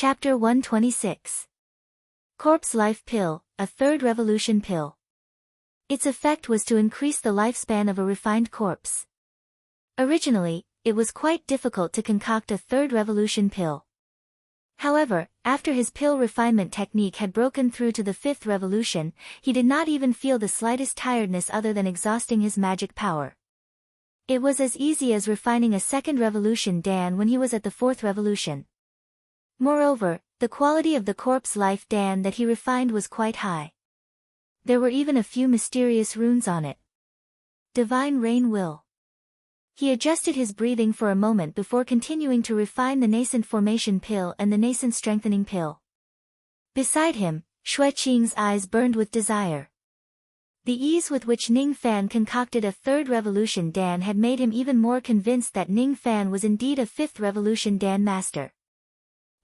Chapter 126. Corpse Life Pill, a Third Revolution Pill. Its effect was to increase the lifespan of a refined corpse. Originally, it was quite difficult to concoct a third revolution pill. However, after his pill refinement technique had broken through to the fifth revolution, he did not even feel the slightest tiredness other than exhausting his magic power. It was as easy as refining a second revolution Dan when he was at the fourth revolution. Moreover, the quality of the corpse life Dan that he refined was quite high. There were even a few mysterious runes on it. Divine Rain Will. He adjusted his breathing for a moment before continuing to refine the nascent formation pill and the nascent strengthening pill. Beside him, Xue Qing's eyes burned with desire. The ease with which Ning Fan concocted a third revolution Dan had made him even more convinced that Ning Fan was indeed a fifth revolution Dan master.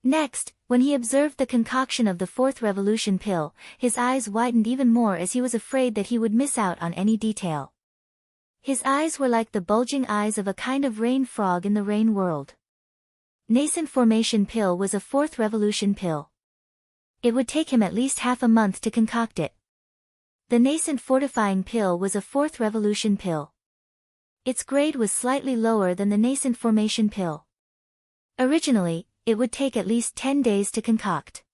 Next, when he observed the concoction of the fourth revolution pill, his eyes widened even more as he was afraid that he would miss out on any detail. His eyes were like the bulging eyes of a kind of rain frog in the rain world. Nascent formation pill was a fourth revolution pill. It would take him at least half a month to concoct it. The nascent fortifying pill was a fourth revolution pill. Its grade was slightly lower than the nascent formation pill. Originally, it would take at least 10 days to concoct.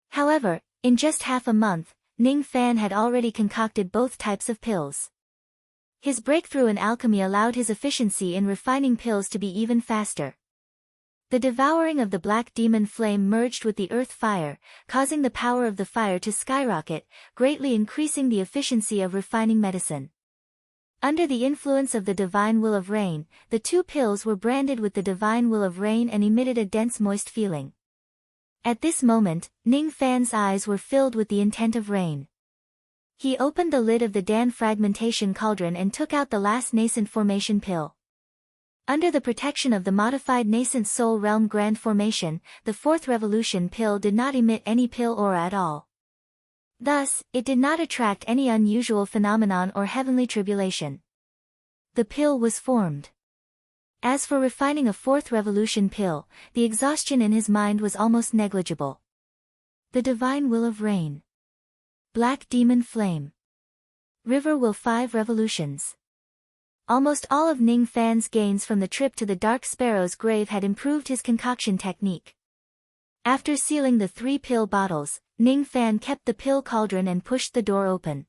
However, in just half a month, Ning Fan had already concocted both types of pills. His breakthrough in alchemy allowed his efficiency in refining pills to be even faster. The devouring of the black demon flame merged with the earth fire, causing the power of the fire to skyrocket, greatly increasing the efficiency of refining medicine. Under the influence of the divine will of rain, the two pills were branded with the divine will of rain and emitted a dense moist feeling. At this moment, Ning Fan's eyes were filled with the intent of rain. He opened the lid of the Dan fragmentation cauldron and took out the last nascent formation pill. Under the protection of the modified nascent soul realm grand formation, the fourth revolution pill did not emit any pill aura at all. Thus, it did not attract any unusual phenomenon or heavenly tribulation. The pill was formed. As for refining a fourth revolution pill, the exhaustion in his mind was almost negligible. The divine will of rain. Black demon flame. River will 5 revolutions. Almost all of Ning Fan's gains from the trip to the Dark Sparrow's grave had improved his concoction technique. After sealing the 3 pill bottles, Ning Fan kept the pill cauldron and pushed the door open.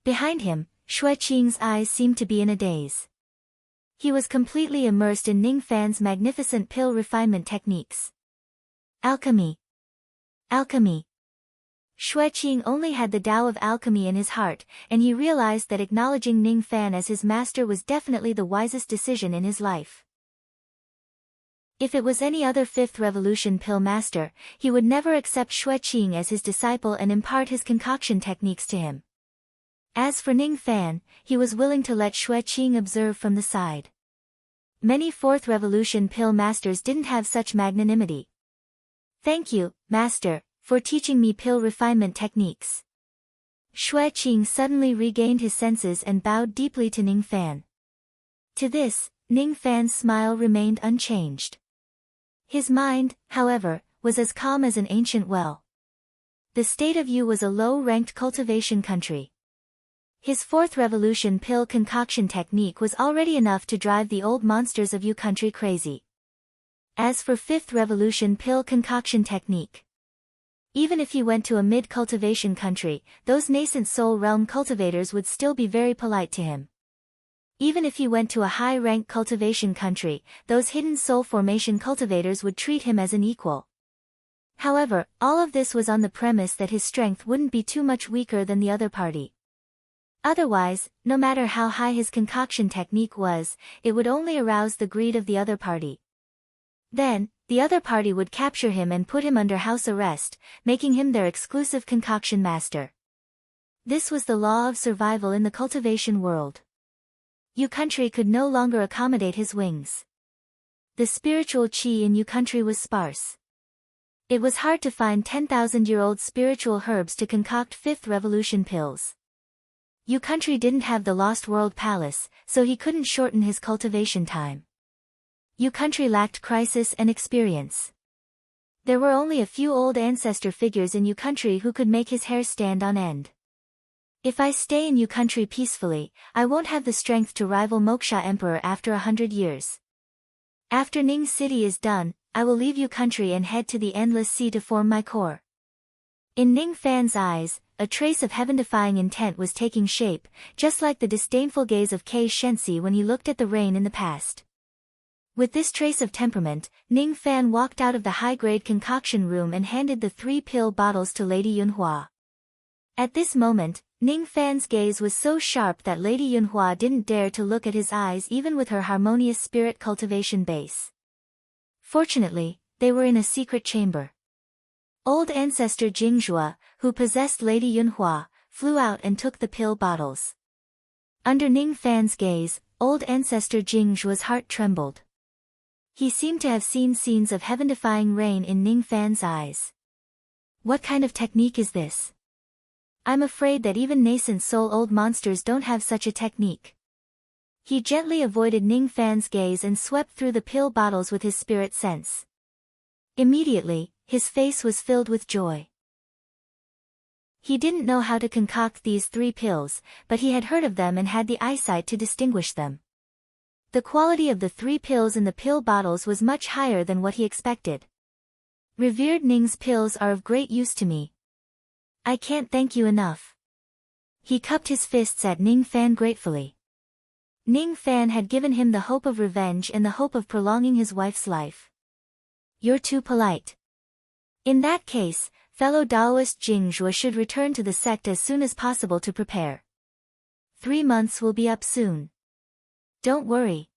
Behind him, Xue Qing's eyes seemed to be in a daze. He was completely immersed in Ning Fan's magnificent pill refinement techniques. Alchemy. Alchemy. Xue Qing only had the Tao of alchemy in his heart, and he realized that acknowledging Ning Fan as his master was definitely the wisest decision in his life. If it was any other fifth revolution pill master, he would never accept Xue Qing as his disciple and impart his concoction techniques to him. As for Ning Fan, he was willing to let Xue Qing observe from the side. Many fourth revolution pill masters didn't have such magnanimity. "Thank you, master, for teaching me pill refinement techniques." Xue Qing suddenly regained his senses and bowed deeply to Ning Fan. To this, Ning Fan's smile remained unchanged. His mind, however, was as calm as an ancient well. The state of Yu was a low-ranked cultivation country. His fourth revolution pill concoction technique was already enough to drive the old monsters of Yu country crazy. As for fifth revolution pill concoction technique, even if he went to a mid-cultivation country, those nascent soul realm cultivators would still be very polite to him. Even if he went to a high-rank cultivation country, those hidden soul formation cultivators would treat him as an equal. However, all of this was on the premise that his strength wouldn't be too much weaker than the other party. Otherwise, no matter how high his concoction technique was, it would only arouse the greed of the other party. Then, the other party would capture him and put him under house arrest, making him their exclusive concoction master. This was the law of survival in the cultivation world. Yu country could no longer accommodate his wings. The spiritual qi in Yu country was sparse. It was hard to find 10,000-year-old spiritual herbs to concoct fifth revolution pills. Yu country didn't have the Lost World Palace, so he couldn't shorten his cultivation time. Yu country lacked crisis and experience. There were only a few old ancestor figures in Yu country who could make his hair stand on end. If I stay in Yu country peacefully, I won't have the strength to rival Moksha Emperor after 100 years. After Ning city is done, I will leave Yu country and head to the endless sea to form my core. In Ning Fan's eyes, a trace of heaven-defying intent was taking shape, just like the disdainful gaze of Kei Shensi when he looked at the rain in the past. With this trace of temperament, Ning Fan walked out of the high-grade concoction room and handed the 3 pill bottles to Lady Yunhua. At this moment, Ning Fan's gaze was so sharp that Lady Yunhua didn't dare to look at his eyes even with her harmonious spirit cultivation base. Fortunately, they were in a secret chamber. Old ancestor Jingzhua, who possessed Lady Yunhua, flew out and took the pill bottles. Under Ning Fan's gaze, old ancestor Jingzhua's heart trembled. He seemed to have seen scenes of heaven-defying rain in Ning Fan's eyes. What kind of technique is this? I'm afraid that even nascent soul old monsters don't have such a technique. He gently avoided Ning Fan's gaze and swept through the pill bottles with his spirit sense. Immediately, his face was filled with joy. He didn't know how to concoct these 3 pills, but he had heard of them and had the eyesight to distinguish them. The quality of the 3 pills in the pill bottles was much higher than what he expected. Revered Ning's pills are of great use to me. I can't thank you enough. He cupped his fists at Ning Fan gratefully. Ning Fan had given him the hope of revenge and the hope of prolonging his wife's life. You're too polite. In that case, fellow Taoist Jingzhua should return to the sect as soon as possible to prepare. 3 months will be up soon. Don't worry.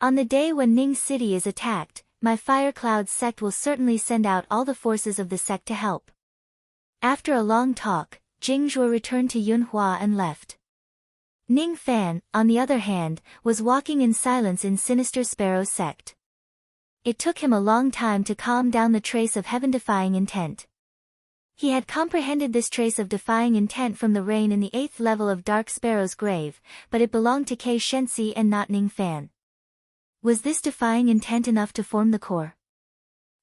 On the day when Ning city is attacked, my Fire Cloud sect will certainly send out all the forces of the sect to help. After a long talk, Jingzhua returned to Yunhua and left. Ning Fan, on the other hand, was walking in silence in Sinister Sparrow's sect. It took him a long time to calm down the trace of heaven-defying intent. He had comprehended this trace of defying intent from the rain in the 8th level of Dark Sparrow's grave, but it belonged to Kei Shensi and not Ning Fan. Was this defying intent enough to form the core?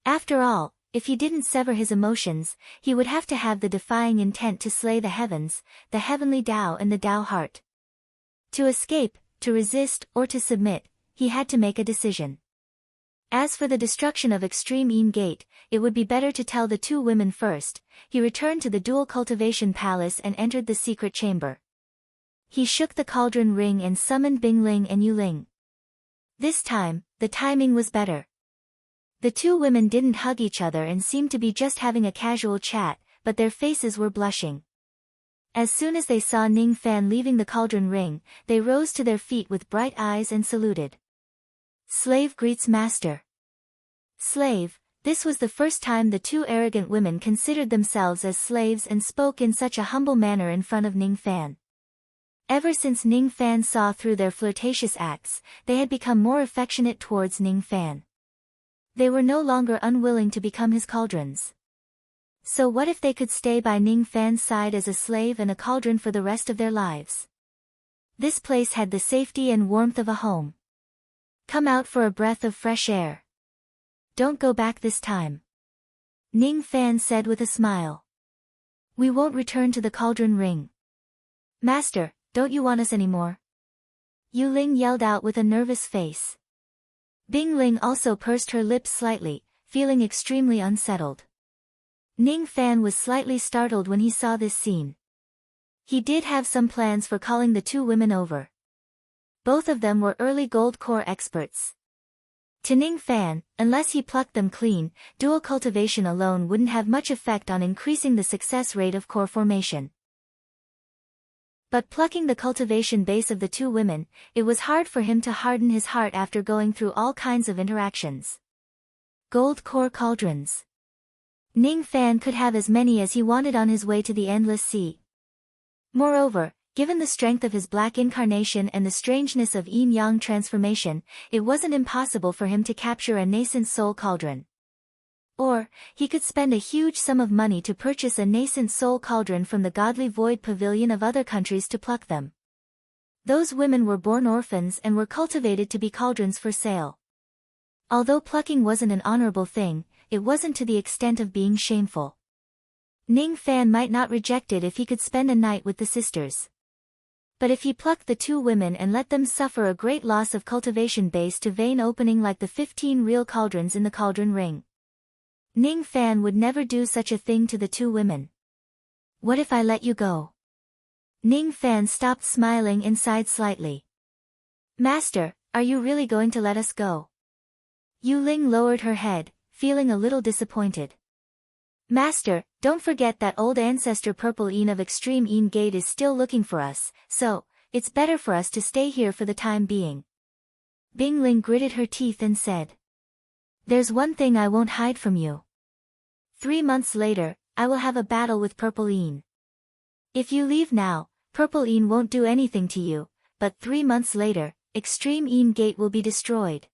After all, if he didn't sever his emotions, he would have to have the defying intent to slay the heavens, the heavenly Tao and the Tao heart. To escape, to resist, or to submit, he had to make a decision. As for the destruction of Extreme Een Gate, it would be better to tell the 2 women first. He returned to the Dual Cultivation Palace and entered the secret chamber. He shook the cauldron ring and summoned Bingling and Yuling. This time, the timing was better. The 2 women didn't hug each other and seemed to be just having a casual chat, but their faces were blushing. As soon as they saw Ning Fan leaving the cauldron ring, they rose to their feet with bright eyes and saluted. Slave greets master. Slave, this was the first time the 2 arrogant women considered themselves as slaves and spoke in such a humble manner in front of Ning Fan. Ever since Ning Fan saw through their flirtatious acts, they had become more affectionate towards Ning Fan. They were no longer unwilling to become his cauldrons. So what if they could stay by Ning Fan's side as a slave and a cauldron for the rest of their lives? This place had the safety and warmth of a home. Come out for a breath of fresh air. Don't go back this time. Ning Fan said with a smile. We won't return to the cauldron ring. Master, don't you want us anymore? Yuling yelled out with a nervous face. Bingling also pursed her lips slightly, feeling extremely unsettled. Ning Fan was slightly startled when he saw this scene. He did have some plans for calling the 2 women over. Both of them were early gold core experts. To Ning Fan, unless he plucked them clean, dual cultivation alone wouldn't have much effect on increasing the success rate of core formation. But plucking the cultivation base of the 2 women, it was hard for him to harden his heart after going through all kinds of interactions. Gold core cauldrons. Ning Fan could have as many as he wanted on his way to the endless sea. Moreover, given the strength of his black incarnation and the strangeness of yin-yang transformation, it wasn't impossible for him to capture a nascent soul cauldron. Or, he could spend a huge sum of money to purchase a nascent soul cauldron from the godly void pavilion of other countries to pluck them. Those women were born orphans and were cultivated to be cauldrons for sale. Although plucking wasn't an honorable thing, it wasn't to the extent of being shameful. Ning Fan might not reject it if he could spend a night with the sisters. But if he plucked the two women and let them suffer a great loss of cultivation base to vein opening like the 15 real cauldrons in the cauldron ring, Ning Fan would never do such a thing to the two women. What if I let you go? Ning Fan stopped smiling and sighed slightly. Master, are you really going to let us go? Yu Ling lowered her head, feeling a little disappointed. Master, don't forget that old ancestor Purple Een of Extreme Een Gate is still looking for us, so, it's better for us to stay here for the time being. Bing Ling gritted her teeth and said. There's one thing I won't hide from you. 3 months later, I will have a battle with Purple Een. If you leave now, Purple Een won't do anything to you, but 3 months later, Extreme Een Gate will be destroyed.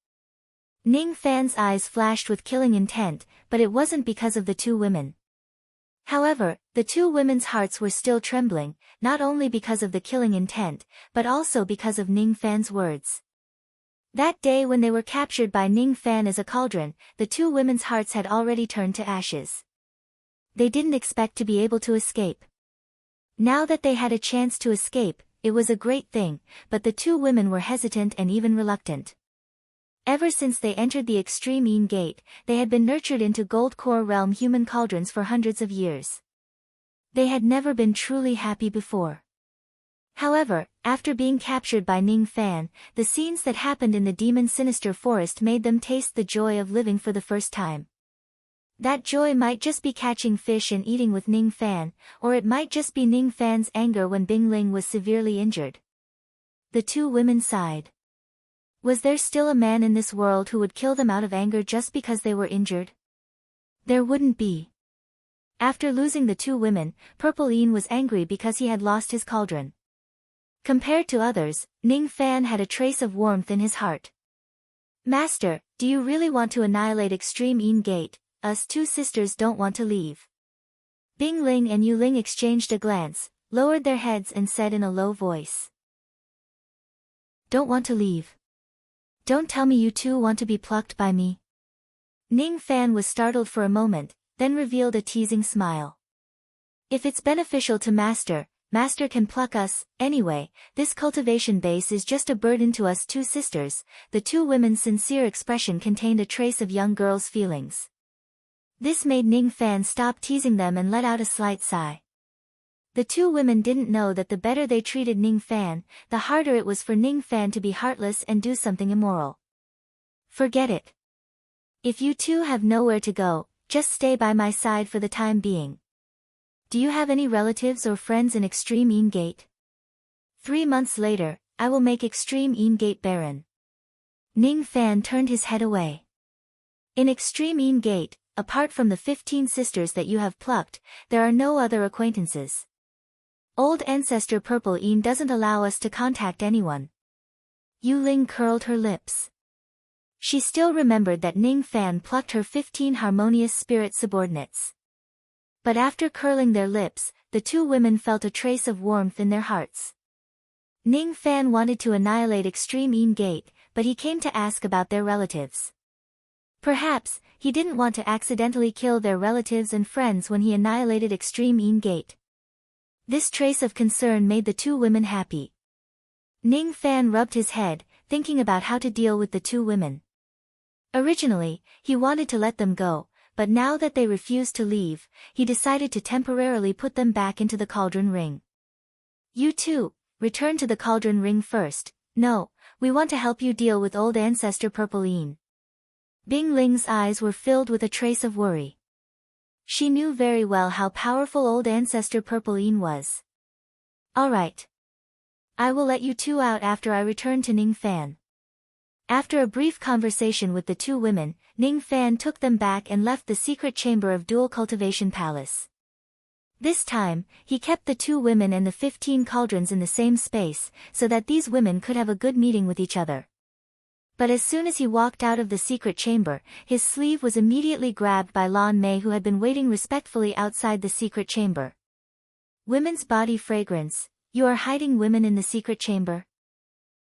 Ning Fan's eyes flashed with killing intent, but it wasn't because of the two women. However, the two women's hearts were still trembling, not only because of the killing intent, but also because of Ning Fan's words. That day when they were captured by Ning Fan as a cauldron, the two women's hearts had already turned to ashes. They didn't expect to be able to escape. Now that they had a chance to escape, it was a great thing, but the two women were hesitant and even reluctant. Ever since they entered the Extreme Een Gate, they had been nurtured into Gold Core Realm human cauldrons for hundreds of years. They had never been truly happy before. However, after being captured by Ning Fan, the scenes that happened in the Demon Sinister Forest made them taste the joy of living for the first time. That joy might just be catching fish and eating with Ning Fan, or it might just be Ning Fan's anger when Bing Ling was severely injured. The two women sighed. Was there still a man in this world who would kill them out of anger just because they were injured? There wouldn't be. After losing the two women, Purple Een was angry because he had lost his cauldron. Compared to others, Ning Fan had a trace of warmth in his heart. Master, do you really want to annihilate Extreme Een Gate? Us two sisters don't want to leave. Bing Ling and Yu Ling exchanged a glance, lowered their heads and said in a low voice. Don't want to leave. Don't tell me you two want to be plucked by me. Ning Fan was startled for a moment, then revealed a teasing smile. If it's beneficial to Master, Master can pluck us. Anyway, this cultivation base is just a burden to us two sisters. The two women's sincere expression contained a trace of young girls' feelings. This made Ning Fan stop teasing them and let out a slight sigh. The two women didn't know that the better they treated Ning Fan, the harder it was for Ning Fan to be heartless and do something immoral. Forget it. If you two have nowhere to go, just stay by my side for the time being. Do you have any relatives or friends in Extreme Een Gate? 3 months later, I will make Extreme Een Gate barren. Ning Fan turned his head away. In Extreme Een Gate, apart from the 15 sisters that you have plucked, there are no other acquaintances. Old ancestor Purple Een doesn't allow us to contact anyone. Yu Ling curled her lips. She still remembered that Ning Fan plucked her 15 harmonious spirit subordinates. But after curling their lips, the two women felt a trace of warmth in their hearts. Ning Fan wanted to annihilate Extreme Een Gate, but he came to ask about their relatives. Perhaps, he didn't want to accidentally kill their relatives and friends when he annihilated Extreme Een Gate. This trace of concern made the two women happy. Ning Fan rubbed his head, thinking about how to deal with the two women. Originally, he wanted to let them go, but now that they refused to leave, he decided to temporarily put them back into the cauldron ring. You two, return to the cauldron ring first. No, we want to help you deal with old ancestor Purple Een. Bing Ling's eyes were filled with a trace of worry. She knew very well how powerful old ancestor Purple Een was. All right. I will let you two out after I return to Ning Fan. After a brief conversation with the two women, Ning Fan took them back and left the secret chamber of Dual Cultivation Palace. This time, he kept the two women and the 15 cauldrons in the same space, so that these women could have a good meeting with each other. But as soon as he walked out of the secret chamber, his sleeve was immediately grabbed by Lan Mei, who had been waiting respectfully outside the secret chamber. Women's body fragrance, you are hiding women in the secret chamber?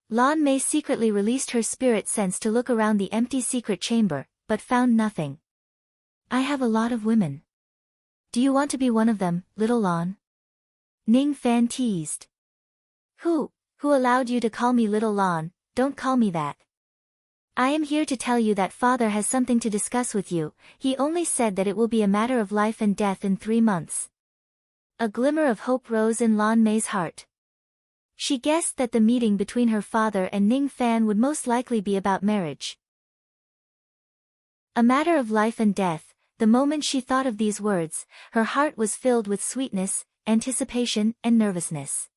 Lan Mei secretly released her spirit sense to look around the empty secret chamber, but found nothing. I have a lot of women. Do you want to be one of them, little Lon? Ning Fan teased. Who allowed you to call me little Lon? Don't call me that. I am here to tell you that father has something to discuss with you. He only said that it will be a matter of life and death in 3 months. A glimmer of hope rose in Lan Mei's heart. She guessed that the meeting between her father and Ning Fan would most likely be about marriage. A matter of life and death. The moment she thought of these words, her heart was filled with sweetness, anticipation, and nervousness.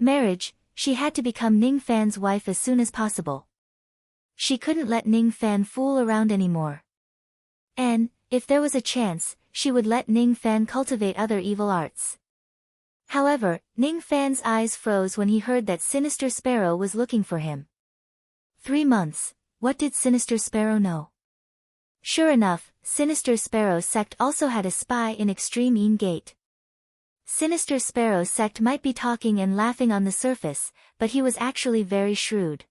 Marriage, she had to become Ning Fan's wife as soon as possible. She couldn't let Ning Fan fool around anymore. And, if there was a chance, she would let Ning Fan cultivate other evil arts. However, Ning Fan's eyes froze when he heard that Sinister Sparrow was looking for him. 3 months, what did Sinister Sparrow know? Sure enough, Sinister Sparrow sect also had a spy in Extreme Een Gate. Sinister Sparrow sect might be talking and laughing on the surface, but he was actually very shrewd.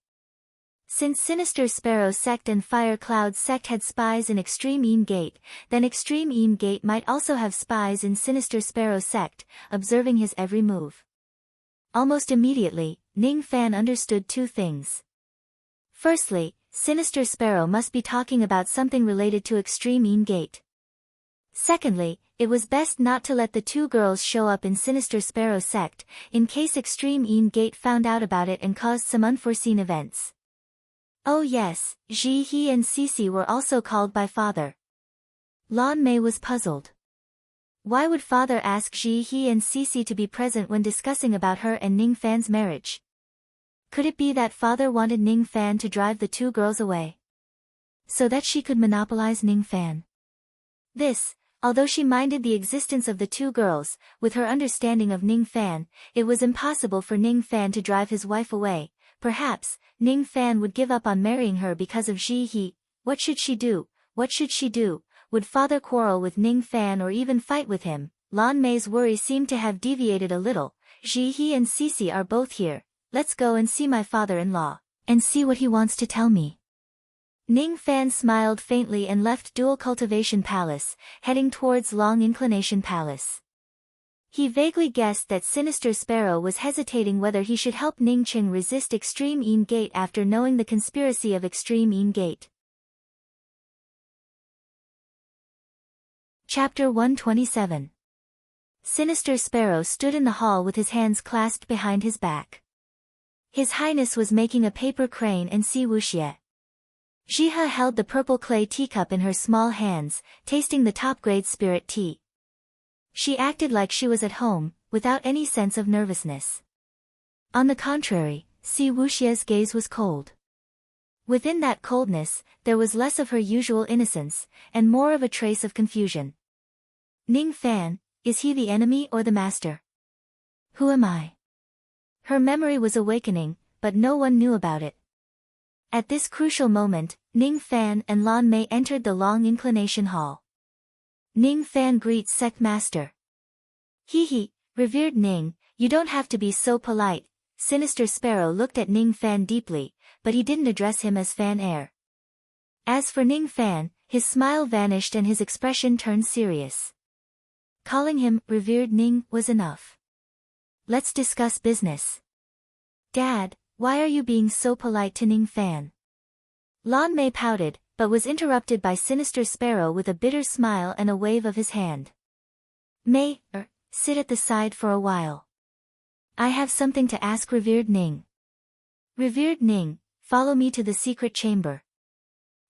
Since Sinister Sparrow sect and Fire Cloud sect had spies in Extreme Een Gate, then Extreme Een Gate might also have spies in Sinister Sparrow sect, observing his every move. Almost immediately, Ning Fan understood 2 things. Firstly, Sinister Sparrow must be talking about something related to Extreme Een Gate. Secondly, it was best not to let the 2 girls show up in Sinister Sparrow sect, in case Extreme Een Gate found out about it and caused some unforeseen events. Oh yes, Ji He and Cece were also called by father. Lan Mei was puzzled. Why would father ask Ji He and Cece to be present when discussing about her and Ning Fan's marriage? Could it be that father wanted Ning Fan to drive the 2 girls away, so that she could monopolize Ning Fan? This, although she minded the existence of the 2 girls, with her understanding of Ning Fan, it was impossible for Ning Fan to drive his wife away. Perhaps, Ning Fan would give up on marrying her because of Ji He. What should she do? What should she do? Would father quarrel with Ning Fan or even fight with him? Lan Mei's worry seemed to have deviated a little. Ji He and Cece are both here. Let's go and see my father-in-law, and see what he wants to tell me. Ning Fan smiled faintly and left Dual Cultivation Palace, heading towards Long Inclination Palace. He vaguely guessed that Sinister Sparrow was hesitating whether he should help Ning Qing resist Extreme Een Gate after knowing the conspiracy of Extreme Een Gate. Chapter 127. Sinister Sparrow stood in the hall with his hands clasped behind his back. His Highness was making a paper crane and sea wuxie. Jiha held the purple clay teacup in her small hands, tasting the top-grade spirit tea. She acted like she was at home, without any sense of nervousness. On the contrary, Si Wuxie's gaze was cold. Within that coldness, there was less of her usual innocence, and more of a trace of confusion. Ning Fan, is he the enemy or the master? Who am I? Her memory was awakening, but no one knew about it. At this crucial moment, Ning Fan and Lan Mei entered the Long Inclination Hall. Ning Fan greets Sect Master. He, revered Ning, you don't have to be so polite. Sinister Sparrow looked at Ning Fan deeply, but he didn't address him as Fan Air. As for Ning Fan, his smile vanished and his expression turned serious. Calling him revered Ning was enough. Let's discuss business. Dad, why are you being so polite to Ning Fan? Lan Mei pouted, but was interrupted by Sinister Sparrow with a bitter smile and a wave of his hand. Mei, sit at the side for a while. I have something to ask revered Ning. Revered Ning, follow me to the secret chamber.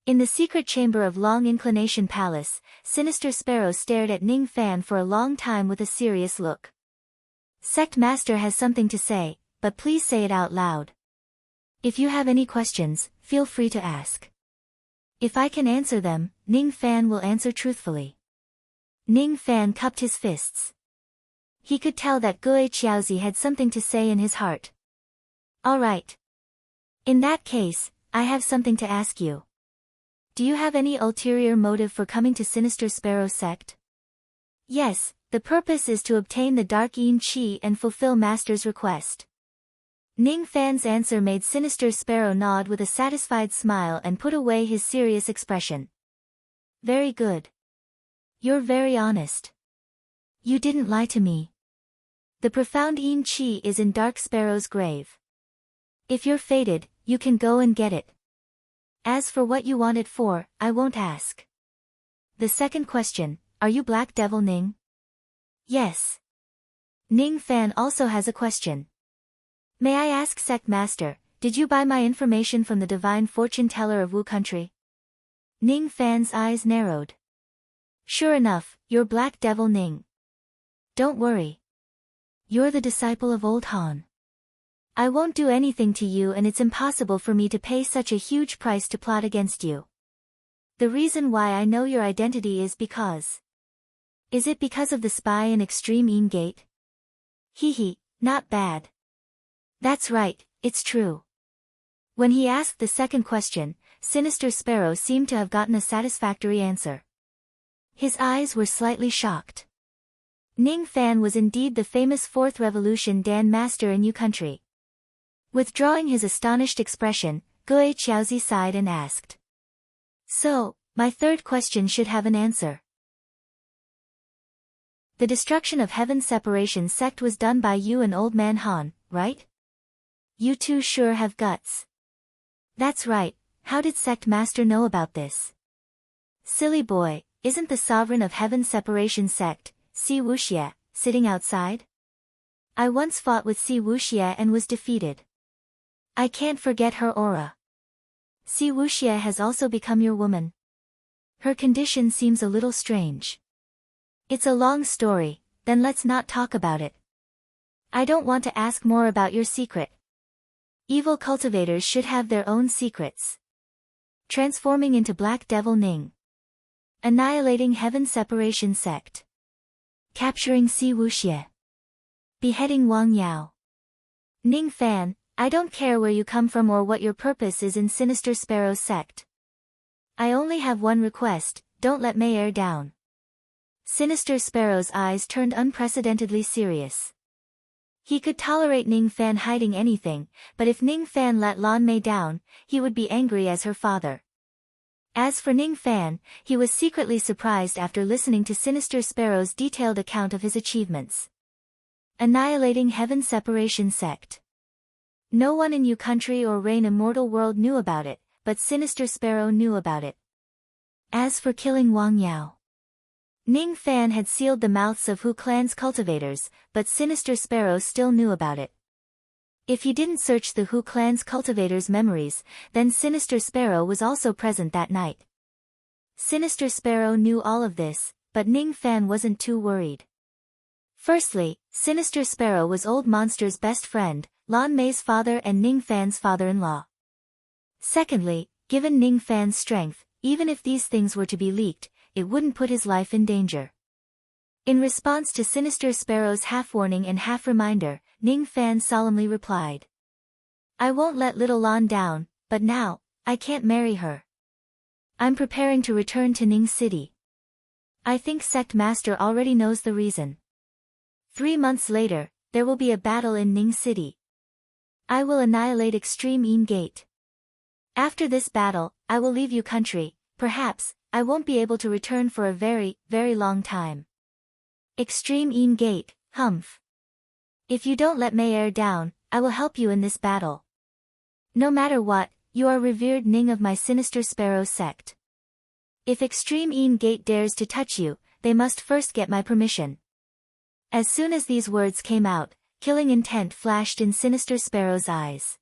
In the secret chamber of Long Inclination Palace, Sinister Sparrow stared at Ning Fan for a long time with a serious look. Sect Master has something to say, but please say it out loud. If you have any questions, feel free to ask. If I can answer them, Ning Fan will answer truthfully. Ning Fan cupped his fists. He could tell that Gui Qiaozi had something to say in his heart. All right. In that case, I have something to ask you. Do you have any ulterior motive for coming to Sinister Sparrow sect? Yes, the purpose is to obtain the Dark Yin Qi and fulfill Master's request. Ning Fan's answer made Sinister Sparrow nod with a satisfied smile and put away his serious expression. Very good. You're very honest. You didn't lie to me. The profound Yin Chi is in Dark Sparrow's grave. If you're fated, you can go and get it. As for what you want it for, I won't ask. The second question, are you Black Devil Ning? Yes. Ning Fan also has a question. May I ask Sect Master, did you buy my information from the divine fortune teller of Wu country? Ning Fan's eyes narrowed. Sure enough, you're Black Devil Ning. Don't worry. You're the disciple of Old Han. I won't do anything to you, and it's impossible for me to pay such a huge price to plot against you. The reason why I know your identity is because... Is it because of the spy in Extreme Yin Gate? Hee, not bad. That's right, it's true. When he asked the second question, Sinister Sparrow seemed to have gotten a satisfactory answer. His eyes were slightly shocked. Ning Fan was indeed the famous Fourth Revolution Dan Master in Yu country. Withdrawing his astonished expression, Gui Qiaozi sighed and asked. So, my third question should have an answer. The destruction of Heaven Separation sect was done by you and Old Man Han, right? You two sure have guts. That's right, how did Sect Master know about this? Silly boy, isn't the sovereign of Heaven Separation sect, Si Wuxie, sitting outside? I once fought with Si Wuxie and was defeated. I can't forget her aura. Si Wuxie has also become your woman. Her condition seems a little strange. It's a long story, then let's not talk about it. I don't want to ask more about your secret. Evil cultivators should have their own secrets. Transforming into Black Devil Ning. Annihilating Heaven Separation sect. Capturing Si Wuxie. Beheading Wang Yao. Ning Fan, I don't care where you come from or what your purpose is in Sinister Sparrow's sect. I only have one request, don't let Mei Er down. Sinister Sparrow's eyes turned unprecedentedly serious. He could tolerate Ning Fan hiding anything, but if Ning Fan let Lan Mei down, he would be angry as her father. As for Ning Fan, he was secretly surprised after listening to Sinister Sparrow's detailed account of his achievements. Annihilating Heaven Separation sect. No one in Yu country or Rain Immortal World knew about it, but Sinister Sparrow knew about it. As for killing Wang Yao, Ning Fan had sealed the mouths of Hu Clan's cultivators, but Sinister Sparrow still knew about it. If he didn't search the Hu Clan's cultivators' memories, then Sinister Sparrow was also present that night. Sinister Sparrow knew all of this, but Ning Fan wasn't too worried. Firstly, Sinister Sparrow was Old Monster's best friend, Lan Mei's father and Ning Fan's father-in-law. Secondly, given Ning Fan's strength, even if these things were to be leaked, it wouldn't put his life in danger. In response to Sinister Sparrow's half-warning and half-reminder, Ning Fan solemnly replied. I won't let little Lan down, but now, I can't marry her. I'm preparing to return to Ning City. I think Sect Master already knows the reason. 3 months later, there will be a battle in Ning City. I will annihilate Extreme Yin Gate. After this battle, I will leave Yu country, perhaps, I won't be able to return for a very, very long time. Extreme Yin Gate, humph. If you don't let Mei Er down, I will help you in this battle. No matter what, you are revered Ning of my Sinister Sparrow sect. If Extreme Yin Gate dares to touch you, they must first get my permission. As soon as these words came out, killing intent flashed in Sinister Sparrow's eyes.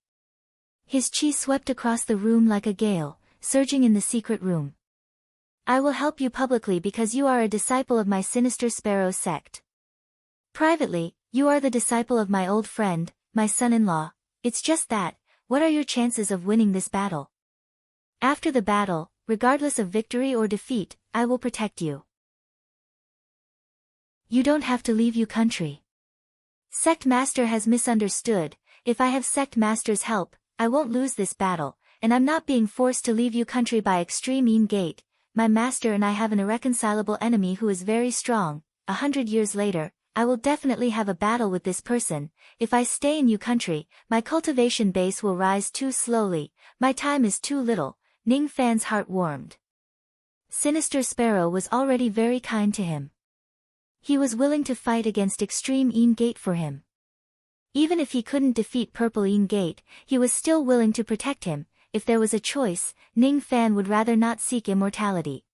His chi swept across the room like a gale, surging in the secret room. I will help you publicly because you are a disciple of my Sinister Sparrow sect. Privately, you are the disciple of my old friend, my son-in-law. It's just that, what are your chances of winning this battle? After the battle, regardless of victory or defeat, I will protect you. You don't have to leave Yu country. Sect Master has misunderstood. If I have Sect Master's help, I won't lose this battle, and I'm not being forced to leave Yu country by Extreme Yin Gate. My master and I have an irreconcilable enemy who is very strong. 100 years later, I will definitely have a battle with this person. If I stay in Yu country, my cultivation base will rise too slowly. My time is too little. Ning Fan's heart warmed. Sinister Sparrow was already very kind to him. He was willing to fight against Extreme Een Gate for him. Even if he couldn't defeat Purple Een Gate, he was still willing to protect him. If there was a choice, Ning Fan would rather not seek immortality.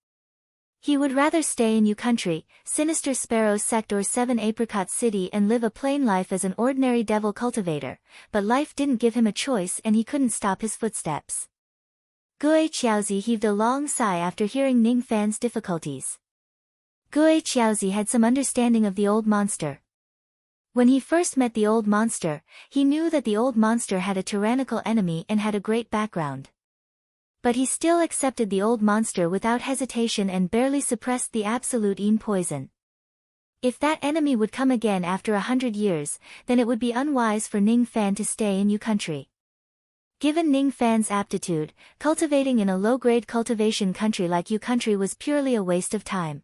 He would rather stay in U Country, Sinister Sparrow's sect or 7 Apricot City and live a plain life as an ordinary devil cultivator, but life didn't give him a choice and he couldn't stop his footsteps. Gui Qiaozi heaved a long sigh after hearing Ning Fan's difficulties. Gui Qiaozi had some understanding of the old monster. When he first met the old monster, he knew that the old monster had a tyrannical enemy and had a great background. But he still accepted the old monster without hesitation and barely suppressed the absolute Een poison. If that enemy would come again after 100 years, then it would be unwise for Ning Fan to stay in U Country. Given Ning Fan's aptitude, cultivating in a low-grade cultivation country like U Country was purely a waste of time.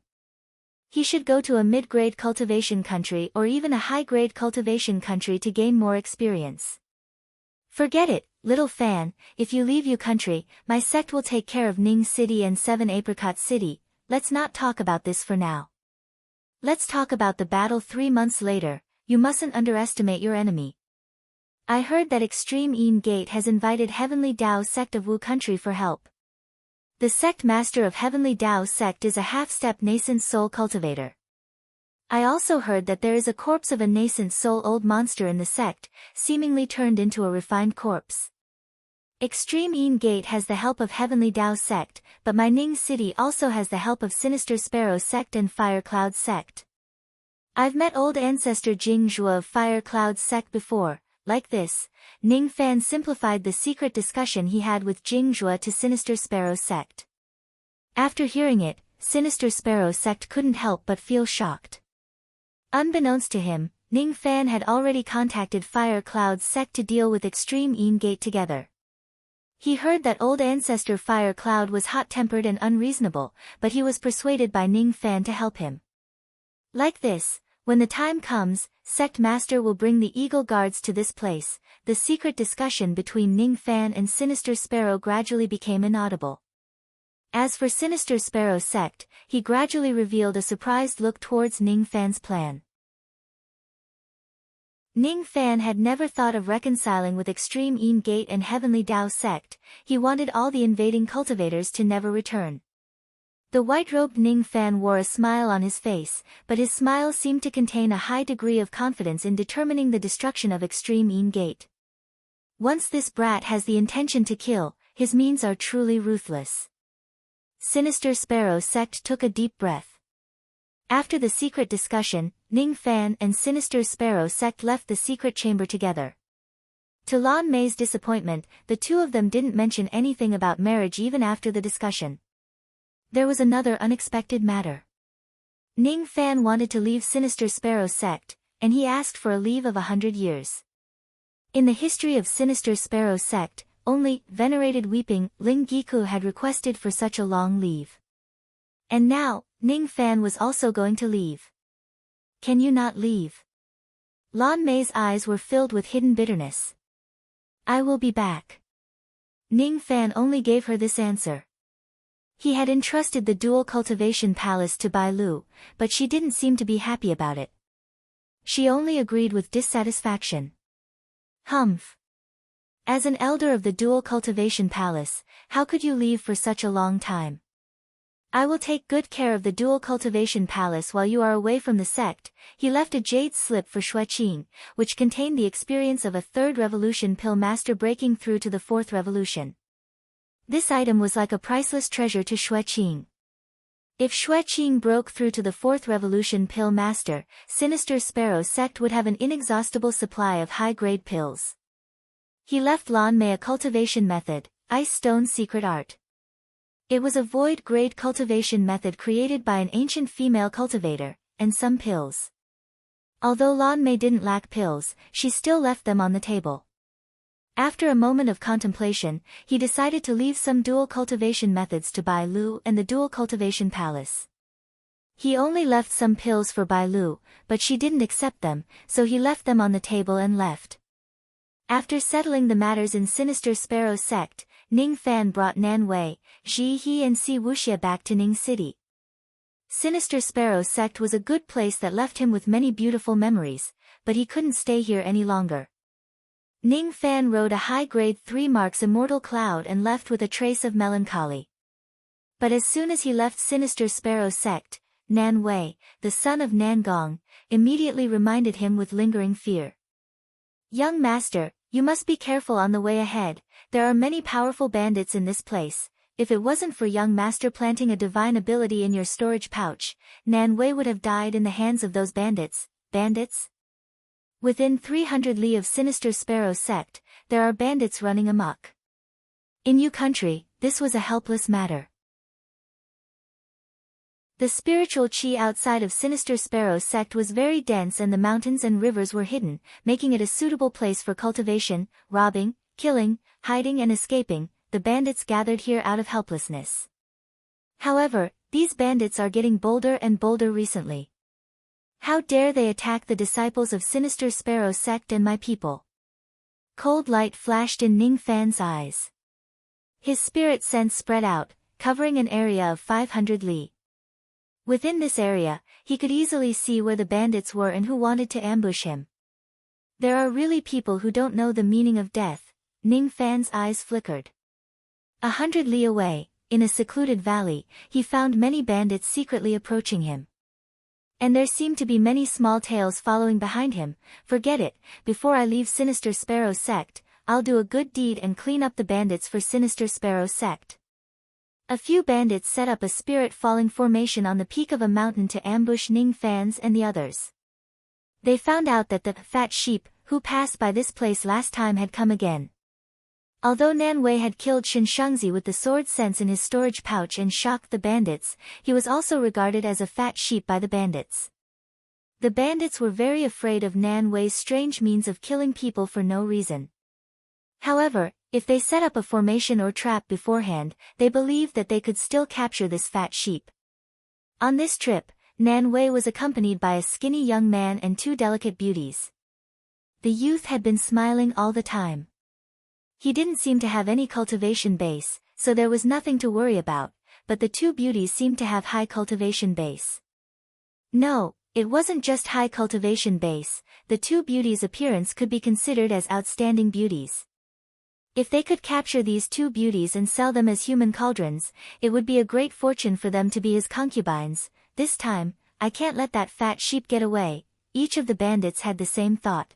He should go to a mid-grade cultivation country or even a high-grade cultivation country to gain more experience. Forget it, little Fan, if you leave U Country, my sect will take care of Ning City and 7 Apricot City. Let's not talk about this for now. Let's talk about the battle 3 months later. You mustn't underestimate your enemy. I heard that Extreme Een Gate has invited Heavenly Dao sect of Wu Country for help. The sect master of Heavenly Dao sect is a half-step nascent soul cultivator. I also heard that there is a corpse of a nascent soul old monster in the sect, seemingly turned into a refined corpse. Extreme Een Gate has the help of Heavenly Dao sect, but my Ning City also has the help of Sinister Sparrow sect and Fire Cloud sect. I've met old ancestor Jing Zhuo of Fire Cloud sect before. Like this, Ning Fan simplified the secret discussion he had with Jing Zhuo to Sinister Sparrow sect. After hearing it, Sinister Sparrow sect couldn't help but feel shocked. Unbeknownst to him, Ning Fan had already contacted Fire Cloud sect to deal with Extreme Een Gate together. He heard that old ancestor Fire Cloud was hot-tempered and unreasonable, but he was persuaded by Ning Fan to help him. Like this, when the time comes, Sect Master will bring the Eagle Guards to this place. The secret discussion between Ning Fan and Sinister Sparrow gradually became inaudible. As for Sinister Sparrow sect, he gradually revealed a surprised look towards Ning Fan's plan. Ning Fan had never thought of reconciling with Extreme Een Gate and Heavenly Dao sect. He wanted all the invading cultivators to never return. The white-robed Ning Fan wore a smile on his face, but his smile seemed to contain a high degree of confidence in determining the destruction of Extreme Een Gate. Once this brat has the intention to kill, his means are truly ruthless. Sinister Sparrow sect took a deep breath. After the secret discussion, Ning Fan and Sinister Sparrow sect left the secret chamber together. To Lan Mei's disappointment, the two of them didn't mention anything about marriage even after the discussion. There was another unexpected matter. Ning Fan wanted to leave Sinister Sparrow sect, and he asked for a leave of 100 years. In the history of Sinister Sparrow sect, only venerated weeping Ling Giku had requested for such a long leave. And now, Ning Fan was also going to leave. Can you not leave? Lan Mei's eyes were filled with hidden bitterness. I will be back. Ning Fan only gave her this answer. He had entrusted the dual cultivation palace to Bai Lu, but she didn't seem to be happy about it. She only agreed with dissatisfaction. Humph. As an elder of the dual cultivation palace, how could you leave for such a long time? I will take good care of the dual cultivation palace while you are away from the sect. He left a jade slip for Xueqing, which contained the experience of a third revolution pill master breaking through to the fourth revolution. This item was like a priceless treasure to Xueqing. If Xueqing broke through to the fourth revolution pill master, Sinister Sparrow sect would have an inexhaustible supply of high-grade pills. He left Lan Mei a cultivation method, Ice Stone Secret Art. It was a void-grade cultivation method created by an ancient female cultivator, and some pills. Although Lan Mei didn't lack pills, she still left them on the table. After a moment of contemplation, he decided to leave some dual cultivation methods to Bai Lu and the dual cultivation palace. He only left some pills for Bai Lu, but she didn't accept them, so he left them on the table and left. After settling the matters in Sinister Sparrow sect, Ning Fan brought Nan Wei, Ji He and Si Wuxia back to Ning City. Sinister Sparrow Sect was a good place that left him with many beautiful memories, but he couldn't stay here any longer. Ning Fan rode a high-grade 3 marks immortal cloud and left with a trace of melancholy. But as soon as he left Sinister Sparrow Sect, Nan Wei, the son of Nan Gong, immediately reminded him with lingering fear. Young master, you must be careful on the way ahead, there are many powerful bandits in this place. If it wasn't for young master planting a divine ability in your storage pouch, Nan Wei would have died in the hands of those bandits. Bandits? Within 300 li of Sinister Sparrow Sect, there are bandits running amok. In Yu country, this was a helpless matter. The spiritual qi outside of Sinister Sparrow Sect was very dense and the mountains and rivers were hidden, making it a suitable place for cultivation, robbing, killing, hiding and escaping. The bandits gathered here out of helplessness. However, these bandits are getting bolder and bolder recently. How dare they attack the disciples of Sinister Sparrow Sect and my people? Cold light flashed in Ning Fan's eyes. His spirit sense spread out, covering an area of 500 li. Within this area, he could easily see where the bandits were and who wanted to ambush him. There are really people who don't know the meaning of death. Ning Fan's eyes flickered. 100 li away, in a secluded valley, he found many bandits secretly approaching him. And there seemed to be many small tails following behind him. Forget it, before I leave Sinister Sparrow Sect, I'll do a good deed and clean up the bandits for Sinister Sparrow Sect. A few bandits set up a spirit-falling formation on the peak of a mountain to ambush Ning Fan's and the others. They found out that the fat sheep, who passed by this place last time had come again. Although Nan Wei had killed Shen Shengzi with the sword sense in his storage pouch and shocked the bandits, he was also regarded as a fat sheep by the bandits. The bandits were very afraid of Nan Wei's strange means of killing people for no reason. However, if they set up a formation or trap beforehand, they believed that they could still capture this fat sheep. On this trip, Nan Wei was accompanied by a skinny young man and 2 delicate beauties. The youth had been smiling all the time. He didn't seem to have any cultivation base, so there was nothing to worry about, but the 2 beauties seemed to have high cultivation base. No, it wasn't just high cultivation base, the 2 beauties' appearance could be considered as outstanding beauties. If they could capture these 2 beauties and sell them as human cauldrons, it would be a great fortune for them to be his concubines. This time, I can't let that fat sheep get away. Each of the bandits had the same thought.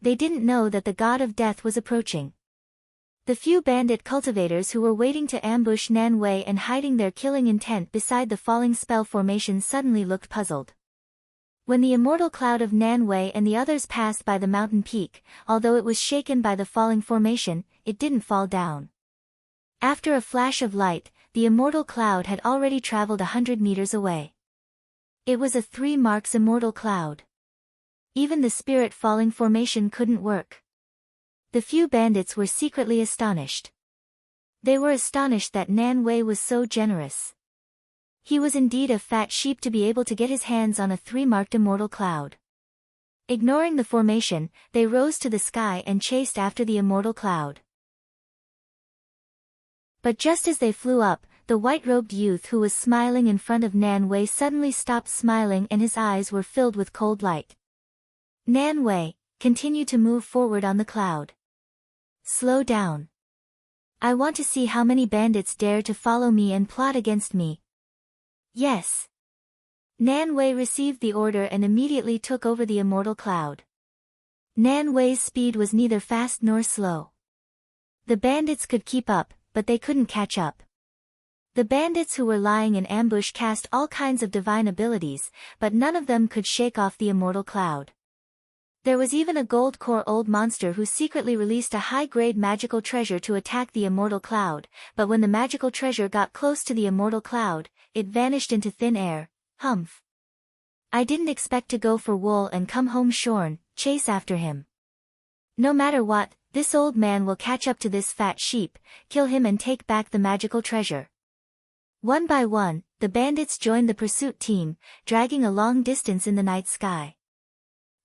They didn't know that the god of death was approaching. The few bandit cultivators who were waiting to ambush Nan Wei and hiding their killing intent beside the falling spell formation suddenly looked puzzled. When the immortal cloud of Nan Wei and the others passed by the mountain peak, although it was shaken by the falling formation, it didn't fall down. After a flash of light, the immortal cloud had already traveled 100 meters away. It was a 3 marks immortal cloud. Even the spirit falling formation couldn't work. The few bandits were secretly astonished. They were astonished that Nan Wei was so generous. He was indeed a fat sheep to be able to get his hands on a 3-marked immortal cloud. Ignoring the formation, they rose to the sky and chased after the immortal cloud. But just as they flew up, the white-robed youth who was smiling in front of Nan Wei suddenly stopped smiling and his eyes were filled with cold light. Nan Wei, continue to move forward on the cloud. Slow down. I want to see how many bandits dare to follow me and plot against me. Yes. Nan Wei received the order and immediately took over the immortal cloud. Nan Wei's speed was neither fast nor slow. The bandits could keep up, but they couldn't catch up. The bandits who were lying in ambush cast all kinds of divine abilities, but none of them could shake off the immortal cloud. There was even a gold core old monster who secretly released a high-grade magical treasure to attack the immortal cloud, but when the magical treasure got close to the immortal cloud, it vanished into thin air. Humph. I didn't expect to go for wool and come home shorn, chase after him. No matter what, this old man will catch up to this fat sheep, kill him and take back the magical treasure. One by one, the bandits joined the pursuit team, dragging a long distance in the night sky.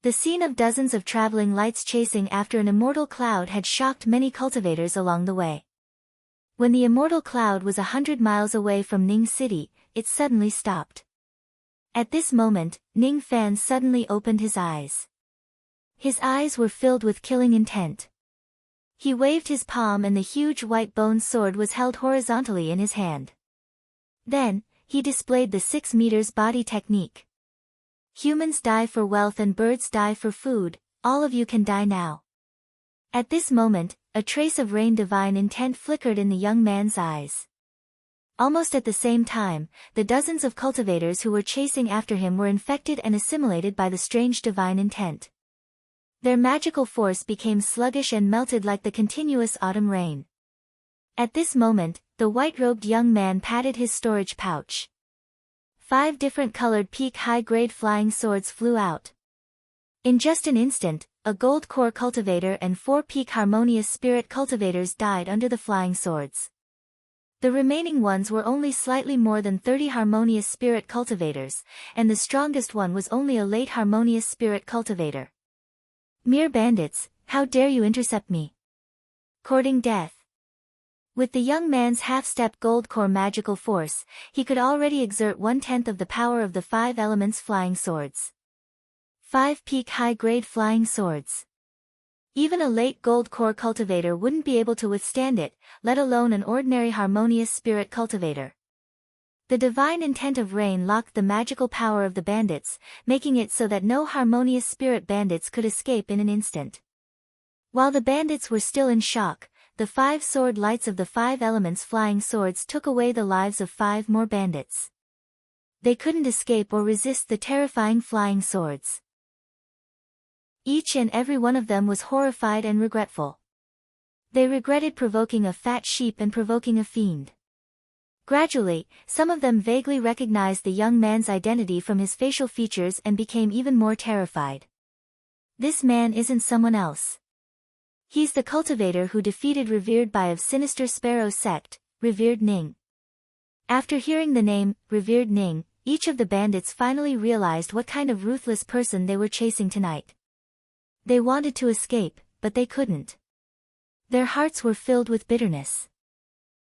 The scene of dozens of traveling lights chasing after an immortal cloud had shocked many cultivators along the way. When the immortal cloud was 100 miles away from Ning City, it suddenly stopped. At this moment, Ning Fan suddenly opened his eyes. His eyes were filled with killing intent. He waved his palm and the huge white bone sword was held horizontally in his hand. Then, he displayed the 6 meters body technique. Humans die for wealth and birds die for food, all of you can die now. At this moment, a trace of rain divine intent flickered in the young man's eyes. Almost at the same time, the dozens of cultivators who were chasing after him were infected and assimilated by the strange divine intent. Their magical force became sluggish and melted like the continuous autumn rain. At this moment, the white-robed young man patted his storage pouch. 5 different colored peak high-grade flying swords flew out. In just an instant, a gold core cultivator and 4 peak harmonious spirit cultivators died under the flying swords. The remaining ones were only slightly more than 30 harmonious spirit cultivators, and the strongest one was only a late harmonious spirit cultivator. Mere bandits, how dare you intercept me? Courting death. With the young man's half-step gold core magical force, he could already exert 1/10 of the power of the 5 elements flying swords. 5 peak high-grade flying swords. Even a late gold core cultivator wouldn't be able to withstand it, let alone an ordinary harmonious spirit cultivator. The divine intent of rain locked the magical power of the bandits, making it so that no harmonious spirit bandits could escape in an instant. While the bandits were still in shock, the 5 sword lights of the 5 elements flying swords took away the lives of 5 more bandits. They couldn't escape or resist the terrifying flying swords. Each and every one of them was horrified and regretful. They regretted provoking a fat sheep and provoking a fiend. Gradually, some of them vaguely recognized the young man's identity from his facial features and became even more terrified. This man isn't someone else. He's the cultivator who defeated revered Bai of Sinister Sparrow sect, Revered Ning. After hearing the name, Revered Ning, each of the bandits finally realized what kind of ruthless person they were chasing tonight. They wanted to escape, but they couldn't. Their hearts were filled with bitterness.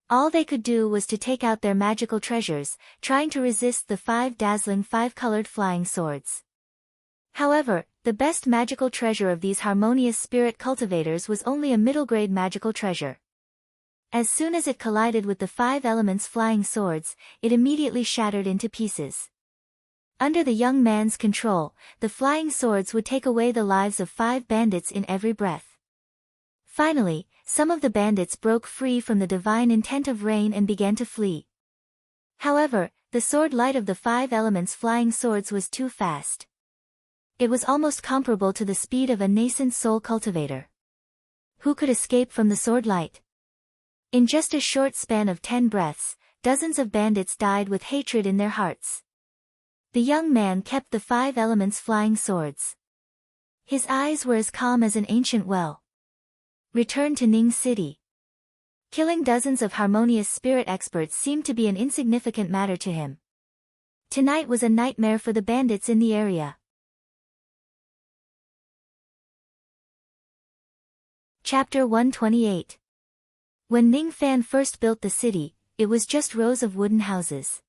All they could do was to take out their magical treasures, trying to resist the 5 dazzling 5-colored flying swords. However, the best magical treasure of these harmonious spirit cultivators was only a middle-grade magical treasure. As soon as it collided with the 5 elements flying swords, it immediately shattered into pieces. Under the young man's control, the flying swords would take away the lives of 5 bandits in every breath. Finally, some of the bandits broke free from the divine intent of rain and began to flee. However, the sword light of the 5 elements flying swords was too fast. It was almost comparable to the speed of a nascent soul cultivator. Who could escape from the sword light? In just a short span of 10 breaths, dozens of bandits died with hatred in their hearts. The young man kept the 5 elements flying swords. His eyes were as calm as an ancient well. Return to Ning City. Killing dozens of harmonious spirit experts seemed to be an insignificant matter to him. Tonight was a nightmare for the bandits in the area. Chapter 128. When Ning Fan first built the city, it was just rows of wooden houses.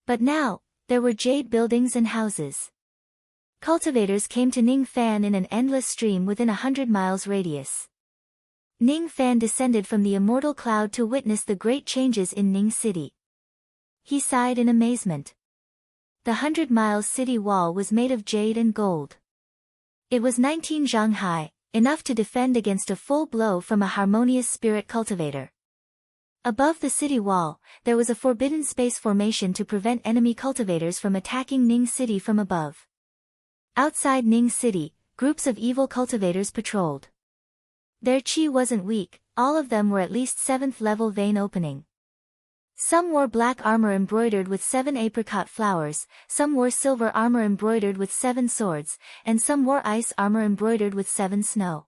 But now, there were jade buildings and houses. Cultivators came to Ning Fan in an endless stream within 100 miles radius. Ning Fan descended from the immortal cloud to witness the great changes in Ning City. He sighed in amazement. The 100-mile city wall was made of jade and gold. It was 19 zhang high, enough to defend against a full blow from a harmonious spirit cultivator. Above the city wall, there was a forbidden space formation to prevent enemy cultivators from attacking Ning City from above. Outside Ning City, groups of evil cultivators patrolled. Their chi wasn't weak, all of them were at least 7th level vein opening. Some wore black armor embroidered with 7 apricot flowers, some wore silver armor embroidered with 7 swords, and some wore ice armor embroidered with 7 snow.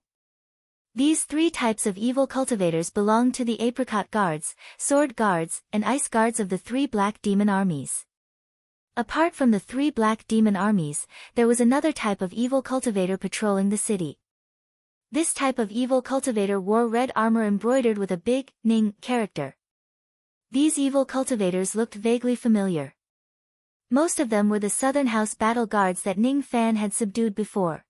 These 3 types of evil cultivators belonged to the apricot guards, sword guards, and ice guards of the 3 black demon armies. Apart from the 3 black demon armies, there was another type of evil cultivator patrolling the city. This type of evil cultivator wore red armor embroidered with a big, Ning character. These evil cultivators looked vaguely familiar. Most of them were the Southern House battle guards that Ning Fan had subdued before.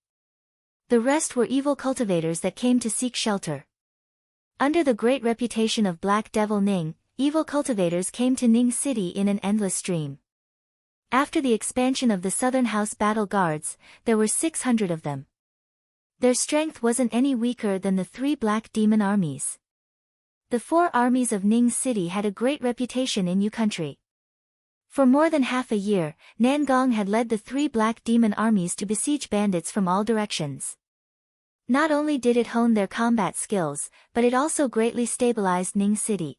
The rest were evil cultivators that came to seek shelter. Under the great reputation of Black Devil Ning, evil cultivators came to Ning City in an endless stream. After the expansion of the Southern House battle guards, there were 600 of them. Their strength wasn't any weaker than the 3 black demon armies. The 4 armies of Ning City had a great reputation in Yu country. For more than half a year, Nangong had led the 3 black demon armies to besiege bandits from all directions. Not only did it hone their combat skills, but it also greatly stabilized Ning City.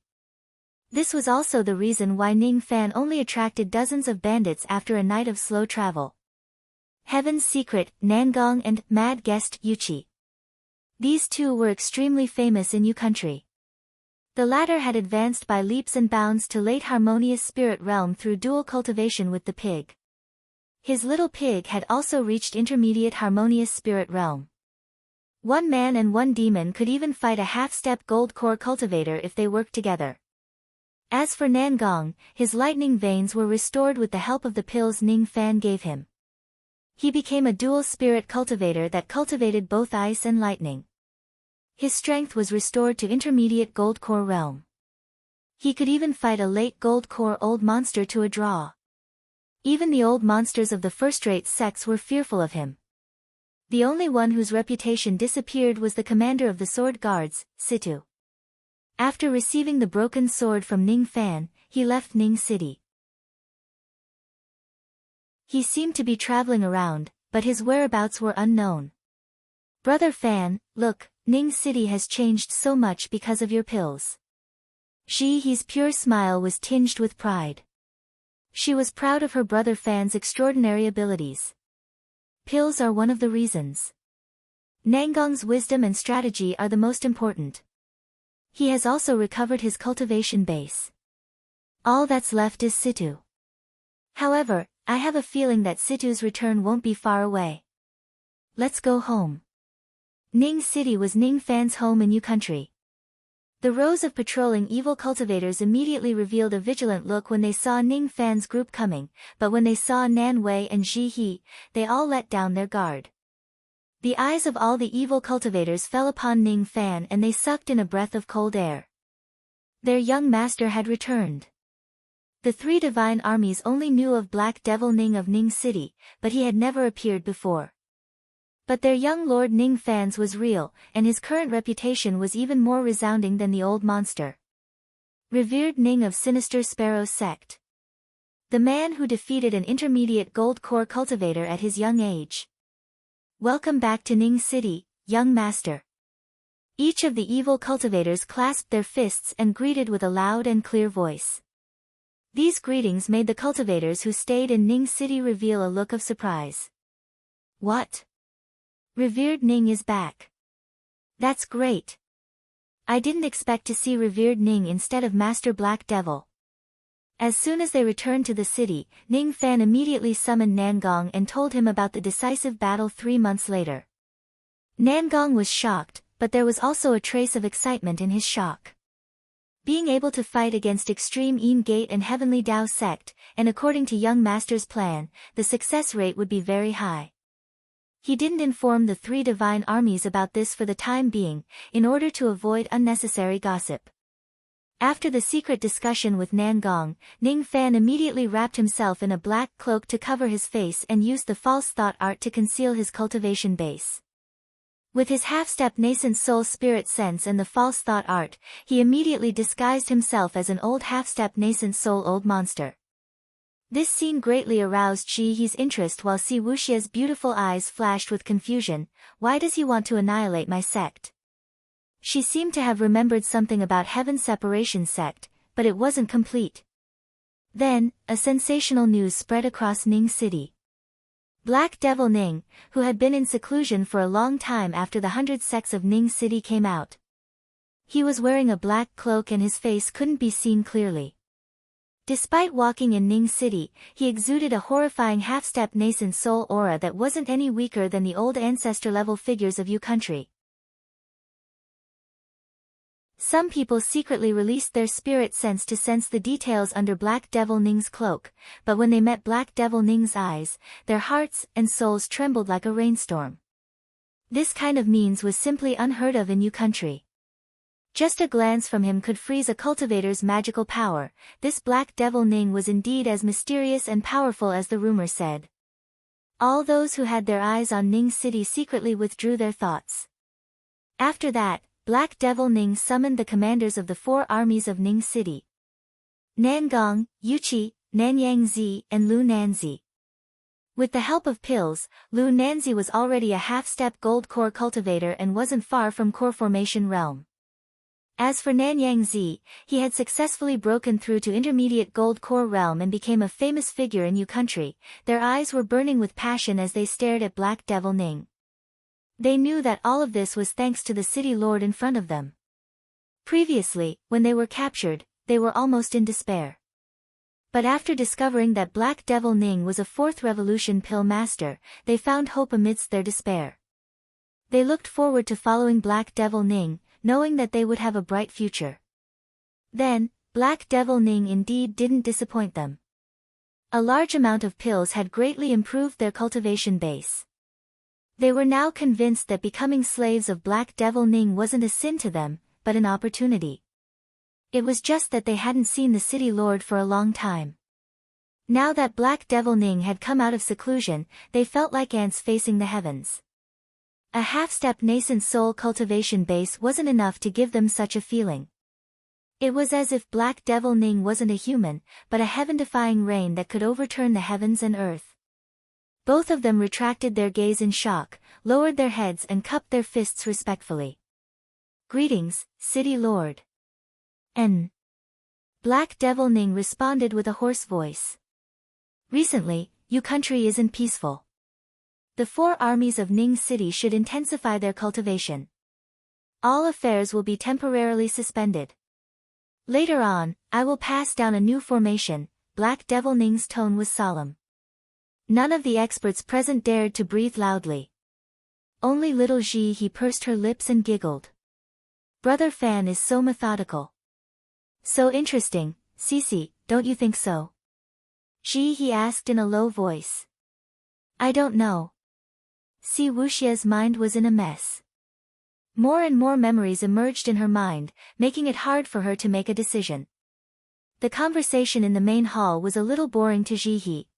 This was also the reason why Ning Fan only attracted dozens of bandits after a night of slow travel. Heaven's Secret, Nangong and Mad Guest Yuchi. These 2 were extremely famous in Yu country. The latter had advanced by leaps and bounds to late harmonious spirit realm through dual cultivation with the pig. His little pig had also reached intermediate harmonious spirit realm. 1 man and 1 demon could even fight a half-step gold core cultivator if they worked together. As for Nangong, his lightning veins were restored with the help of the pills Ning Fan gave him. He became a dual spirit cultivator that cultivated both ice and lightning. His strength was restored to intermediate gold core realm. He could even fight a late gold core old monster to a draw. Even the old monsters of the first-rate sex were fearful of him. The only one whose reputation disappeared was the commander of the sword guards, Situ. After receiving the broken sword from Ning Fan, he left Ning City. He seemed to be traveling around, but his whereabouts were unknown. Brother Fan, look, Ning City has changed so much because of your pills. He's pure smile was tinged with pride. She was proud of her brother Fan's extraordinary abilities. Pills are one of the reasons. Nangong's wisdom and strategy are the most important. He has also recovered his cultivation base. All that's left is Situ. However, I have a feeling that Situ's return won't be far away. Let's go home. Ning City was Ning Fan's home in Yu country. The rows of patrolling evil cultivators immediately revealed a vigilant look when they saw Ning Fan's group coming, but when they saw Nan Wei and Ji He, they all let down their guard. The eyes of all the evil cultivators fell upon Ning Fan and they sucked in a breath of cold air. Their young master had returned. The 3 divine armies only knew of Black Devil Ning of Ning City, but he had never appeared before. But their young Lord Ning Fan's was real, and his current reputation was even more resounding than the old monster. Revered Ning of Sinister Sparrow Sect. The man who defeated an intermediate gold core cultivator at his young age. Welcome back to Ning City, young master. Each of the evil cultivators clasped their fists and greeted with a loud and clear voice. These greetings made the cultivators who stayed in Ning City reveal a look of surprise. What? Revered Ning is back. That's great. I didn't expect to see Revered Ning instead of Master Black Devil. As soon as they returned to the city, Ning Fan immediately summoned Nangong and told him about the decisive battle 3 months later. Nangong was shocked, but there was also a trace of excitement in his shock. Being able to fight against Extreme Een Gate and Heavenly Dao Sect, and according to Young Master's plan, the success rate would be very high. He didn't inform the 3 divine armies about this for the time being, in order to avoid unnecessary gossip. After the secret discussion with Nangong, Ning Fan immediately wrapped himself in a black cloak to cover his face and used the false thought art to conceal his cultivation base. With his half-step nascent soul spirit sense and the false thought art, he immediately disguised himself as an old half-step nascent soul old monster. This scene greatly aroused Ji He's interest while Si Wuxia's beautiful eyes flashed with confusion. Why does he want to annihilate my sect? She seemed to have remembered something about Heaven Separation Sect, but it wasn't complete. Then, a sensational news spread across Ning City. Black Devil Ning, who had been in seclusion for a long time after the 100 sects of Ning City came out. He was wearing a black cloak and his face couldn't be seen clearly. Despite walking in Ning City, he exuded a horrifying half-step nascent soul aura that wasn't any weaker than the old ancestor-level figures of Yu country. Some people secretly released their spirit sense to sense the details under Black Devil Ning's cloak, but when they met Black Devil Ning's eyes, their hearts and souls trembled like a rainstorm. This kind of means was simply unheard of in Yu country. Just a glance from him could freeze a cultivator's magical power. This Black Devil Ning was indeed as mysterious and powerful as the rumor said. All those who had their eyes on Ning City secretly withdrew their thoughts. After that, Black Devil Ning summoned the commanders of the 4 armies of Ning City: Nangong, Yuqi, Nanyangzi, and Lu Nanzi. With the help of pills, Lu Nanzi was already a half-step gold core cultivator and wasn't far from core formation realm. As for Nanyangzi, he had successfully broken through to intermediate gold core realm and became a famous figure in Yu country. Their eyes were burning with passion as they stared at Black Devil Ning. They knew that all of this was thanks to the city lord in front of them. Previously, when they were captured, they were almost in despair. But after discovering that Black Devil Ning was a 4th revolution pill master, they found hope amidst their despair. They looked forward to following Black Devil Ning, knowing that they would have a bright future. Then, Black Devil Ning indeed didn't disappoint them. A large amount of pills had greatly improved their cultivation base. They were now convinced that becoming slaves of Black Devil Ning wasn't a sin to them, but an opportunity. It was just that they hadn't seen the city lord for a long time. Now that Black Devil Ning had come out of seclusion, they felt like ants facing the heavens. A half-step nascent soul cultivation base wasn't enough to give them such a feeling. It was as if Black Devil Ning wasn't a human, but a heaven-defying reign that could overturn the heavens and earth. Both of them retracted their gaze in shock, lowered their heads and cupped their fists respectfully. "Greetings, City Lord." Black Devil Ning responded with a hoarse voice. "Recently, Yu country isn't peaceful. The 4 armies of Ning City should intensify their cultivation. All affairs will be temporarily suspended. Later on, I will pass down a new formation." Black Devil Ning's tone was solemn. None of the experts present dared to breathe loudly. Only little Ji he pursed her lips and giggled. "Brother Fan is so methodical. So interesting, Cece, don't you think so?" Ji he asked in a low voice. "I don't know." Si Wuxia's mind was in a mess. More and more memories emerged in her mind, making it hard for her to make a decision. The conversation in the main hall was a little boring to Ji he.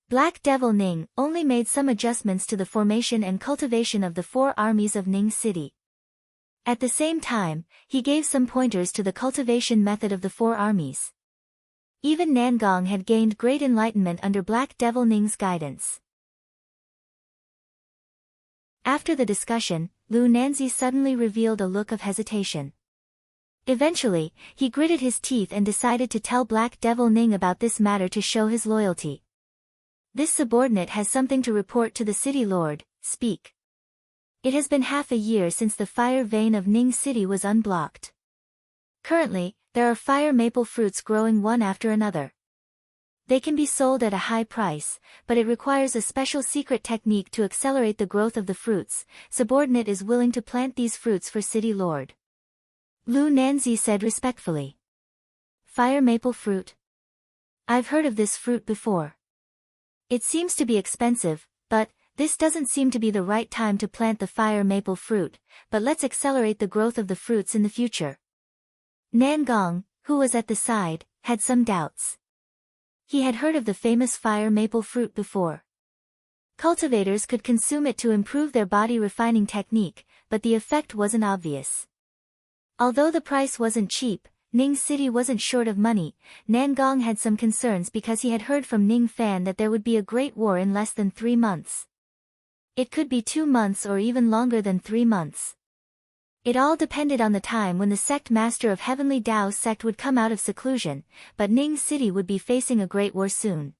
Black Devil Ning only made some adjustments to the formation and cultivation of the 4 armies of Ning City. At the same time, he gave some pointers to the cultivation method of the 4 armies. Even Nangong had gained great enlightenment under Black Devil Ning's guidance. After the discussion, Lu Nanzi suddenly revealed a look of hesitation. Eventually, he gritted his teeth and decided to tell Black Devil Ning about this matter to show his loyalty. "This subordinate has something to report to the city lord, speak." It has been half a year since the fire vein of Ning City was unblocked. Currently, there are fire maple fruits growing one after another. They can be sold at a high price, but it requires a special secret technique to accelerate the growth of the fruits. Subordinate is willing to plant these fruits for city lord. Lu Nanzi said respectfully. "Fire maple fruit? I've heard of this fruit before. It seems to be expensive, but this doesn't seem to be the right time to plant the fire maple fruit, but let's accelerate the growth of the fruits in the future." Nangong, who was at the side, had some doubts. He had heard of the famous fire maple fruit before. Cultivators could consume it to improve their body refining technique, but the effect wasn't obvious. Although the price wasn't cheap, Ning City wasn't short of money. Nangong had some concerns because he had heard from Ning Fan that there would be a great war in less than 3 months. It could be 2 months or even longer than 3 months. It all depended on the time when the sect master of Heavenly Dao sect would come out of seclusion, but Ning City would be facing a great war soon.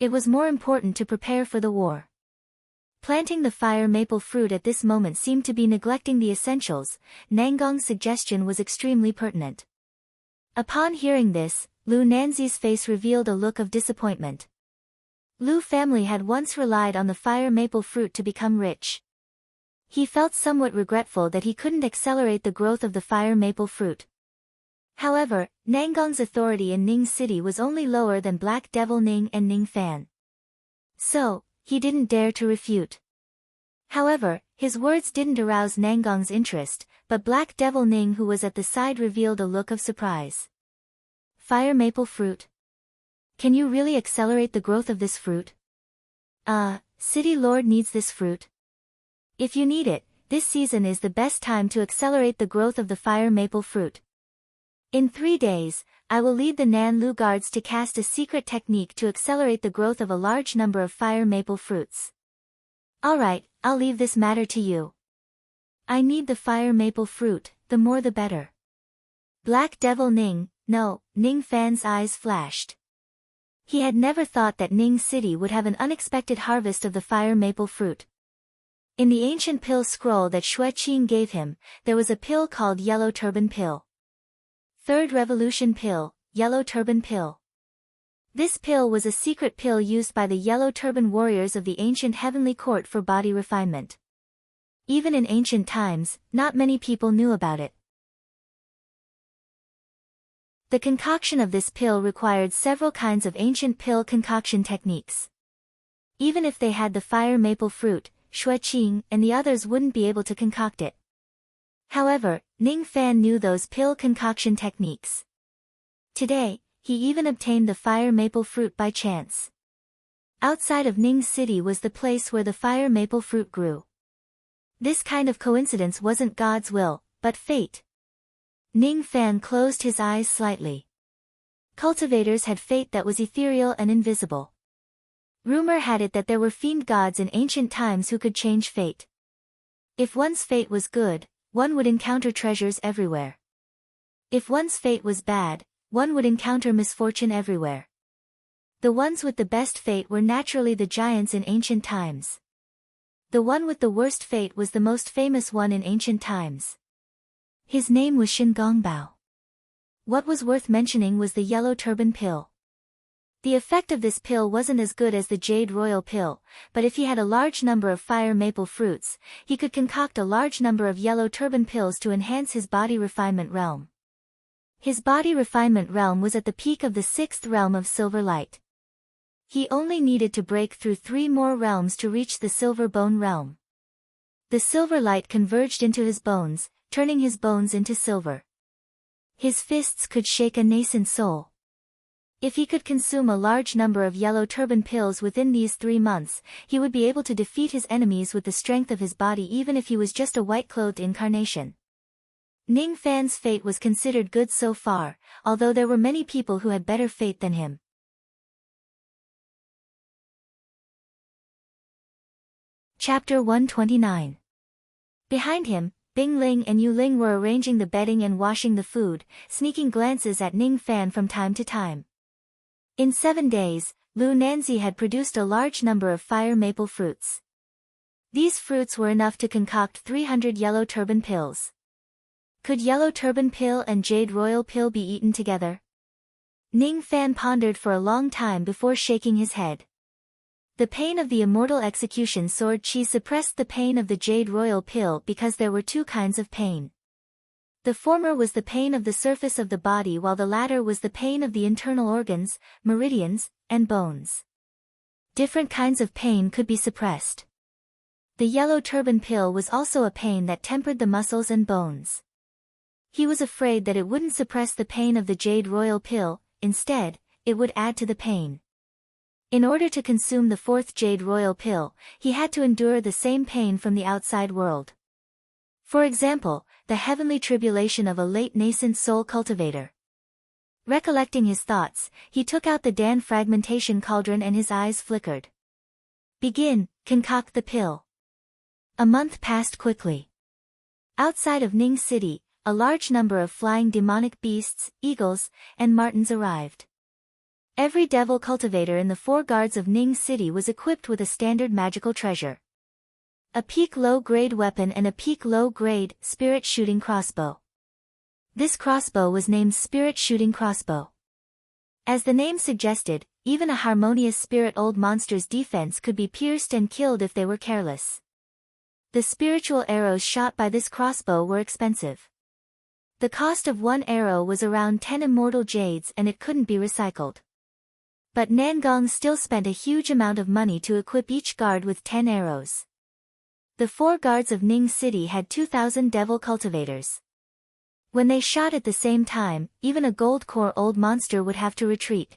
It was more important to prepare for the war. Planting the fire maple fruit at this moment seemed to be neglecting the essentials. Nangong's suggestion was extremely pertinent. Upon hearing this, Lu Nanzi's face revealed a look of disappointment. Lu family had once relied on the fire maple fruit to become rich. He felt somewhat regretful that he couldn't accelerate the growth of the fire maple fruit. However, Nangong's authority in Ning City was only lower than Black Devil Ning and Ning Fan. So, he didn't dare to refute. However, his words didn't arouse Nangong's interest, but Black Devil Ning, who was at the side, revealed a look of surprise. Fire maple fruit? Can you really accelerate the growth of this fruit? City Lord needs this fruit. If you need it, this season is the best time to accelerate the growth of the fire maple fruit. In 3 days, I will lead the Nan Lu guards to cast a secret technique to accelerate the growth of a large number of fire maple fruits. Alright, I'll leave this matter to you. I need the fire maple fruit, the more the better. Black Devil Ning, no, Ning Fan's eyes flashed. He had never thought that Ning City would have an unexpected harvest of the fire maple fruit. In the ancient pill scroll that Xue Qing gave him, there was a pill called Yellow Turban Pill. Third Revolution Pill, Yellow Turban Pill. This pill was a secret pill used by the Yellow Turban warriors of the ancient heavenly court for body refinement. Even in ancient times, not many people knew about it. The concoction of this pill required several kinds of ancient pill concoction techniques. Even if they had the fire maple fruit, Xue Qing and the others wouldn't be able to concoct it. However, Ning Fan knew those pill concoction techniques. Today, he even obtained the fire maple fruit by chance. Outside of Ning City was the place where the fire maple fruit grew. This kind of coincidence wasn't God's will, but fate. Ning Fan closed his eyes slightly. Cultivators had fate that was ethereal and invisible. Rumor had it that there were fiend gods in ancient times who could change fate. If one's fate was good, one would encounter treasures everywhere. If one's fate was bad, one would encounter misfortune everywhere. The ones with the best fate were naturally the giants in ancient times. The one with the worst fate was the most famous one in ancient times. His name was Shin Gongbao. What was worth mentioning was the Yellow Turban Pill. The effect of this pill wasn't as good as the Jade Royal Pill, but if he had a large number of fire maple fruits, he could concoct a large number of Yellow Turban Pills to enhance his body refinement realm. His body refinement realm was at the peak of the 6th realm of Silver Light. He only needed to break through 3 more realms to reach the Silver Bone realm. The silver light converged into his bones, turning his bones into silver. His fists could shake a nascent soul. If he could consume a large number of Yellow Turban Pills within these 3 months, he would be able to defeat his enemies with the strength of his body even if he was just a white-clothed incarnation. Ning Fan's fate was considered good so far, although there were many people who had better fate than him. Chapter 129. Behind him, Bing Ling and Yu Ling were arranging the bedding and washing the food, sneaking glances at Ning Fan from time to time. In 7 days, Lu Nanzi had produced a large number of fire maple fruits. These fruits were enough to concoct 300 Yellow Turban Pills. Could Yellow Turban Pill and Jade Royal Pill be eaten together? Ning Fan pondered for a long time before shaking his head. The pain of the immortal execution sword chi suppressed the pain of the Jade Royal Pill because there were 2 kinds of pain. The former was the pain of the surface of the body while the latter was the pain of the internal organs, meridians, and bones. Different kinds of pain could be suppressed. The Yellow Turban Pill was also a pain that tempered the muscles and bones. He was afraid that it wouldn't suppress the pain of the Jade Royal Pill, instead, it would add to the pain. In order to consume the 4th Jade Royal Pill, he had to endure the same pain from the outside world. For example, the heavenly tribulation of a late nascent soul cultivator. Recollecting his thoughts, he took out the Dan fragmentation cauldron and his eyes flickered. Begin, concoct the pill. A month passed quickly. Outside of Ning City, a large number of flying demonic beasts, eagles, and martens arrived. Every devil cultivator in the 4 guards of Ning City was equipped with a standard magical treasure. A peak low-grade weapon and a peak low-grade spirit shooting crossbow. This crossbow was named Spirit Shooting Crossbow. As the name suggested, even a harmonious spirit old monster's defense could be pierced and killed if they were careless. The spiritual arrows shot by this crossbow were expensive. The cost of one arrow was around 10 immortal jades and it couldn't be recycled. But Nangong still spent a huge amount of money to equip each guard with 10 arrows. The 4 guards of Ning City had 2,000 devil cultivators. When they shot at the same time, even a gold core old monster would have to retreat.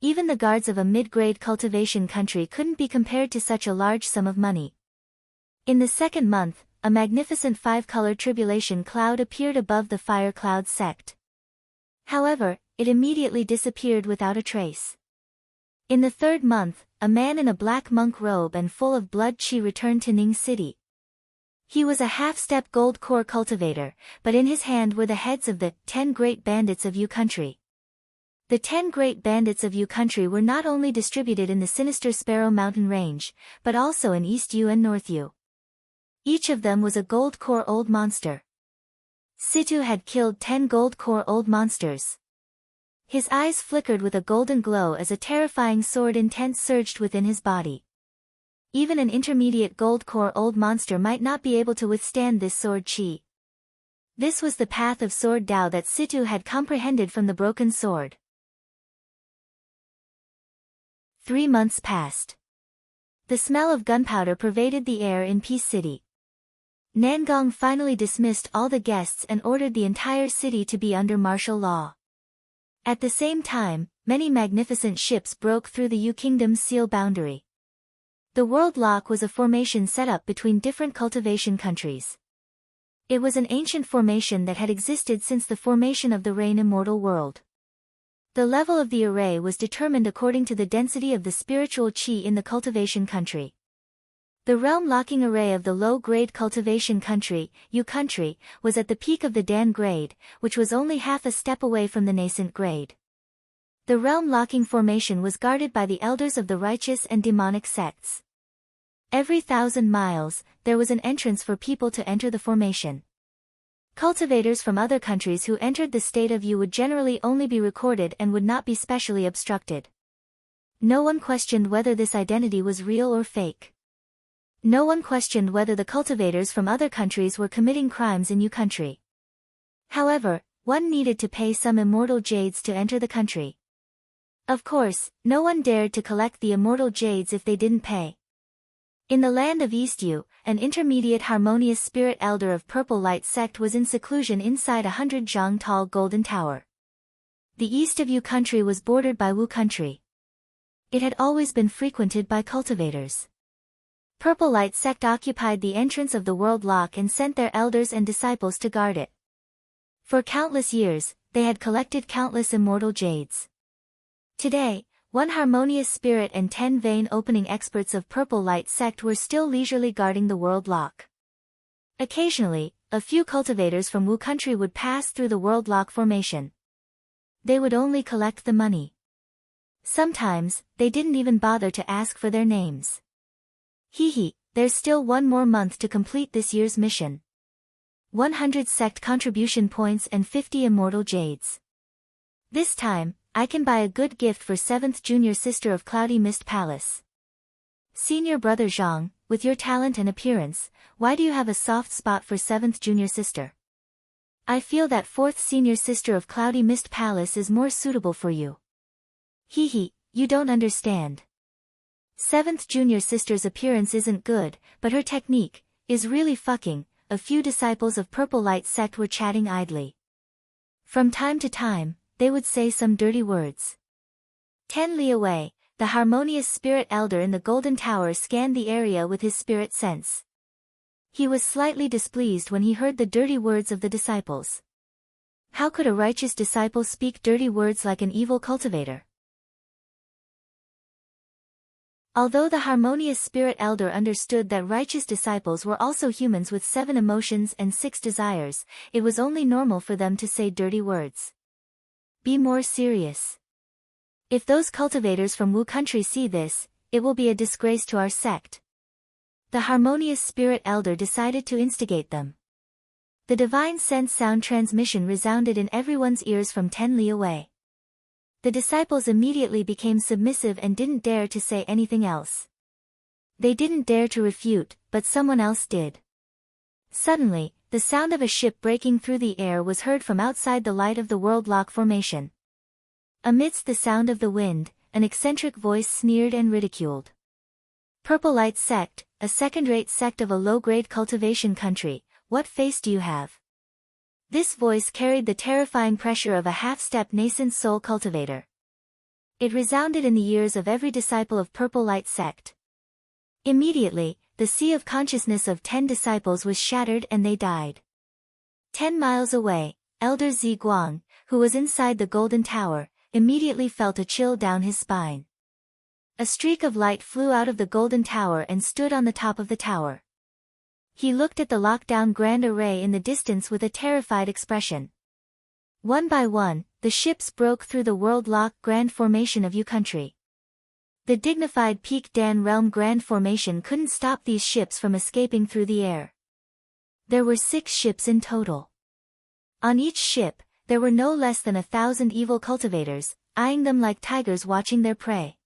Even the guards of a mid-grade cultivation country couldn't be compared to such a large sum of money. In the second month, a magnificent 5-colored tribulation cloud appeared above the fire cloud sect. However, it immediately disappeared without a trace. In the third month, a man in a black monk robe and full of blood chi returned to Ning City. He was a half-step gold core cultivator, but in his hand were the heads of the 10 great bandits of Yu country. The 10 great bandits of Yu country were not only distributed in the sinister Sparrow Mountain range, but also in East Yu and North Yu. Each of them was a gold core old monster. Situ had killed 10 gold core old monsters. His eyes flickered with a golden glow as a terrifying sword intent surged within his body. Even an intermediate gold core old monster might not be able to withstand this sword chi. This was the path of sword Dao that Situ had comprehended from the broken sword. 3 months passed. The smell of gunpowder pervaded the air in Peace City. Nangong finally dismissed all the guests and ordered the entire city to be under martial law. At the same time, many magnificent ships broke through the Yu Kingdom's seal boundary. The World Lock was a formation set up between different cultivation countries. It was an ancient formation that had existed since the formation of the Rain Immortal World. The level of the array was determined according to the density of the spiritual chi in the cultivation country. The realm-locking array of the low-grade cultivation country, Yu country, was at the peak of the Dan grade, which was only half a step away from the nascent grade. The realm-locking formation was guarded by the elders of the righteous and demonic sects. Every 1,000 miles, there was an entrance for people to enter the formation. Cultivators from other countries who entered the state of Yu would generally only be recorded and would not be specially obstructed. No one questioned whether this identity was real or fake. No one questioned whether the cultivators from other countries were committing crimes in Yu country. However, one needed to pay some immortal jades to enter the country. Of course, no one dared to collect the immortal jades if they didn't pay. In the land of East Yu, an intermediate harmonious spirit elder of Purple Light sect was in seclusion inside a 100-zhang tall golden tower. The east of Yu country was bordered by Wu country. It had always been frequented by cultivators. Purple Light sect occupied the entrance of the World Lock and sent their elders and disciples to guard it. For countless years, they had collected countless immortal jades. Today, one harmonious spirit and 10 vein opening experts of Purple Light sect were still leisurely guarding the World Lock. Occasionally, a few cultivators from Wu country would pass through the World Lock formation. They would only collect the money. Sometimes, they didn't even bother to ask for their names. There's still 1 more month to complete this year's mission. 100 sect contribution points and 50 immortal jades. This time, I can buy a good gift for 7th junior sister of Cloudy Mist Palace. Senior brother Zhang, with your talent and appearance, why do you have a soft spot for 7th junior sister? I feel that 4th senior sister of Cloudy Mist Palace is more suitable for you. You don't understand. 7th junior sister's appearance isn't good, but her technique is really fucking. A few disciples of Purple Light sect were chatting idly. From time to time, they would say some dirty words. 10 li away, the harmonious spirit elder in the golden tower scanned the area with his spirit sense. He was slightly displeased when he heard the dirty words of the disciples. How could a righteous disciple speak dirty words like an evil cultivator? Although the harmonious spirit elder understood that righteous disciples were also humans with 7 emotions and 6 desires, it was only normal for them to say dirty words. Be more serious. If those cultivators from Wu country see this, it will be a disgrace to our sect. The harmonious spirit elder decided to instigate them. The divine sense sound transmission resounded in everyone's ears from 10 li away. The disciples immediately became submissive and didn't dare to say anything else. They didn't dare to refute, but someone else did. Suddenly, the sound of a ship breaking through the air was heard from outside the light of the world lock formation. Amidst the sound of the wind, an eccentric voice sneered and ridiculed. Purple Light Sect, a second-rate sect of a low-grade cultivation country, what face do you have? This voice carried the terrifying pressure of a half-step nascent soul cultivator. It resounded in the ears of every disciple of Purple Light Sect. Immediately, the sea of consciousness of 10 disciples was shattered and they died. 10 miles away, Elder Zi Guang, who was inside the Golden Tower, immediately felt a chill down his spine. A streak of light flew out of the Golden Tower and stood on the top of the tower. He looked at the lockdown grand array in the distance with a terrified expression. One by one, the ships broke through the world lock grand formation of Yu country. The dignified Peak Dan Realm Grand Formation couldn't stop these ships from escaping through the air. There were 6 ships in total. On each ship, there were no less than 1,000 evil cultivators, eyeing them like tigers watching their prey.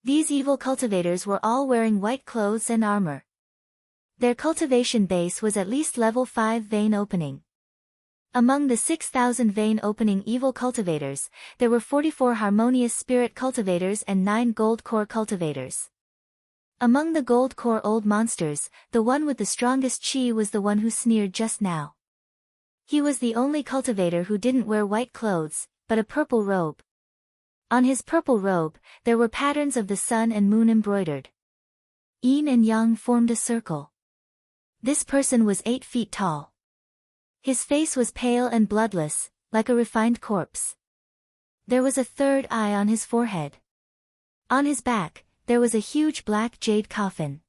These evil cultivators were all wearing white clothes and armor. Their cultivation base was at least level 5 vein opening. Among the 6,000 vein opening evil cultivators, there were 44 harmonious spirit cultivators and 9 gold core cultivators. Among the gold core old monsters, the one with the strongest chi was the one who sneered just now. He was the only cultivator who didn't wear white clothes, but a purple robe. On his purple robe, there were patterns of the sun and moon embroidered. Yin and Yang formed a circle. This person was 8 feet tall. His face was pale and bloodless, like a refined corpse. There was a third eye on his forehead. On his back, there was a huge black jade coffin.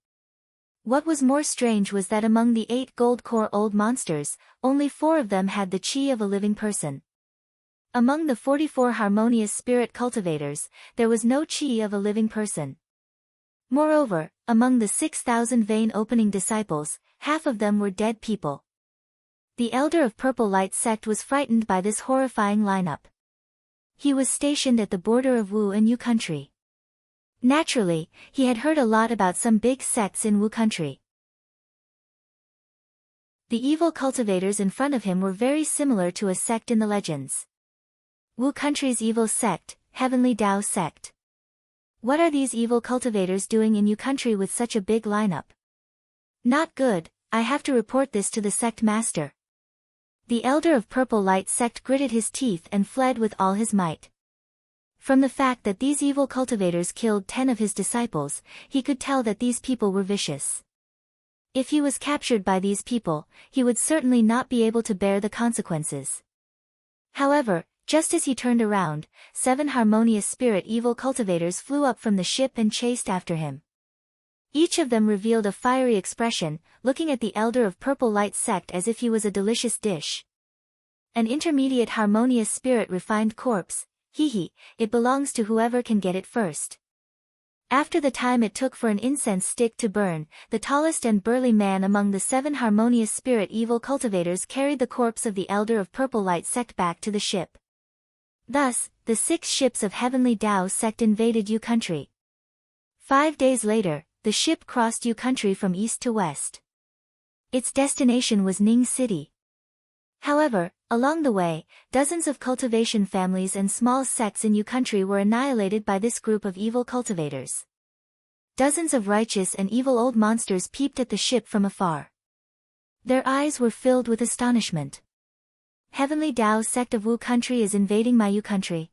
What was more strange was that among the 8 gold core old monsters, only 4 of them had the chi of a living person. Among the 44 harmonious spirit cultivators, there was no chi of a living person. Moreover, among the 6,000 vein opening disciples, half of them were dead people. The elder of Purple Light Sect was frightened by this horrifying lineup. He was stationed at the border of Wu and Yu country. Naturally, he had heard a lot about some big sects in Wu country. The evil cultivators in front of him were very similar to a sect in the legends. Wu country's evil sect, Heavenly Dao Sect. What are these evil cultivators doing in Yu country with such a big lineup? Not good, I have to report this to the sect master. The elder of Purple Light Sect gritted his teeth and fled with all his might. From the fact that these evil cultivators killed 10 of his disciples, he could tell that these people were vicious. If he was captured by these people, he would certainly not be able to bear the consequences. However, just as he turned around, 7 harmonious spirit evil cultivators flew up from the ship and chased after him. Each of them revealed a fiery expression, looking at the elder of Purple Light Sect as if he was a delicious dish. An intermediate harmonious spirit refined corpse, it belongs to whoever can get it first. After the time it took for an incense stick to burn, the tallest and burly man among the 7 harmonious spirit evil cultivators carried the corpse of the elder of Purple Light Sect back to the ship. Thus, the 6 ships of Heavenly Dao Sect invaded Yu country. 5 days later, the ship crossed Yu country from east to west. Its destination was Ning City. However, along the way, dozens of cultivation families and small sects in Yu country were annihilated by this group of evil cultivators. Dozens of righteous and evil old monsters peeped at the ship from afar. Their eyes were filled with astonishment. Heavenly Dao Sect of Wu country is invading my Yu country.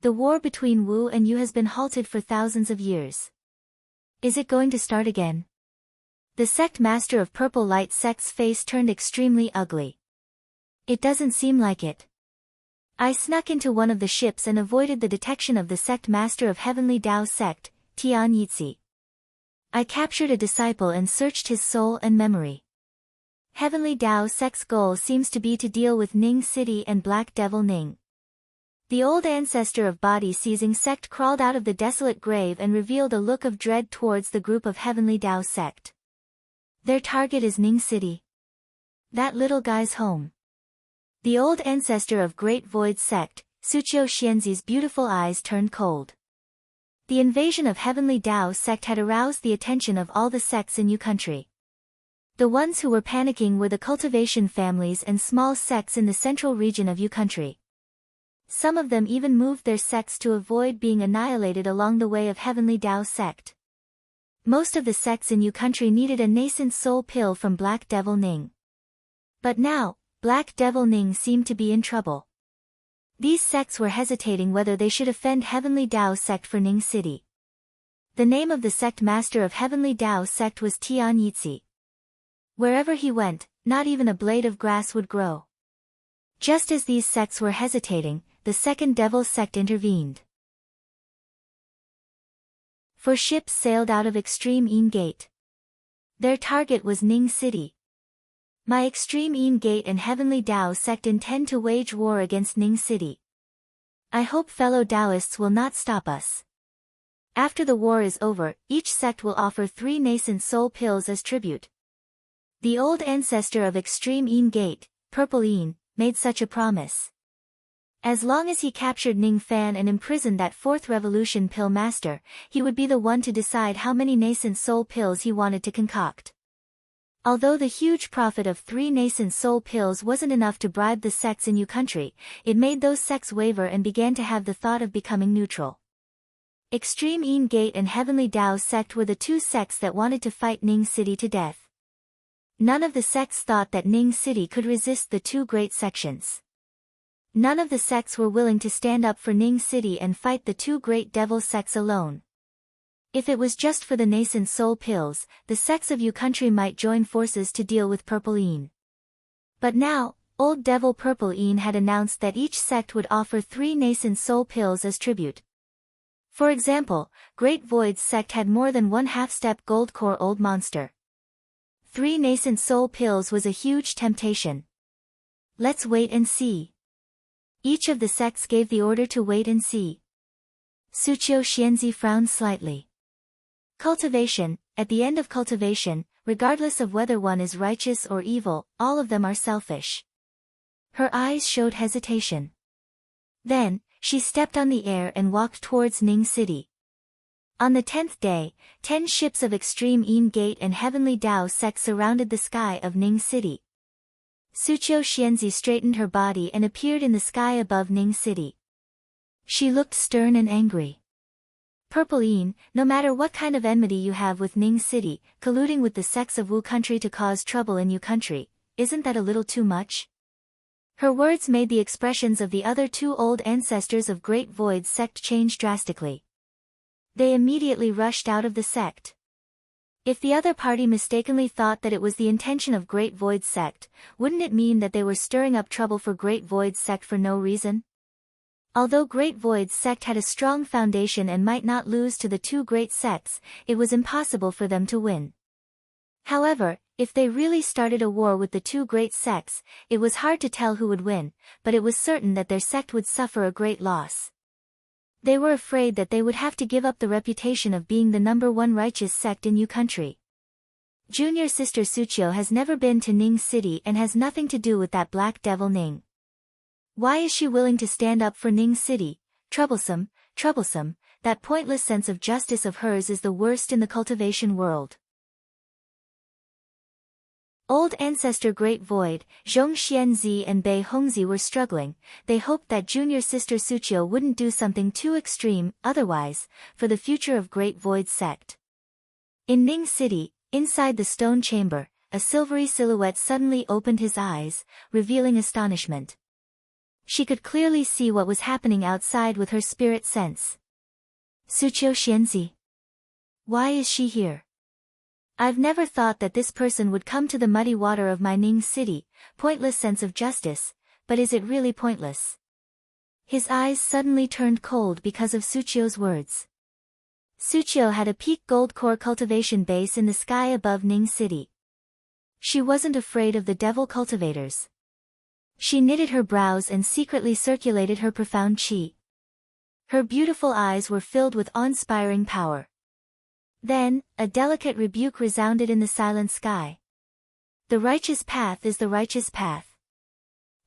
The war between Wu and Yu has been halted for thousands of years. Is it going to start again? The sect master of Purple Light Sect's face turned extremely ugly. It doesn't seem like it. I snuck into one of the ships and avoided the detection of the sect master of Heavenly Dao Sect, Tian Yitzi. I captured a disciple and searched his soul and memory. Heavenly Dao Sect's goal seems to be to deal with Ning City and Black Devil Ning. The old ancestor of body-seizing sect crawled out of the desolate grave and revealed a look of dread towards the group of Heavenly Dao Sect. Their target is Ning City. That little guy's home. The old ancestor of Great Void Sect, Suchio Xianzi's beautiful eyes turned cold. The invasion of Heavenly Tao sect had aroused the attention of all the sects in Yu country. The ones who were panicking were the cultivation families and small sects in the central region of Yu country. Some of them even moved their sects to avoid being annihilated along the way of Heavenly Tao sect. Most of the sects in Yu country needed a nascent soul pill from Black Devil Ning. But now, Black Devil Ning seemed to be in trouble. These sects were hesitating whether they should offend Heavenly Tao sect for Ning City. The name of the sect master of Heavenly Tao sect was Tian Yitzi. Wherever he went, not even a blade of grass would grow. Just as these sects were hesitating, the second devil sect intervened. 4 ships sailed out of Extreme Een Gate. Their target was Ning City. My Extreme Een Gate and Heavenly Tao sect intend to wage war against Ning City. I hope fellow Taoists will not stop us. After the war is over, each sect will offer 3 nascent soul pills as tribute. The old ancestor of Extreme Een Gate, Purple Een, made such a promise. As long as he captured Ning Fan and imprisoned that 4th revolution pill master, he would be the one to decide how many nascent soul pills he wanted to concoct. Although the huge profit of 3 nascent soul pills wasn't enough to bribe the sects in Yu country, it made those sects waver and began to have the thought of becoming neutral. Extreme Een Gate and Heavenly Tao sect were the 2 sects that wanted to fight Ning City to death. None of the sects thought that Ning City could resist the 2 great sections. None of the sects were willing to stand up for Ning City and fight the 2 great devil sects alone. If it was just for the nascent soul pills, the sects of Yu country might join forces to deal with Purple Een. But now, Old Devil Purple Een had announced that each sect would offer 3 nascent soul pills as tribute. For example, Great Void's sect had more than 1/2 step gold core old monster. 3 nascent soul pills was a huge temptation. Let's wait and see. Each of the sects gave the order to wait and see. Suqiu Xianzi frowned slightly. Cultivation, at the end of cultivation, regardless of whether one is righteous or evil, all of them are selfish. Her eyes showed hesitation. Then, she stepped on the air and walked towards Ning City. On the 10th day, 10 ships of Extreme Een Gate and Heavenly Tao sect surrounded the sky of Ning City. Suqiu Xianzi straightened her body and appeared in the sky above Ning City. She looked stern and angry. Purple Een, no matter what kind of enmity you have with Ning City, colluding with the sects of Wu country to cause trouble in Yu country, isn't that a little too much? Her words made the expressions of the other 2 old ancestors of Great Void sect change drastically. They immediately rushed out of the sect. If the other party mistakenly thought that it was the intention of Great Void sect, wouldn't it mean that they were stirring up trouble for Great Void sect for no reason? Although Great Void's sect had a strong foundation and might not lose to the 2 great sects, it was impossible for them to win. However, if they really started a war with the 2 great sects, it was hard to tell who would win, but it was certain that their sect would suffer a great loss. They were afraid that they would have to give up the reputation of being the #1 righteous sect in Yu country. Junior sister Suqiu has never been to Ning City and has nothing to do with that Black Devil Ning. Why is she willing to stand up for Ning City? Troublesome, troublesome, that pointless sense of justice of hers is the worst in the cultivation world. Old Ancestor Great Void, Zhong Xianzi and Bei Hongzi were struggling. They hoped that junior sister Suqiu wouldn't do something too extreme, otherwise, for the future of Great Void sect. In Ning City, inside the stone chamber, a silvery silhouette suddenly opened his eyes, revealing astonishment. She could clearly see what was happening outside with her spirit sense. Suqiu Xianzi. Why is she here? I've never thought that this person would come to the muddy water of my Ning City, pointless sense of justice, but is it really pointless? His eyes suddenly turned cold because of Suqiu's words. Suqiu had a peak gold core cultivation base in the sky above Ning City. She wasn't afraid of the devil cultivators. She knitted her brows and secretly circulated her profound qi. Her beautiful eyes were filled with awe-inspiring power. Then, a delicate rebuke resounded in the silent sky. The righteous path is the righteous path.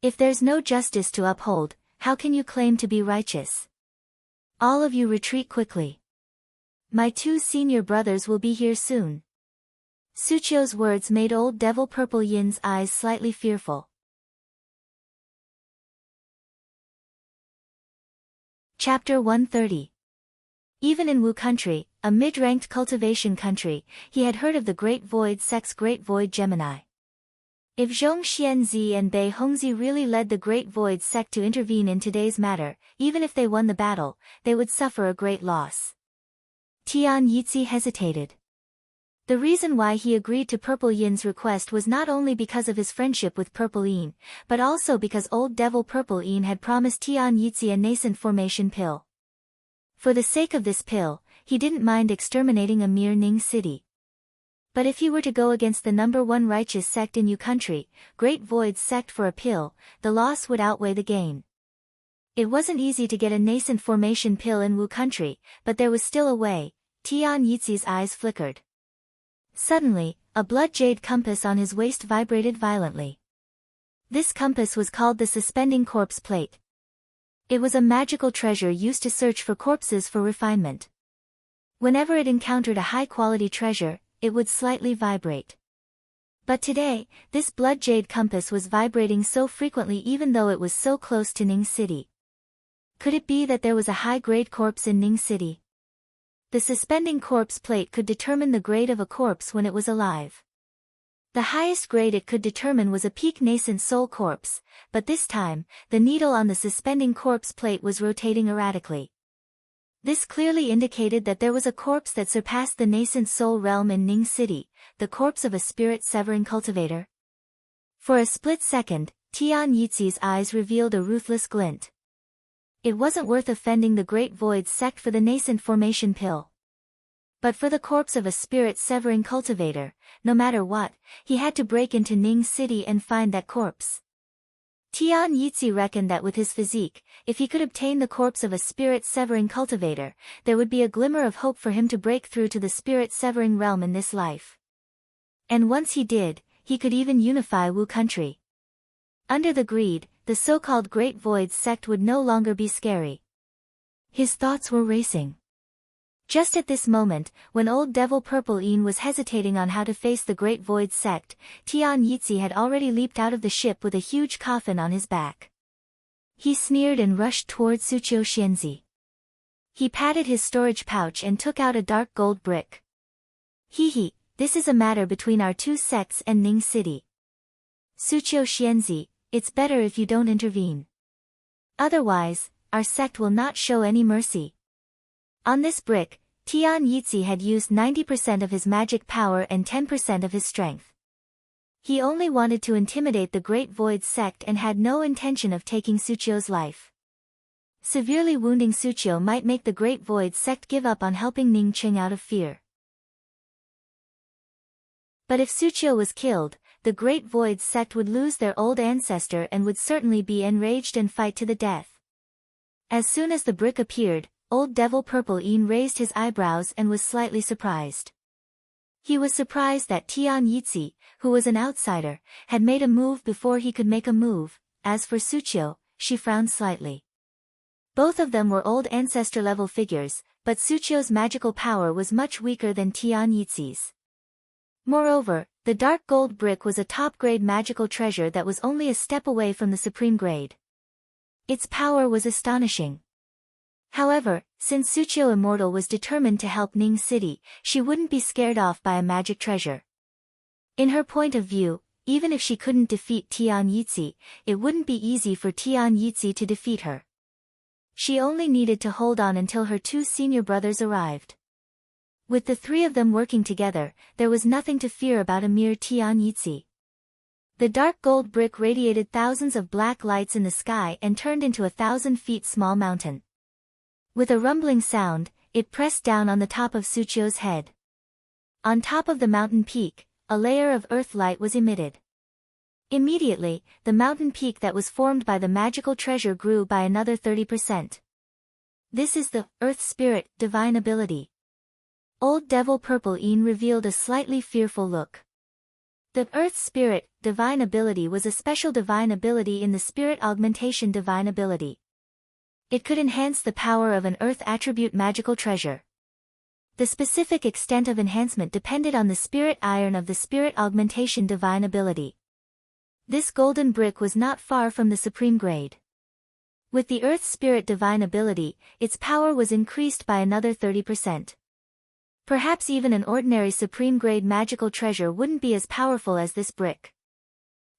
If there's no justice to uphold, how can you claim to be righteous? All of you retreat quickly. My 2 senior brothers will be here soon. Suchio's words made old Devil Purple Yin's eyes slightly fearful. Chapter 130. Even in Wu country, a mid-ranked cultivation country, he had heard of the Great Void sect's Great Void Gemini. If Zhong Xianzi and Bei Hongzi really led the Great Void sect to intervene in today's matter, even if they won the battle, they would suffer a great loss. Tian Yizi hesitated. The reason why he agreed to Purple Yin's request was not only because of his friendship with Purple Yin, but also because old Devil Purple Yin had promised Tian Yizi a nascent formation pill. For the sake of this pill, he didn't mind exterminating a mere Ning city. But if he were to go against the #1 righteous sect in Yu country, Great Void's sect for a pill, the loss would outweigh the gain. It wasn't easy to get a nascent formation pill in Wu country, but there was still a way. Tian Yizi's eyes flickered. Suddenly, a blood jade compass on his waist vibrated violently. This compass was called the Suspending Corpse Plate. It was a magical treasure used to search for corpses for refinement. Whenever it encountered a high-quality treasure, it would slightly vibrate. But today, this blood jade compass was vibrating so frequently even though it was so close to Ning City. Could it be that there was a high-grade corpse in Ning City? The Suspending Corpse Plate could determine the grade of a corpse when it was alive. The highest grade it could determine was a peak nascent soul corpse, but this time, the needle on the Suspending Corpse Plate was rotating erratically. This clearly indicated that there was a corpse that surpassed the nascent soul realm in Ning City, the corpse of a spirit-severing cultivator. For a split second, Tian Yizi's eyes revealed a ruthless glint. It wasn't worth offending the Great Void sect for the nascent formation pill. But for the corpse of a spirit-severing cultivator, no matter what, he had to break into Ning City and find that corpse. Tian Yizi reckoned that with his physique, if he could obtain the corpse of a spirit-severing cultivator, there would be a glimmer of hope for him to break through to the spirit-severing realm in this life. And once he did, he could even unify Wu country. Under the greed, the so-called Great Void sect would no longer be scary. His thoughts were racing. Just at this moment, when old Devil Purple Yin was hesitating on how to face the Great Void sect, Tian Yizi had already leaped out of the ship with a huge coffin on his back. He sneered and rushed toward Suchio Xianzi. He patted his storage pouch and took out a dark gold brick. Hee, this is a matter between our 2 sects and Ning City. Suchio Xianzi, it's better if you don't intervene. Otherwise, our sect will not show any mercy. On this brick, Tian Yizi had used 90% of his magic power and 10% of his strength. He only wanted to intimidate the Great Void sect and had no intention of taking Suchio's life. Severely wounding Suchio might make the Great Void sect give up on helping Ning Qing out of fear. But if Suchio was killed, the Great Void sect would lose their old ancestor and would certainly be enraged and fight to the death. As soon as the brick appeared, old Devil Purple Yin raised his eyebrows and was slightly surprised. He was surprised that Tian Yizi, who was an outsider, had made a move before he could make a move. As for Suchio, she frowned slightly. Both of them were old ancestor-level figures, but Suchio's magical power was much weaker than Tian Yizi's. Moreover, the dark gold brick was a top-grade magical treasure that was only a step away from the supreme grade. Its power was astonishing. However, since Suchio Immortal was determined to help Ning City, she wouldn't be scared off by a magic treasure. In her point of view, even if she couldn't defeat Tian Yizi, it wouldn't be easy for Tian Yizi to defeat her. She only needed to hold on until her 2 senior brothers arrived. With the 3 of them working together, there was nothing to fear about a mere Tian Yizi. The dark gold brick radiated thousands of black lights in the sky and turned into a 1,000 feet small mountain. With a rumbling sound, it pressed down on the top of Suchio's head. On top of the mountain peak, a layer of earth light was emitted. Immediately, the mountain peak that was formed by the magical treasure grew by another 30%. This is the Earth Spirit divine ability. Old Devil Purple Yin revealed a slightly fearful look. The Earth Spirit divine ability was a special divine ability in the Spirit Augmentation divine ability. It could enhance the power of an Earth attribute magical treasure. The specific extent of enhancement depended on the spirit iron of the spirit augmentation divine ability. This golden brick was not far from the supreme grade. With the earth spirit divine ability, its power was increased by another 30%. Perhaps even an ordinary supreme grade magical treasure wouldn't be as powerful as this brick.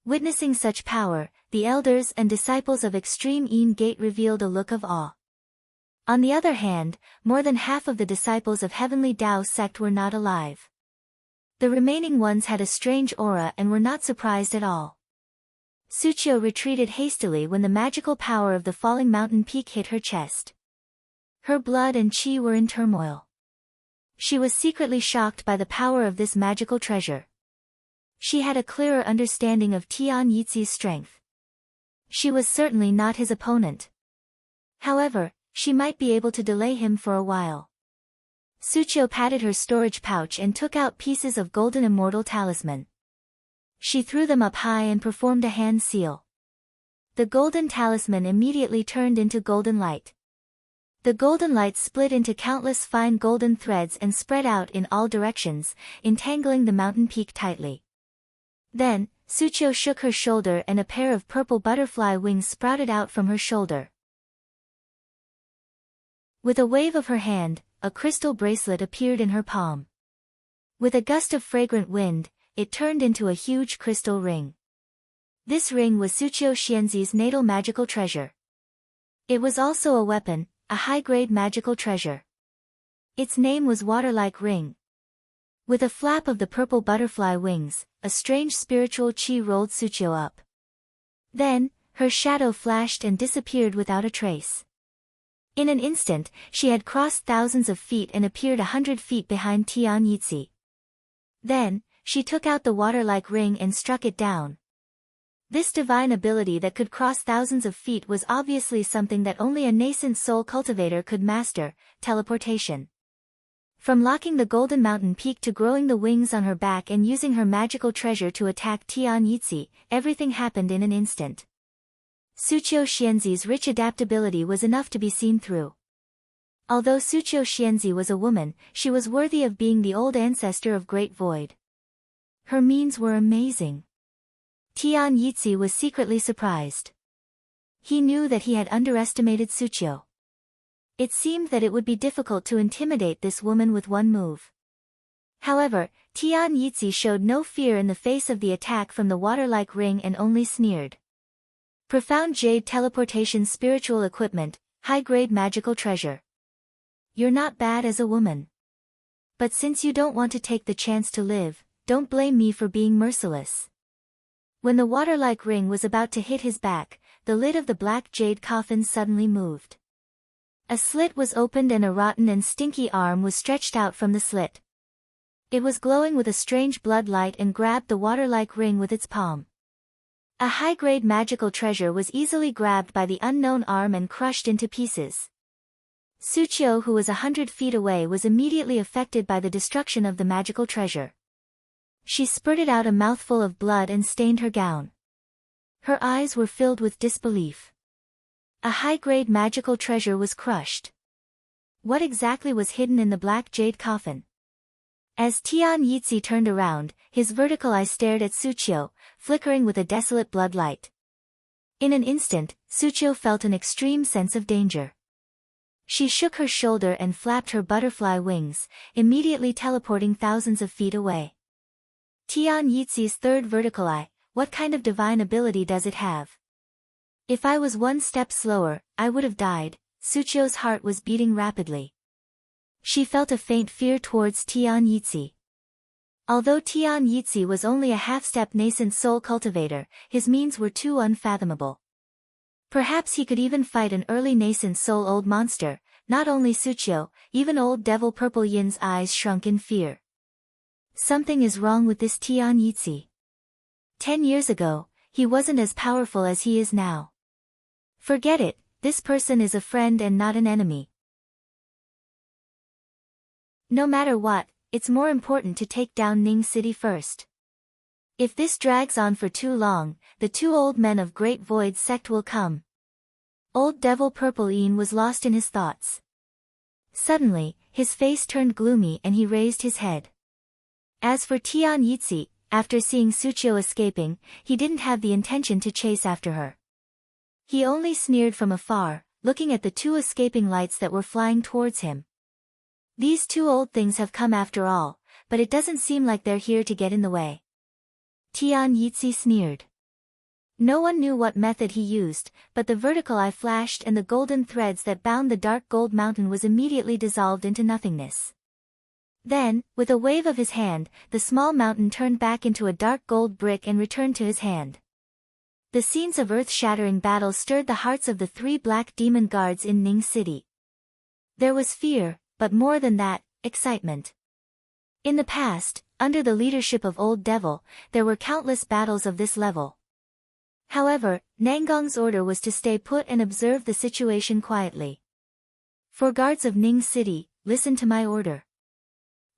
Witnessing such power, the elders and disciples of Extreme Een Gate revealed a look of awe. On the other hand, more than half of the disciples of Heavenly Tao sect were not alive. The remaining ones had a strange aura and were not surprised at all. Suqiu retreated hastily when the magical power of the falling mountain peak hit her chest. Her blood and qi were in turmoil. She was secretly shocked by the power of this magical treasure. She had a clearer understanding of Tian Yizi's strength. She was certainly not his opponent. However, she might be able to delay him for a while. Suqiu patted her storage pouch and took out pieces of golden immortal talisman. She threw them up high and performed a hand seal. The golden talisman immediately turned into golden light. The golden light split into countless fine golden threads and spread out in all directions, entangling the mountain peak tightly. Then, Suqiu shook her shoulder and a pair of purple butterfly wings sprouted out from her shoulder. With a wave of her hand, a crystal bracelet appeared in her palm. With a gust of fragrant wind, it turned into a huge crystal ring. This ring was Suqiu Xianzi's natal magical treasure. It was also a weapon, a high-grade magical treasure. Its name was Water-like Ring. With a flap of the purple butterfly wings, a strange spiritual qi rolled Suqiu up. Then, her shadow flashed and disappeared without a trace. In an instant, she had crossed thousands of feet and appeared 100 feet behind Tian Yizi. Then, she took out the water-like ring and struck it down. This divine ability that could cross thousands of feet was obviously something that only a nascent soul cultivator could master, teleportation. From locking the golden mountain peak to growing the wings on her back and using her magical treasure to attack Tian Yizi, everything happened in an instant. Suqiu Xianzi's rich adaptability was enough to be seen through. Although Suqiu Xianzi was a woman, she was worthy of being the old ancestor of Great Void. Her means were amazing. Tian Yizi was secretly surprised. He knew that he had underestimated Suqiu. It seemed that it would be difficult to intimidate this woman with one move. However, Tian Yizi showed no fear in the face of the attack from the water-like ring and only sneered. Profound Jade Teleportation Spiritual Equipment, High-Grade Magical Treasure. You're not bad as a woman. But since you don't want to take the chance to live, don't blame me for being merciless. When the water-like ring was about to hit his back, the lid of the black jade coffin suddenly moved. A slit was opened and a rotten and stinky arm was stretched out from the slit. It was glowing with a strange blood light and grabbed the water-like ring with its palm. A high-grade magical treasure was easily grabbed by the unknown arm and crushed into pieces. Suqiu, who was 100 feet away, was immediately affected by the destruction of the magical treasure. She spurted out a mouthful of blood and stained her gown. Her eyes were filled with disbelief. A high-grade magical treasure was crushed. What exactly was hidden in the black jade coffin? As Tian Yizi turned around, his vertical eye stared at Suqiu, flickering with a desolate blood light. In an instant, Suqiu felt an extreme sense of danger. She shook her shoulder and flapped her butterfly wings, immediately teleporting thousands of feet away. Tian Yizi's third vertical eye, what kind of divine ability does it have? If I was one step slower, I would have died. Suqiu's heart was beating rapidly. She felt a faint fear towards Tian Yizi. Although Tian Yizi was only a half-step nascent soul cultivator, his means were too unfathomable. Perhaps he could even fight an early nascent soul old monster, not only Suqiu, even old devil Purple Yin's eyes shrunk in fear. Something is wrong with this Tian Yizi. 10 years ago, he wasn't as powerful as he is now. Forget it, this person is a friend and not an enemy. No matter what, it's more important to take down Ning City first. If this drags on for too long, the two old men of Great Void sect will come. Old Devil Purple Yin was lost in his thoughts. Suddenly, his face turned gloomy and he raised his head. As for Tian Yitzi, after seeing Suchio escaping, he didn't have the intention to chase after her. He only sneered from afar, looking at the two escaping lights that were flying towards him. These two old things have come after all, but it doesn't seem like they're here to get in the way. Tian Yitzi sneered. No one knew what method he used, but the vertical eye flashed and the golden threads that bound the dark gold mountain was immediately dissolved into nothingness. Then, with a wave of his hand, the small mountain turned back into a dark gold brick and returned to his hand. The scenes of earth-shattering battle stirred the hearts of the three black demon guards in Ning City. There was fear, but more than that, excitement. In the past, under the leadership of Old Devil, there were countless battles of this level. However, Nangong's order was to stay put and observe the situation quietly. For guards of Ning City, listen to my order.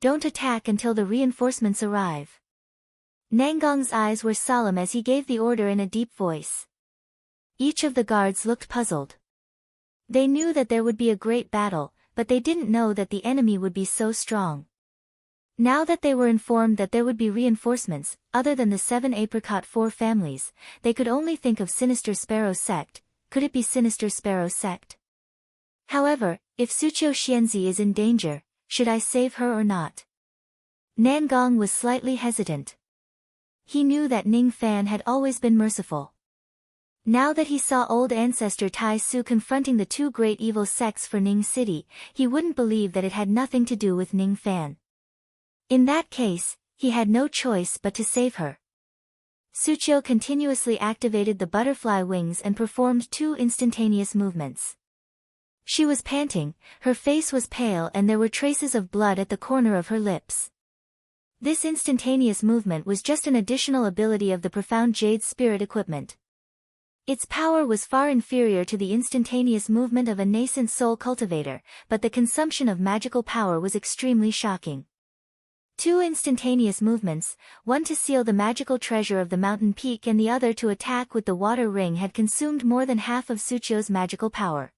Don't attack until the reinforcements arrive. Nangong's eyes were solemn as he gave the order in a deep voice. Each of the guards looked puzzled. They knew that there would be a great battle, but they didn't know that the enemy would be so strong. Now that they were informed that there would be reinforcements, other than the 7 Apricot 4 families, they could only think of Sinister Sparrow Sect. Could it be Sinister Sparrow Sect? However, if Suchio Xianzi is in danger, should I save her or not? Nangong was slightly hesitant. He knew that Ning Fan had always been merciful. Now that he saw old ancestor Tai Su confronting the two great evil sects for Ning City, he wouldn't believe that it had nothing to do with Ning Fan. In that case, he had no choice but to save her. Suchio continuously activated the butterfly wings and performed 2 instantaneous movements. She was panting, her face was pale and there were traces of blood at the corner of her lips. This instantaneous movement was just an additional ability of the profound Jade Spirit equipment. Its power was far inferior to the instantaneous movement of a nascent soul cultivator, but the consumption of magical power was extremely shocking. 2 instantaneous movements, one to seal the magical treasure of the mountain peak and the other to attack with the water ring, had consumed more than half of Suchio's magical power.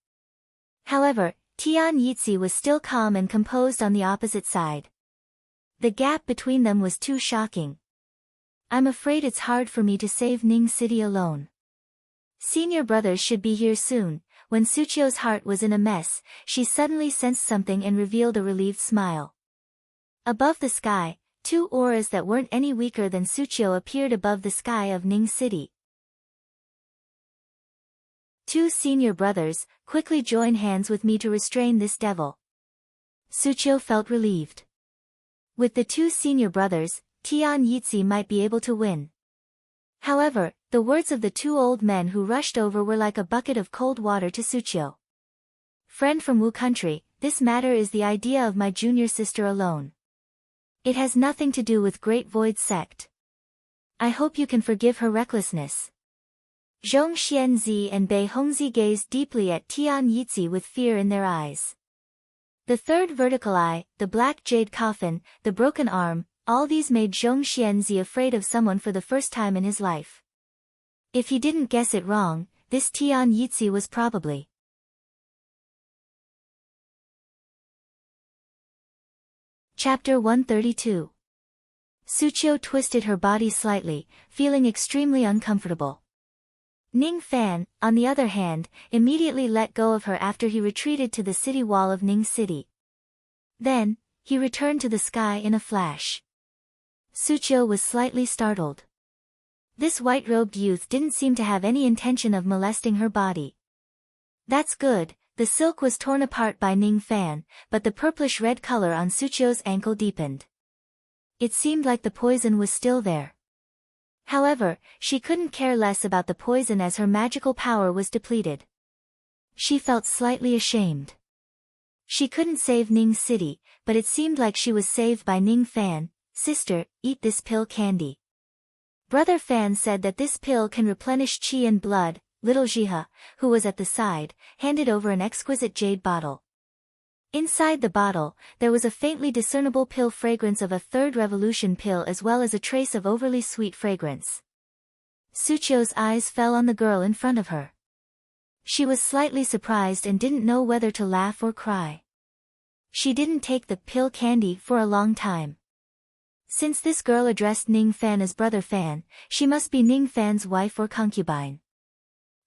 However, Tian Yitzi was still calm and composed on the opposite side. The gap between them was too shocking. I'm afraid it's hard for me to save Ning City alone. Senior brothers should be here soon. When Suchio's heart was in a mess, she suddenly sensed something and revealed a relieved smile. Above the sky, 2 auras that weren't any weaker than Suchio appeared above the sky of Ning City. 2 senior brothers, quickly join hands with me to restrain this devil. Suchio felt relieved. With the 2 senior brothers, Tian Yitzi might be able to win. However, the words of the 2 old men who rushed over were like a bucket of cold water to Suchio. Friend from Wu country, this matter is the idea of my junior sister alone. It has nothing to do with Great Void Sect. I hope you can forgive her recklessness. Zhong Xianzi and Bei Hongzi gazed deeply at Tian Yitzi with fear in their eyes. The third vertical eye, the black jade coffin, the broken arm, all these made Zhong Xianzi afraid of someone for the first time in his life. If he didn't guess it wrong, this Tian Yitzi was probably. Chapter 132. Suchio twisted her body slightly, feeling extremely uncomfortable. Ning Fan, on the other hand, immediately let go of her after he retreated to the city wall of Ning City. Then, he returned to the sky in a flash. Suchio was slightly startled. This white-robed youth didn't seem to have any intention of molesting her body. That's good. The silk was torn apart by Ning Fan, but the purplish-red color on Suchio's ankle deepened. It seemed like the poison was still there. However, she couldn't care less about the poison as her magical power was depleted. She felt slightly ashamed. She couldn't save Ning City, but it seemed like she was saved by Ning Fan. Sister, eat this pill candy. Brother Fan said that this pill can replenish qi and blood. Little Jiha, who was at the side, handed over an exquisite jade bottle. Inside the bottle, there was a faintly discernible pill fragrance of a 3rd revolution pill as well as a trace of overly sweet fragrance. Suchio's eyes fell on the girl in front of her. She was slightly surprised and didn't know whether to laugh or cry. She didn't take the pill candy for a long time. Since this girl addressed Ning Fan as Brother Fan, she must be Ning Fan's wife or concubine.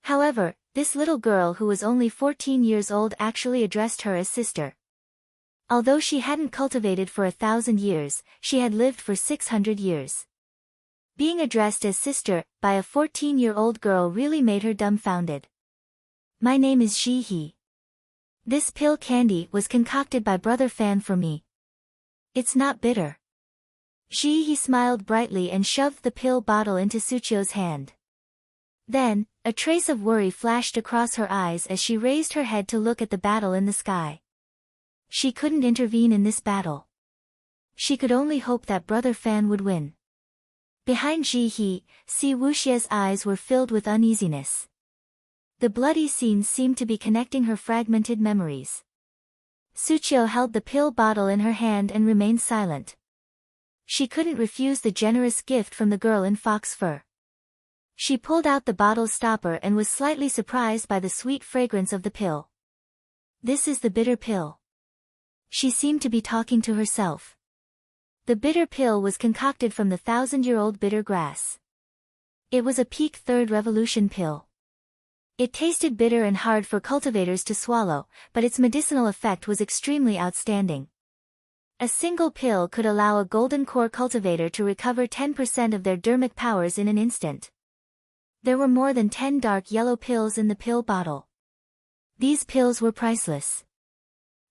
However, this little girl who was only 14 years old actually addressed her as sister. Although she hadn't cultivated for 1,000 years, she had lived for 600 years. Being addressed as sister by a 14-year-old girl really made her dumbfounded. My name is Ji He. This pill candy was concocted by Brother Fan for me. It's not bitter. Ji He smiled brightly and shoved the pill bottle into Suchio's hand. Then, a trace of worry flashed across her eyes as she raised her head to look at the battle in the sky. She couldn't intervene in this battle. She could only hope that Brother Fan would win. Behind Ji He, Si Wuxia's eyes were filled with uneasiness. The bloody scenes seemed to be connecting her fragmented memories. Suchio held the pill bottle in her hand and remained silent. She couldn't refuse the generous gift from the girl in fox fur. She pulled out the bottle's stopper and was slightly surprised by the sweet fragrance of the pill. This is the bitter pill. She seemed to be talking to herself. The bitter pill was concocted from the 1,000-year-old bitter grass. It was a peak third revolution pill. It tasted bitter and hard for cultivators to swallow, but its medicinal effect was extremely outstanding. A single pill could allow a golden core cultivator to recover 10% of their dermic powers in an instant. There were more than 10 dark yellow pills in the pill bottle. These pills were priceless.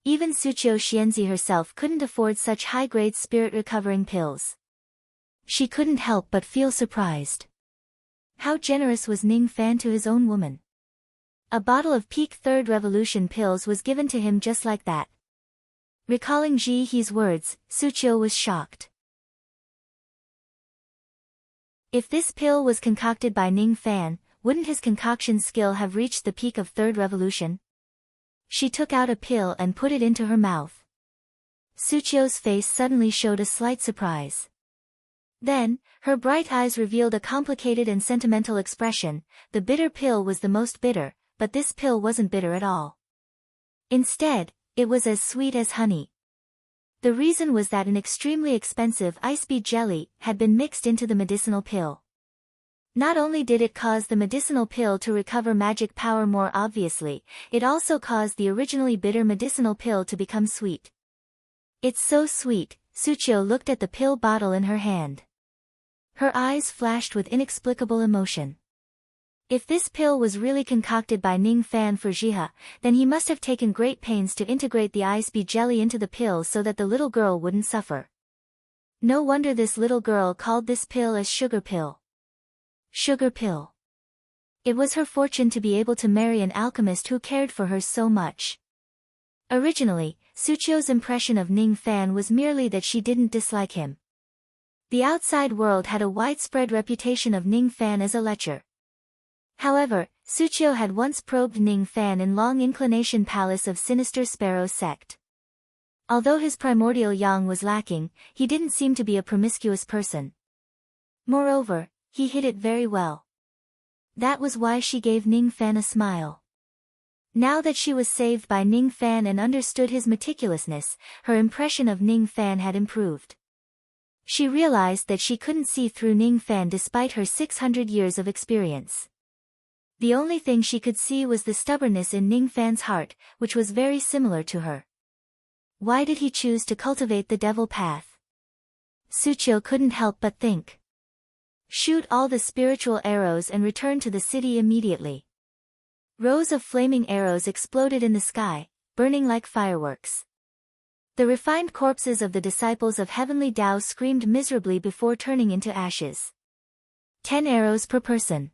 Even Suchio Xianzi herself couldn't afford such high-grade spirit-recovering pills. She couldn't help but feel surprised. How generous was Ning Fan to his own woman? A bottle of peak third revolution pills was given to him just like that. Recalling Ji He's words, Suchio was shocked. If this pill was concocted by Ning Fan, wouldn't his concoction skill have reached the peak of third revolution? She took out a pill and put it into her mouth. Suchio's face suddenly showed a slight surprise. Then, her bright eyes revealed a complicated and sentimental expression. The bitter pill was the most bitter, but this pill wasn't bitter at all. Instead, it was as sweet as honey. The reason was that an extremely expensive ice bead jelly had been mixed into the medicinal pill. Not only did it cause the medicinal pill to recover magic power more obviously, it also caused the originally bitter medicinal pill to become sweet. It's so sweet, Suchio looked at the pill bottle in her hand. Her eyes flashed with inexplicable emotion. If this pill was really concocted by Ning Fan for Jiha, then he must have taken great pains to integrate the ice bead jelly into the pill so that the little girl wouldn't suffer. No wonder this little girl called this pill as sugar pill. Sugar pill. It was her fortune to be able to marry an alchemist who cared for her so much. Originally, Suchio's impression of Ning Fan was merely that she didn't dislike him. The outside world had a widespread reputation of Ning Fan as a lecher. However, Suchio had once probed Ning Fan in Long Inclination Palace of Sinister Sparrow sect. Although his primordial yang was lacking, he didn't seem to be a promiscuous person. Moreover, he hid it very well. That was why she gave Ning Fan a smile. Now that she was saved by Ning Fan and understood his meticulousness, her impression of Ning Fan had improved. She realized that she couldn't see through Ning Fan despite her 600 years of experience. The only thing she could see was the stubbornness in Ning Fan's heart, which was very similar to her. Why did he choose to cultivate the devil path? Suchio couldn't help but think. Shoot all the spiritual arrows and return to the city immediately. Rows of flaming arrows exploded in the sky, burning like fireworks. The refined corpses of the disciples of Heavenly Tao screamed miserably before turning into ashes. 10 arrows per person.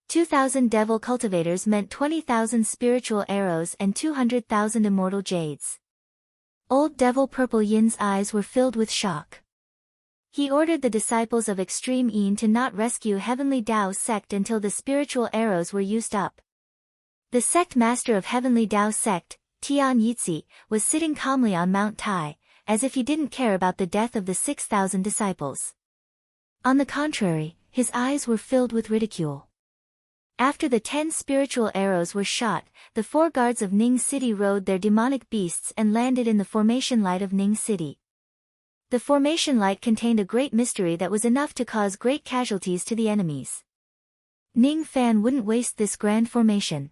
2,000 devil cultivators meant 20,000 spiritual arrows and 200,000 immortal jades. Old Devil Purple Yin's eyes were filled with shock. He ordered the disciples of Extreme Yin to not rescue Heavenly Tao's sect until the spiritual arrows were used up. The sect master of Heavenly Tao sect, Tian Yitzi, was sitting calmly on Mount Tai, as if he didn't care about the death of the 6,000 disciples. On the contrary, his eyes were filled with ridicule. After the 10 spiritual arrows were shot, the 4 guards of Ning City rode their demonic beasts and landed in the formation light of Ning City. The formation light contained a great mystery that was enough to cause great casualties to the enemies. Ning Fan wouldn't waste this grand formation.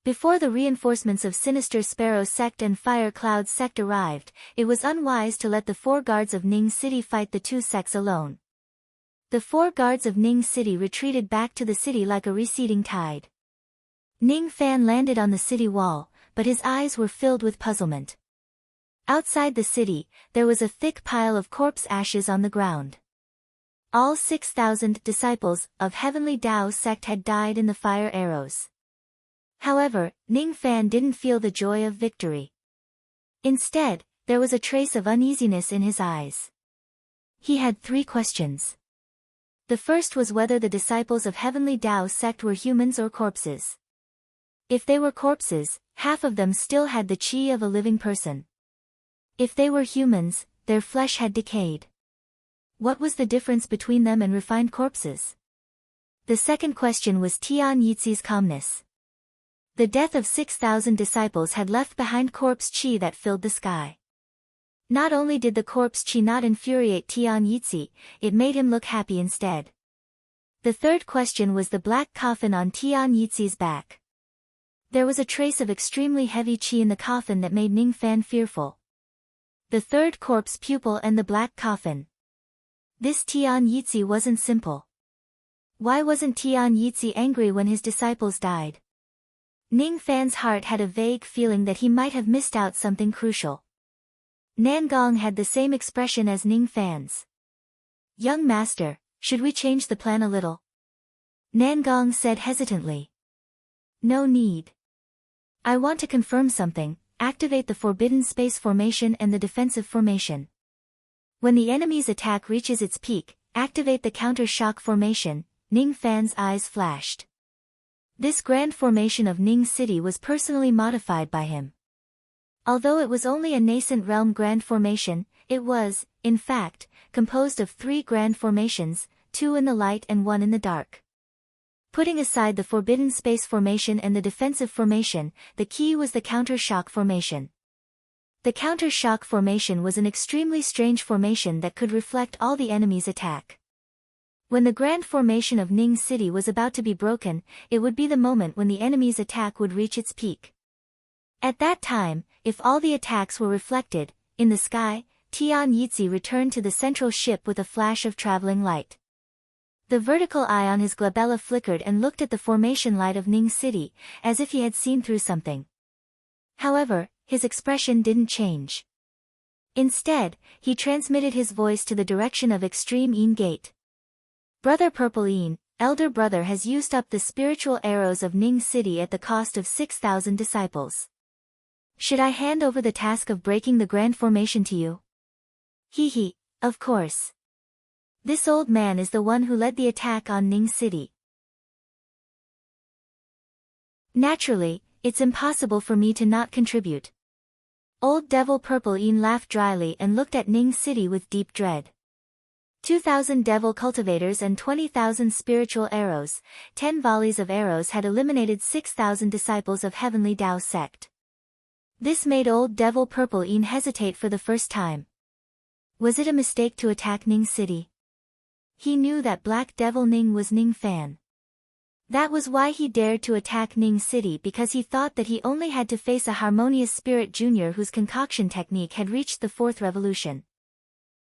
Before the reinforcements of Sinister Sparrow Sect and Fire Cloud Sect arrived, it was unwise to let the 4 guards of Ning City fight the 2 sects alone. The 4 guards of Ning City retreated back to the city like a receding tide. Ning Fan landed on the city wall, but his eyes were filled with puzzlement. Outside the city, there was a thick pile of corpse ashes on the ground. All 6,000 disciples of Heavenly Tao Sect had died in the fire arrows. However, Ning Fan didn't feel the joy of victory. Instead, there was a trace of uneasiness in his eyes. He had 3 questions. The first was whether the disciples of Heavenly Tao Sect were humans or corpses. If they were corpses, half of them still had the chi of a living person. If they were humans, their flesh had decayed. What was the difference between them and refined corpses? The second question was Tian Yizi's calmness. The death of 6,000 disciples had left behind corpse chi that filled the sky. Not only did the corpse chi not infuriate Tian Yizi, it made him look happy instead. The third question was the black coffin on Tian Yizi's back. There was a trace of extremely heavy chi in the coffin that made Ning Fan fearful. The third corpse pupil and the black coffin. This Tian Yizi wasn't simple. Why wasn't Tian Yizi angry when his disciples died? Ning Fan's heart had a vague feeling that he might have missed out something crucial. Nangong had the same expression as Ning Fan's. "Young master, should we change the plan a little?" Nangong said hesitantly. "No need. I want to confirm something, activate the Forbidden Space formation and the defensive formation. When the enemy's attack reaches its peak, activate the counter-shock formation." Ning Fan's eyes flashed. This grand formation of Ning City was personally modified by him. Although it was only a nascent realm grand formation, it was, in fact, composed of 3 grand formations, 2 in the light and 1 in the dark. Putting aside the Forbidden Space formation and the defensive formation, the key was the counter-shock formation. The counter-shock formation was an extremely strange formation that could reflect all the enemy's attack. When the grand formation of Ning City was about to be broken, it would be the moment when the enemy's attack would reach its peak. At that time, if all the attacks were reflected, in the sky, Tian Yizi returned to the central ship with a flash of traveling light. The vertical eye on his glabella flickered and looked at the formation light of Ning City, as if he had seen through something. However, his expression didn't change. Instead, he transmitted his voice to the direction of Extreme Een Gate. "Brother Purple Een, elder brother has used up the spiritual arrows of Ning City at the cost of 6,000 disciples. Should I hand over the task of breaking the grand formation to you?" "Hee, of course. This old man is the one who led the attack on Ning City. Naturally, it's impossible for me to not contribute." Old Devil Purple Een laughed dryly and looked at Ning City with deep dread. 2,000 devil cultivators and 20,000 spiritual arrows, 10 volleys of arrows had eliminated 6,000 disciples of Heavenly Tao Sect. This made Old Devil Purple Een hesitate for the first time. Was it a mistake to attack Ning City? He knew that Black Devil Ning was Ning Fan. That was why he dared to attack Ning City, because he thought that he only had to face a Harmonious Spirit Jr. whose concoction technique had reached the 4th revolution.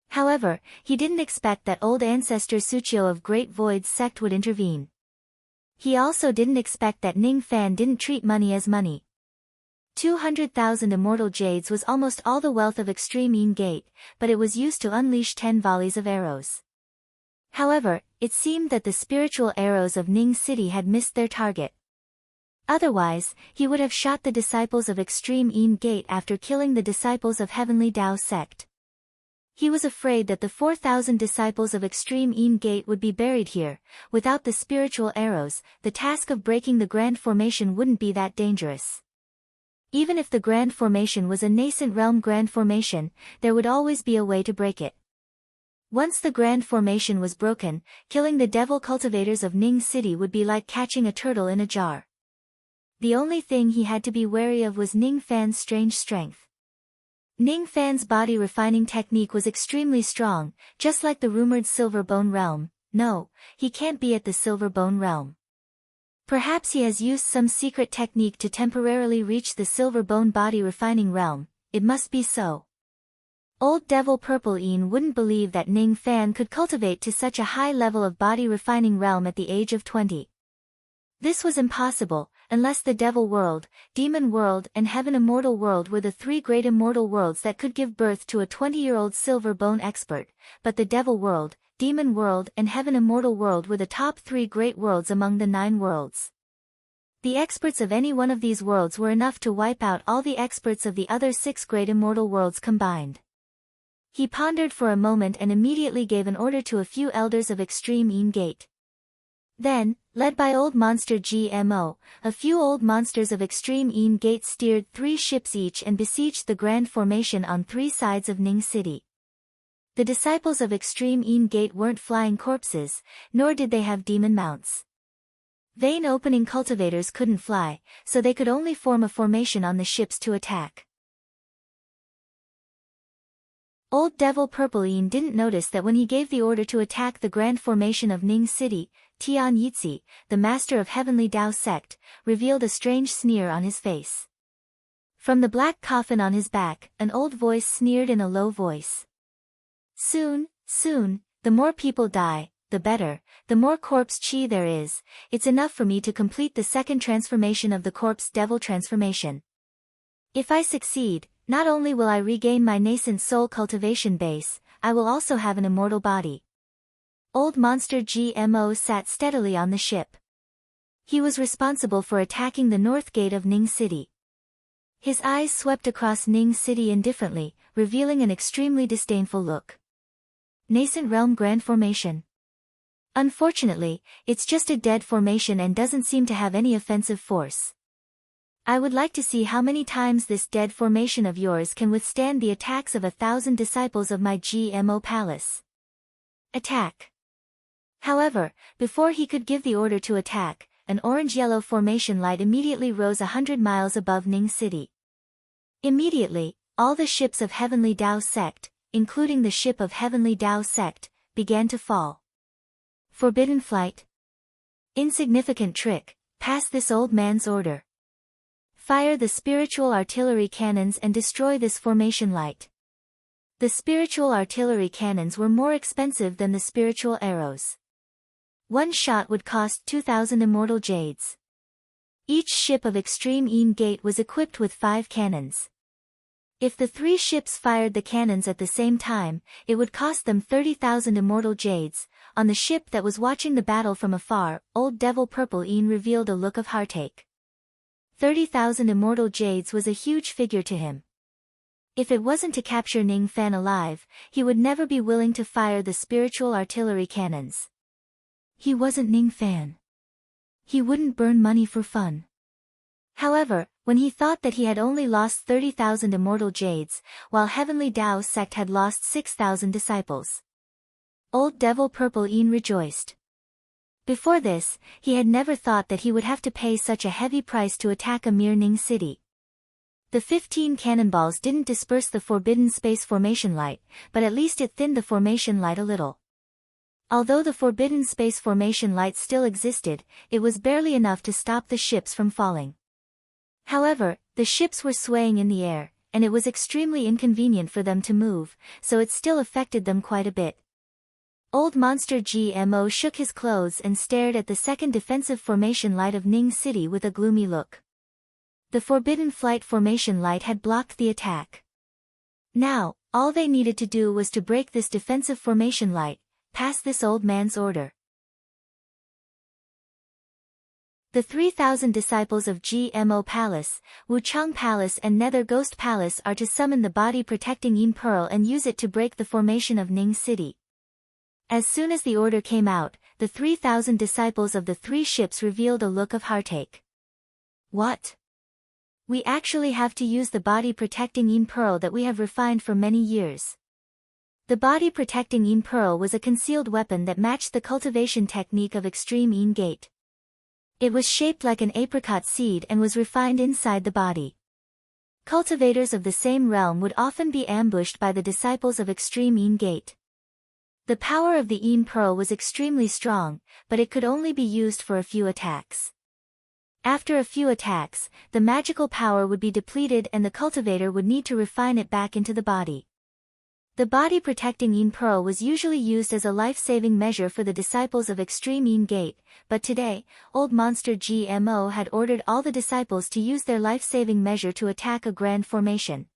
However, he didn't expect that old ancestor Suchio of Great Void's sect would intervene. He also didn't expect that Ning Fan didn't treat money as money. 200,000 immortal jades was almost all the wealth of Extreme Een Gate, but it was used to unleash 10 volleys of arrows. However, it seemed that the spiritual arrows of Ning City had missed their target. Otherwise, he would have shot the disciples of Extreme Een Gate after killing the disciples of Heavenly Tao Sect. He was afraid that the 4,000 disciples of Extreme Een Gate would be buried here. Without the spiritual arrows, the task of breaking the grand formation wouldn't be that dangerous. Even if the grand formation was a nascent realm grand formation, there would always be a way to break it. Once the grand formation was broken, killing the devil cultivators of Ning City would be like catching a turtle in a jar. The only thing he had to be wary of was Ning Fan's strange strength. Ning Fan's body refining technique was extremely strong, just like the rumored Silver Bone Realm. No, he can't be at the Silver Bone Realm. Perhaps he has used some secret technique to temporarily reach the Silver Bone body refining realm. It must be so. Old Devil Purple Een wouldn't believe that Ning Fan could cultivate to such a high level of body refining realm at the age of 20. This was impossible, unless the Devil World, Demon World and Heaven Immortal World were the three great immortal worlds that could give birth to a 20-year-old Silver Bone expert, but the Devil World, Demon World and Heaven Immortal World were the top 3 great worlds among the 9 worlds. The experts of any one of these worlds were enough to wipe out all the experts of the other 6 great immortal worlds combined. He pondered for a moment and immediately gave an order to a few elders of Extreme Een Gate. Then, led by Old Monster GMO, a few old monsters of Extreme Een Gate steered 3 ships each and besieged the Grand Formation on 3 sides of Ning City. The disciples of Extreme Een Gate weren't flying corpses, nor did they have demon mounts. Vein opening cultivators couldn't fly, so they could only form a formation on the ships to attack. Old Devil Purple Een didn't notice that when he gave the order to attack the Grand Formation of Ning City, Tian Yitzi, the master of Heavenly Tao sect, revealed a strange sneer on his face. From the black coffin on his back, an old voice sneered in a low voice. Soon, the more people die, the better, the more corpse chi there is. It's enough for me to complete the second transformation of the corpse devil transformation. If I succeed, not only will I regain my nascent soul cultivation base, I will also have an immortal body. Old Monster GMO sat steadily on the ship. He was responsible for attacking the north gate of Ning City. His eyes swept across Ning City indifferently, revealing an extremely disdainful look. Nascent Realm Grand Formation. Unfortunately, it's just a dead formation and doesn't seem to have any offensive force. I would like to see how many times this dead formation of yours can withstand the attacks of 1,000 disciples of my GMO palace. Attack. However, before he could give the order to attack, an orange-yellow formation light immediately rose 100 miles above Ning City. Immediately, all the ships of Heavenly Tao sect, including the ship of Heavenly Tao sect, began to fall. Forbidden flight. Insignificant trick, pass this old man's order. Fire the spiritual artillery cannons and destroy this formation light. The spiritual artillery cannons were more expensive than the spiritual arrows. One shot would cost 2,000 immortal jades. Each ship of Extreme Een Gate was equipped with 5 cannons. If the 3 ships fired the cannons at the same time, it would cost them 30,000 immortal jades. On the ship that was watching the battle from afar, Old Devil Purple Een revealed a look of heartache. 30,000 immortal jades was a huge figure to him. If it wasn't to capture Ning Fan alive, he would never be willing to fire the spiritual artillery cannons. He wasn't Ning Fan. He wouldn't burn money for fun. However, when he thought that he had only lost 30,000 immortal jades, while Heavenly Tao sect had lost 6,000 disciples, Old Devil Purple Een rejoiced. Before this, he had never thought that he would have to pay such a heavy price to attack a mere Ning City. The 15 cannonballs didn't disperse the forbidden space formation light, but at least it thinned the formation light a little. Although the forbidden space formation light still existed, it was barely enough to stop the ships from falling. However, the ships were swaying in the air, and it was extremely inconvenient for them to move, so it still affected them quite a bit. Old Monster GMO shook his clothes and stared at the second defensive formation light of Ning City with a gloomy look. The forbidden flight formation light had blocked the attack. Now, all they needed to do was to break this defensive formation light, pass this old man's order. The 3,000 disciples of GMO Palace, Wuchang Palace and Nether Ghost Palace are to summon the body-protecting Een Pearl and use it to break the formation of Ning City. As soon as the order came out, the 3,000 disciples of the 3 ships revealed a look of heartache. What? We actually have to use the body-protecting Een Pearl that we have refined for many years. The body-protecting Een Pearl was a concealed weapon that matched the cultivation technique of extreme Een Gate. It was shaped like an apricot seed and was refined inside the body. Cultivators of the same realm would often be ambushed by the disciples of extreme Een Gate. The power of the Een Pearl was extremely strong, but it could only be used for a few attacks. After a few attacks, the magical power would be depleted and the cultivator would need to refine it back into the body. The body-protecting Een Pearl was usually used as a life-saving measure for the disciples of extreme Een Gate, but today, Old Monster GMO had ordered all the disciples to use their life-saving measure to attack a grand formation.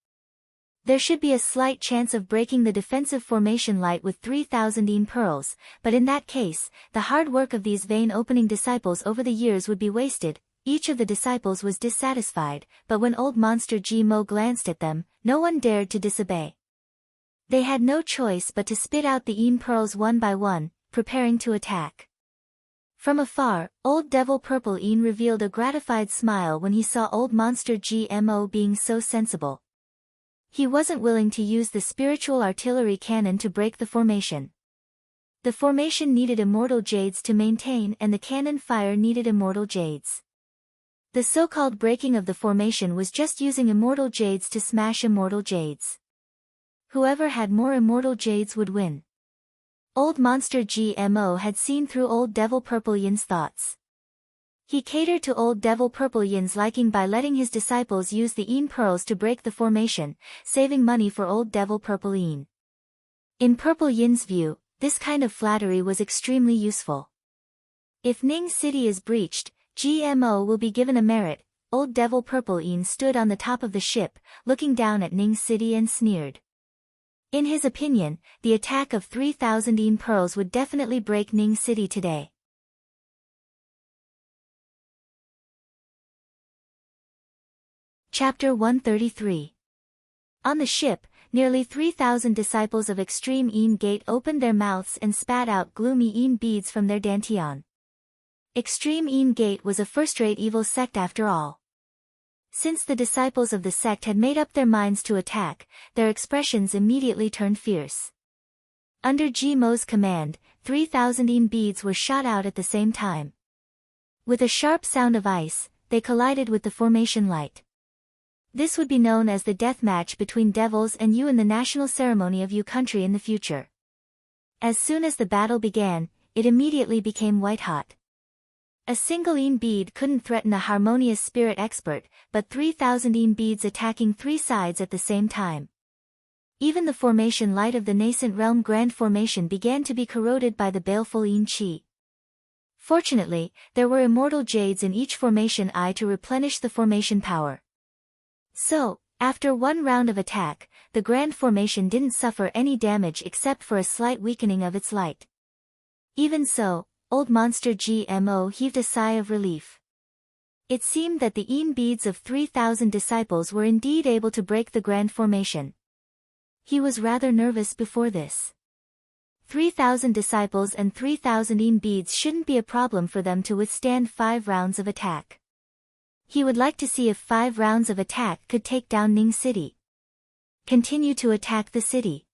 There should be a slight chance of breaking the defensive formation light with 3,000 Een Pearls, but in that case, the hard work of these vein-opening disciples over the years would be wasted. Each of the disciples was dissatisfied, but when Old Monster GMO glanced at them, no one dared to disobey. They had no choice but to spit out the Een Pearls one by one, preparing to attack. From afar, Old Devil Purple Een revealed a gratified smile when he saw Old Monster GMO being so sensible. He wasn't willing to use the spiritual artillery cannon to break the formation. The formation needed immortal jades to maintain and the cannon fire needed immortal jades. The so-called breaking of the formation was just using immortal jades to smash immortal jades. Whoever had more immortal jades would win. Old Monster GMO had seen through Old Devil Purple Yin's thoughts. He catered to Old Devil Purple Yin's liking by letting his disciples use the Een Pearls to break the formation, saving money for Old Devil Purple Yin. In Purple Yin's view, this kind of flattery was extremely useful. If Ning City is breached, GMO will be given a merit. Old Devil Purple Yin stood on the top of the ship, looking down at Ning City and sneered. In his opinion, the attack of 3,000 Een Pearls would definitely break Ning City today. Chapter 133. On the ship, nearly 3,000 disciples of Extreme Een Gate opened their mouths and spat out gloomy Een beads from their dantian. Extreme Een Gate was a first-rate evil sect after all. Since the disciples of the sect had made up their minds to attack, their expressions immediately turned fierce. Under GMO's command, 3,000 Een beads were shot out at the same time. With a sharp sound of ice, they collided with the formation light. This would be known as the death match between devils and you in the national ceremony of you country in the future. As soon as the battle began, it immediately became white-hot. A single Een bead couldn't threaten a harmonious spirit expert, but 3,000 Een beads attacking three sides at the same time. Even the formation light of the nascent realm grand formation began to be corroded by the baleful Een Chi. Fortunately, there were immortal jades in each formation eye to replenish the formation power. So, after one round of attack, the grand formation didn't suffer any damage except for a slight weakening of its light. Even so, Old Monster GMO heaved a sigh of relief. It seemed that the Een beads of 3,000 disciples were indeed able to break the grand formation. He was rather nervous before this. 3,000 disciples and 3,000 Een beads shouldn't be a problem for them to withstand 5 rounds of attack. He would like to see if 5 rounds of attack could take down Ning City. Continue to attack the city.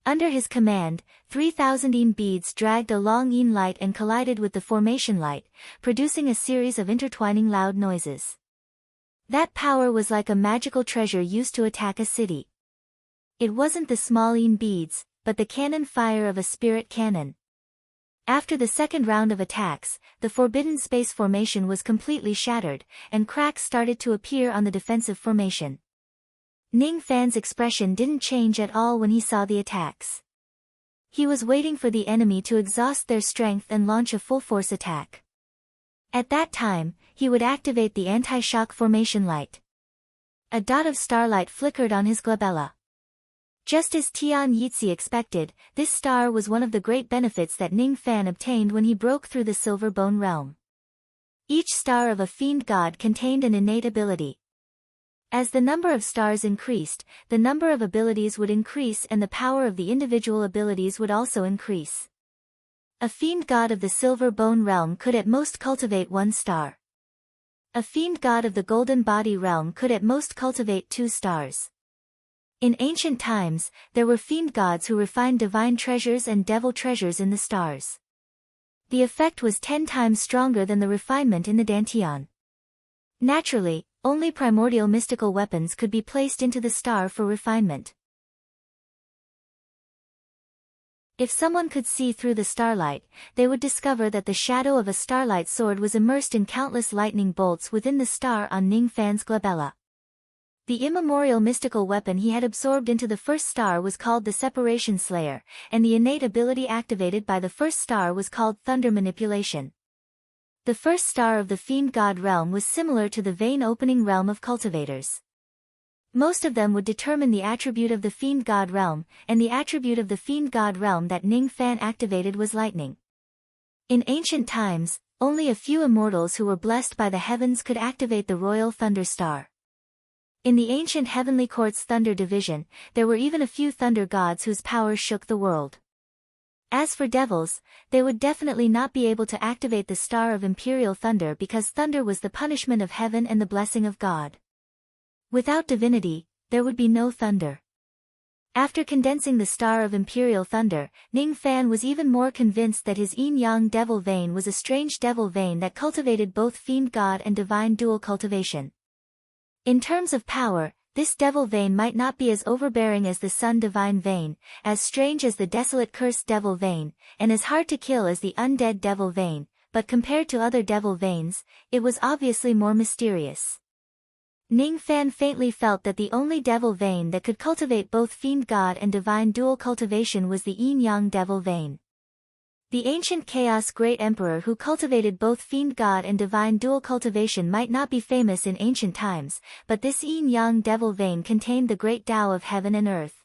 Under his command, 3,000 Een beads dragged a long Een light and collided with the formation light, producing a series of intertwining loud noises. That power was like a magical treasure used to attack a city. It wasn't the small Een beads, but the cannon fire of a spirit cannon. After the second round of attacks, the Forbidden Space formation was completely shattered, and cracks started to appear on the defensive formation. Ning Fan's expression didn't change at all when he saw the attacks. He was waiting for the enemy to exhaust their strength and launch a full-force attack. At that time, he would activate the anti-shock formation light. A dot of starlight flickered on his glabella. Just as Tian Yitzi expected, this star was one of the great benefits that Ning Fan obtained when he broke through the Silver Bone realm. Each star of a fiend god contained an innate ability. As the number of stars increased, the number of abilities would increase and the power of the individual abilities would also increase. A fiend god of the Silver Bone realm could at most cultivate 1 star. A fiend god of the Golden Body realm could at most cultivate 2 stars. In ancient times, there were fiend gods who refined divine treasures and devil treasures in the stars. The effect was 10 times stronger than the refinement in the dantian. Naturally, only primordial mystical weapons could be placed into the star for refinement. If someone could see through the starlight, they would discover that the shadow of a starlight sword was immersed in countless lightning bolts within the star on Ning Fan's glabella. The immemorial mystical weapon he had absorbed into the first star was called the Separation Slayer, and the innate ability activated by the first star was called Thunder Manipulation. The first star of the Fiend God realm was similar to the vein opening realm of cultivators. Most of them would determine the attribute of the Fiend God realm, and the attribute of the Fiend God realm that Ning Fan activated was lightning. In ancient times, only a few immortals who were blessed by the heavens could activate the royal thunder star. In the ancient heavenly court's thunder division, there were even a few thunder gods whose powers shook the world. As for devils, they would definitely not be able to activate the star of imperial thunder because thunder was the punishment of heaven and the blessing of God. Without divinity, there would be no thunder. After condensing the star of imperial thunder, Ning Fan was even more convinced that his yin-yang devil vein was a strange devil vein that cultivated both fiend god and divine dual cultivation. In terms of power, this devil vein might not be as overbearing as the sun divine vein, as strange as the desolate cursed devil vein, and as hard to kill as the undead devil vein, but compared to other devil veins, it was obviously more mysterious. Ning Fan faintly felt that the only devil vein that could cultivate both fiend god and divine dual cultivation was the yin-yang devil vein. The ancient Chaos Great Emperor who cultivated both fiend god and divine dual cultivation might not be famous in ancient times, but this yin-yang devil vein contained the great Tao of heaven and earth.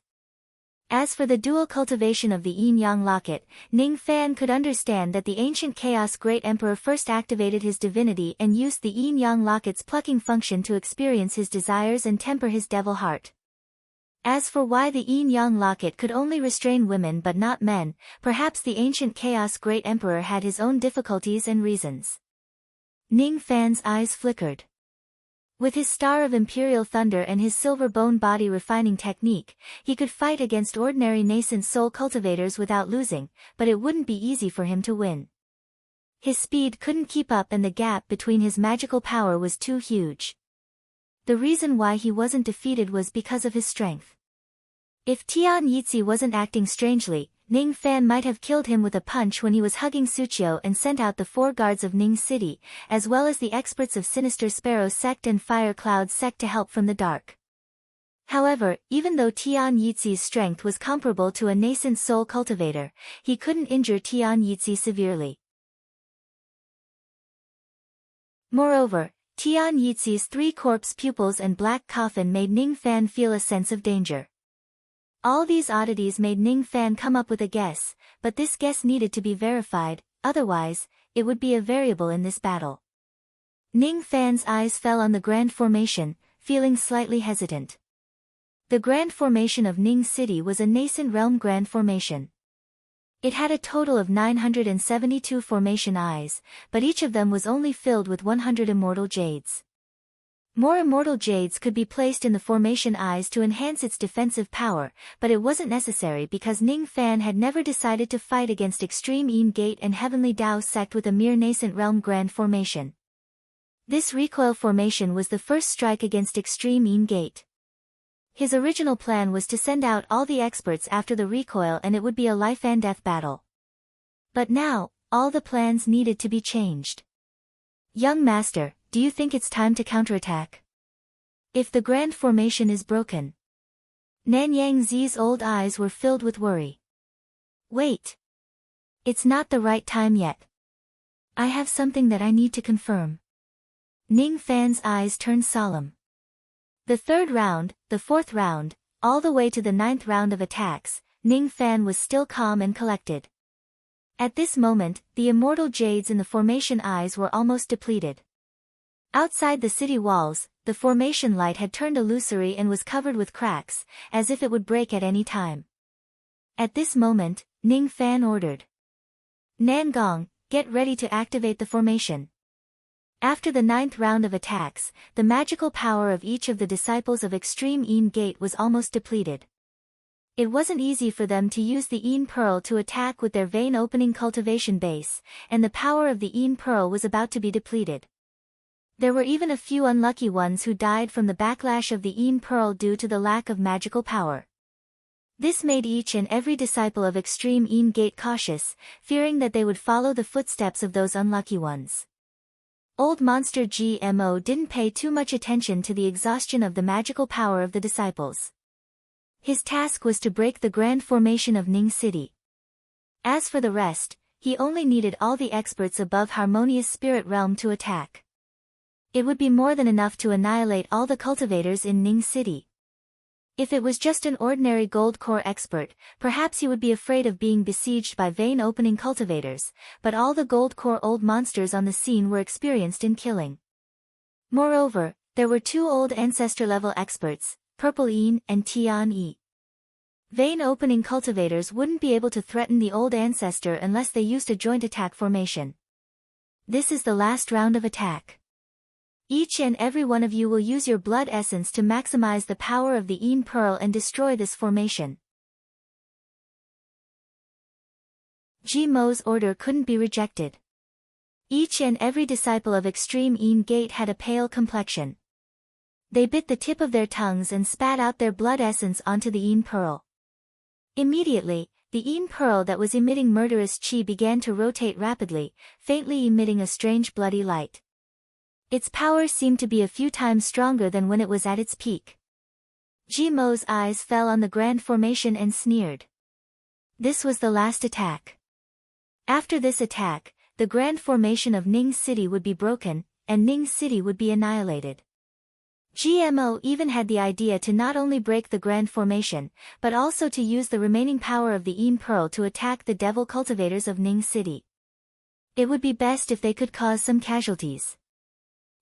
As for the dual cultivation of the yin-yang locket, Ning Fan could understand that the ancient Chaos Great Emperor first activated his divinity and used the yin-yang locket's plucking function to experience his desires and temper his devil heart. As for why the yin-yang locket could only restrain women but not men, perhaps the ancient Chaos Great Emperor had his own difficulties and reasons. Ning Fan's eyes flickered. With his star of imperial thunder and his silver bone body refining technique, he could fight against ordinary nascent soul cultivators without losing, but it wouldn't be easy for him to win. His speed couldn't keep up and the gap between his magical power was too huge. The reason why he wasn't defeated was because of his strength. If Tian Yizhi wasn't acting strangely, Ning Fan might have killed him with a punch when he was hugging Suqiu and sent out the 4 guards of Ning City, as well as the experts of Sinister Sparrow Sect and Fire Cloud Sect to help from the dark. However, even though Tian Yizhi's strength was comparable to a nascent soul cultivator, he couldn't injure Tian Yizhi severely. Moreover, Tian Yizhi's 3 corpse pupils and black coffin made Ning Fan feel a sense of danger. All these oddities made Ning Fan come up with a guess, but this guess needed to be verified, otherwise, it would be a variable in this battle. Ning Fan's eyes fell on the Grand Formation, feeling slightly hesitant. The Grand Formation of Ning City was a nascent realm Grand Formation. It had a total of 972 formation eyes, but each of them was only filled with 100 immortal jades. More immortal jades could be placed in the formation eyes to enhance its defensive power, but it wasn't necessary because Ning Fan had never decided to fight against Extreme Yin Gate and Heavenly Dao Sect with a mere nascent realm Grand Formation. This recoil formation was the first strike against Extreme Yin Gate. His original plan was to send out all the experts after the recoil and it would be a life and death battle. But now, all the plans needed to be changed. Young Master, do you think it's time to counterattack? If the Grand Formation is broken. Nanyang Zi's old eyes were filled with worry. Wait. It's not the right time yet. I have something that I need to confirm. Ning Fan's eyes turned solemn. The 3rd round, the 4th round, all the way to the 9th round of attacks, Ning Fan was still calm and collected. At this moment, the immortal jades in the formation eyes were almost depleted. Outside the city walls, the formation light had turned illusory and was covered with cracks, as if it would break at any time. At this moment, Ning Fan ordered. Nangong, get ready to activate the formation. After the 9th round of attacks, the magical power of each of the disciples of Extreme Een Gate was almost depleted. It wasn't easy for them to use the Een Pearl to attack with their vein-opening cultivation base, and the power of the Een Pearl was about to be depleted. There were even a few unlucky ones who died from the backlash of the Een Pearl due to the lack of magical power. This made each and every disciple of Extreme Een Gate cautious, fearing that they would follow the footsteps of those unlucky ones. Old Monster GMO didn't pay too much attention to the exhaustion of the magical power of the disciples. His task was to break the grand formation of Ning City. As for the rest, he only needed all the experts above Harmonious Spirit Realm to attack. It would be more than enough to annihilate all the cultivators in Ning City. If it was just an ordinary gold core expert, perhaps he would be afraid of being besieged by vein-opening cultivators, but all the gold core old monsters on the scene were experienced in killing. Moreover, there were 2 old ancestor-level experts, Purple Een and Tian Yi. Vein-opening cultivators wouldn't be able to threaten the old ancestor unless they used a joint attack formation. This is the last round of attack. Each and every one of you will use your blood essence to maximize the power of the Een Pearl and destroy this formation. GMO's order couldn't be rejected. Each and every disciple of Extreme Een Gate had a pale complexion. They bit the tip of their tongues and spat out their blood essence onto the Een Pearl. Immediately, the Een Pearl that was emitting murderous chi began to rotate rapidly, faintly emitting a strange bloody light. Its power seemed to be a few times stronger than when it was at its peak. GMO's eyes fell on the grand formation and sneered. This was the last attack. After this attack, the grand formation of Ning City would be broken, and Ning City would be annihilated. GMO even had the idea to not only break the grand formation, but also to use the remaining power of the Een Pearl to attack the devil cultivators of Ning City. It would be best if they could cause some casualties.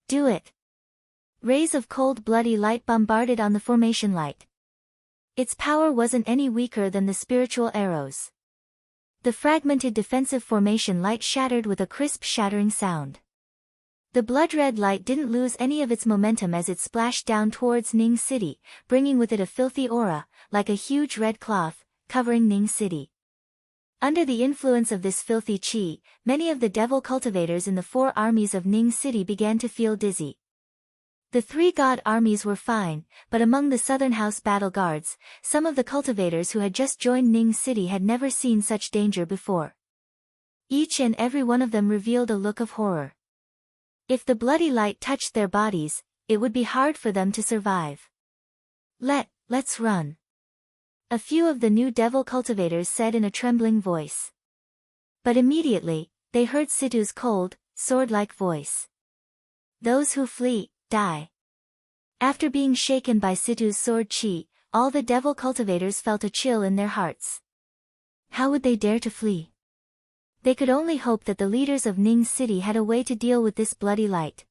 Do it. Rays of cold bloody light bombarded on the formation light. Its power wasn't any weaker than the spiritual arrows. The fragmented defensive formation light shattered with a crisp shattering sound. The blood-red light didn't lose any of its momentum as it splashed down towards Ning City, bringing with it a filthy aura, like a huge red cloth, covering Ning City. Under the influence of this filthy chi, many of the devil cultivators in the 4 armies of Ning City began to feel dizzy. The 3 god armies were fine, but among the Southern House battle guards, some of the cultivators who had just joined Ning City had never seen such danger before. Each and every one of them revealed a look of horror. If the bloody light touched their bodies, it would be hard for them to survive. Let's run. A few of the new devil cultivators said in a trembling voice. But immediately, they heard Situ's cold, sword-like voice. Those who flee, die. After being shaken by Situ's sword chi, all the devil cultivators felt a chill in their hearts. How would they dare to flee? They could only hope that the leaders of Ning City had a way to deal with this bloody light.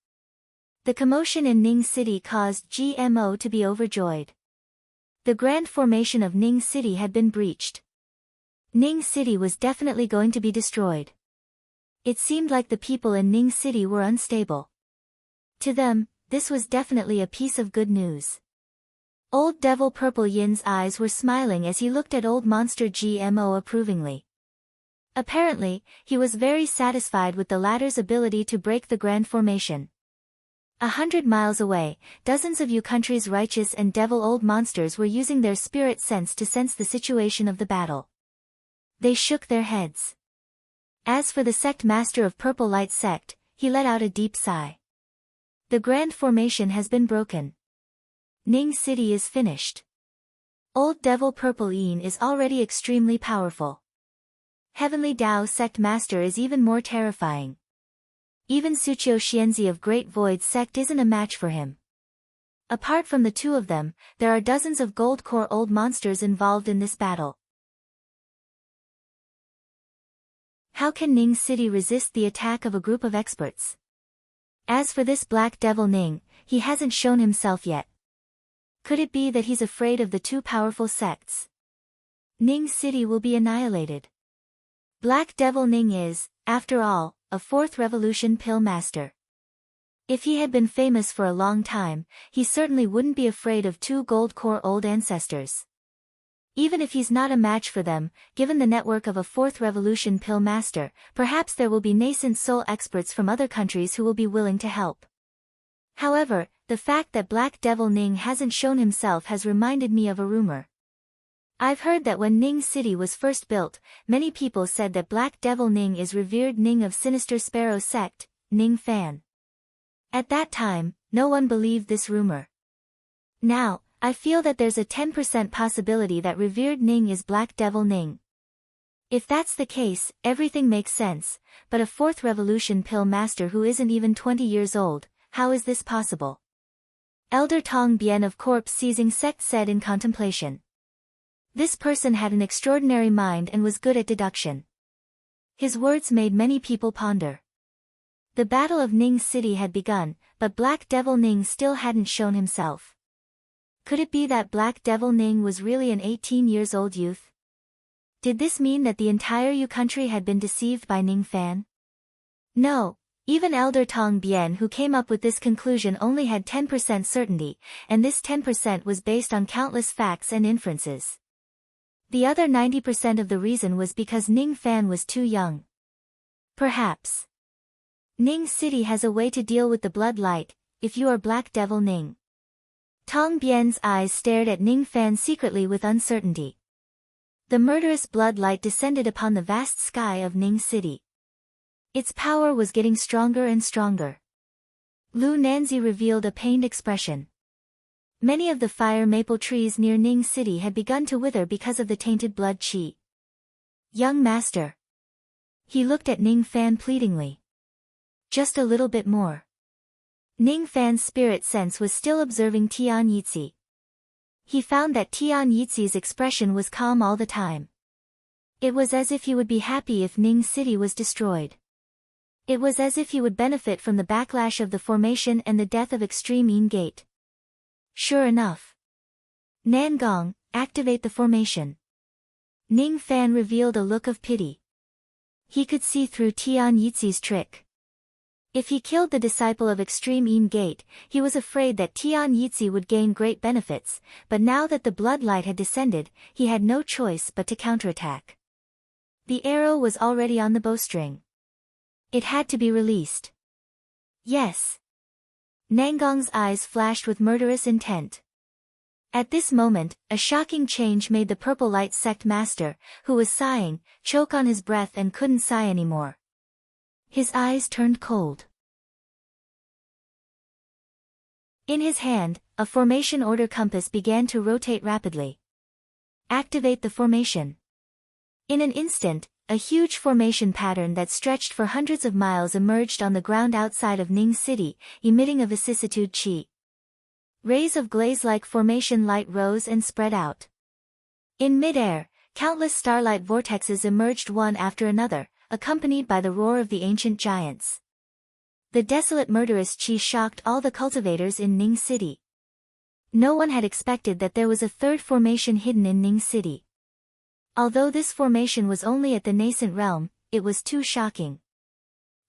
The commotion in Ning City caused GMO to be overjoyed. The grand formation of Ning City had been breached. Ning City was definitely going to be destroyed. It seemed like the people in Ning City were unstable. To them, this was definitely a piece of good news. Old Devil Purple Yin's eyes were smiling as he looked at Old Monster GMO approvingly. Apparently, he was very satisfied with the latter's ability to break the grand formation. 100 miles away, dozens of you country's righteous and devil old monsters were using their spirit sense to sense the situation of the battle. They shook their heads. As for the sect master of Purple Light Sect, he let out a deep sigh. The grand formation has been broken. Ning City is finished. Old Devil Purple Een is already extremely powerful. Heavenly Dao Sect Master is even more terrifying. Even Suchio Xianzi of Great Void Sect isn't a match for him. Apart from the 2 of them, there are dozens of gold core old monsters involved in this battle. How can Ning City resist the attack of a group of experts? As for this Black Devil Ning, he hasn't shown himself yet. Could it be that he's afraid of the 2 powerful sects? Ning City will be annihilated. Black Devil Ning is, after all, a 4th Revolution Pill Master. If he had been famous for a long time, he certainly wouldn't be afraid of two gold-core old ancestors. Even if he's not a match for them, given the network of a fourth revolution pill master, perhaps there will be nascent soul experts from other countries who will be willing to help. However, the fact that Black Devil Ning hasn't shown himself has reminded me of a rumor. I've heard that when Ning City was first built, many people said that Black Devil Ning is revered Ning of Sinister Sparrow sect, Ning Fan. At that time, no one believed this rumor. Now, I feel that there's a 10% possibility that revered Ning is Black Devil Ning. If that's the case, everything makes sense, but a fourth revolution pill master who isn't even 20 years old, how is this possible? Elder Tong Bien of Corpse Seizing Sect said in contemplation. This person had an extraordinary mind and was good at deduction. His words made many people ponder. The Battle of Ning City had begun, but Black Devil Ning still hadn't shown himself. Could it be that Black Devil Ning was really an 18-years-old youth? Did this mean that the entire Yu country had been deceived by Ning Fan? No, even Elder Tong Bien who came up with this conclusion only had 10% certainty, and this 10% was based on countless facts and inferences. The other 90% of the reason was because Ning Fan was too young. Perhaps Ning City has a way to deal with the blood light, if you are Black Devil Ning. Tong Bien's eyes stared at Ning Fan secretly with uncertainty. The murderous blood light descended upon the vast sky of Ning City. Its power was getting stronger and stronger. Lu Nanzi revealed a pained expression. Many of the fire maple trees near Ning City had begun to wither because of the tainted blood qi. Young master. He looked at Ning Fan pleadingly. Just a little bit more. Ning Fan's spirit sense was still observing Tian Yitzi. He found that Tian Yitzi's expression was calm all the time. It was as if he would be happy if Ning City was destroyed. It was as if he would benefit from the backlash of the formation and the death of Extreme Yin Gate. Sure enough. Nangong, activate the formation. Ning Fan revealed a look of pity. He could see through Tian Yitzi's trick. If he killed the disciple of Extreme Yin Gate, he was afraid that Tian Yitzi would gain great benefits, but now that the blood light had descended, he had no choice but to counterattack. The arrow was already on the bowstring. It had to be released. Yes. Nangong's eyes flashed with murderous intent. At this moment, a shocking change made the Purple Light Sect Master, who was sighing, choke on his breath and couldn't sigh anymore. His eyes turned cold. In his hand, a formation order compass began to rotate rapidly. Activate the formation. In an instant, a huge formation pattern that stretched for hundreds of miles emerged on the ground outside of Ning City, emitting a vicissitude qi. Rays of glaze-like formation light rose and spread out. In mid-air, countless starlight vortexes emerged one after another, accompanied by the roar of the ancient giants. The desolate murderous qi shocked all the cultivators in Ning City. No one had expected that there was a third formation hidden in Ning City. Although this formation was only at the nascent realm, it was too shocking.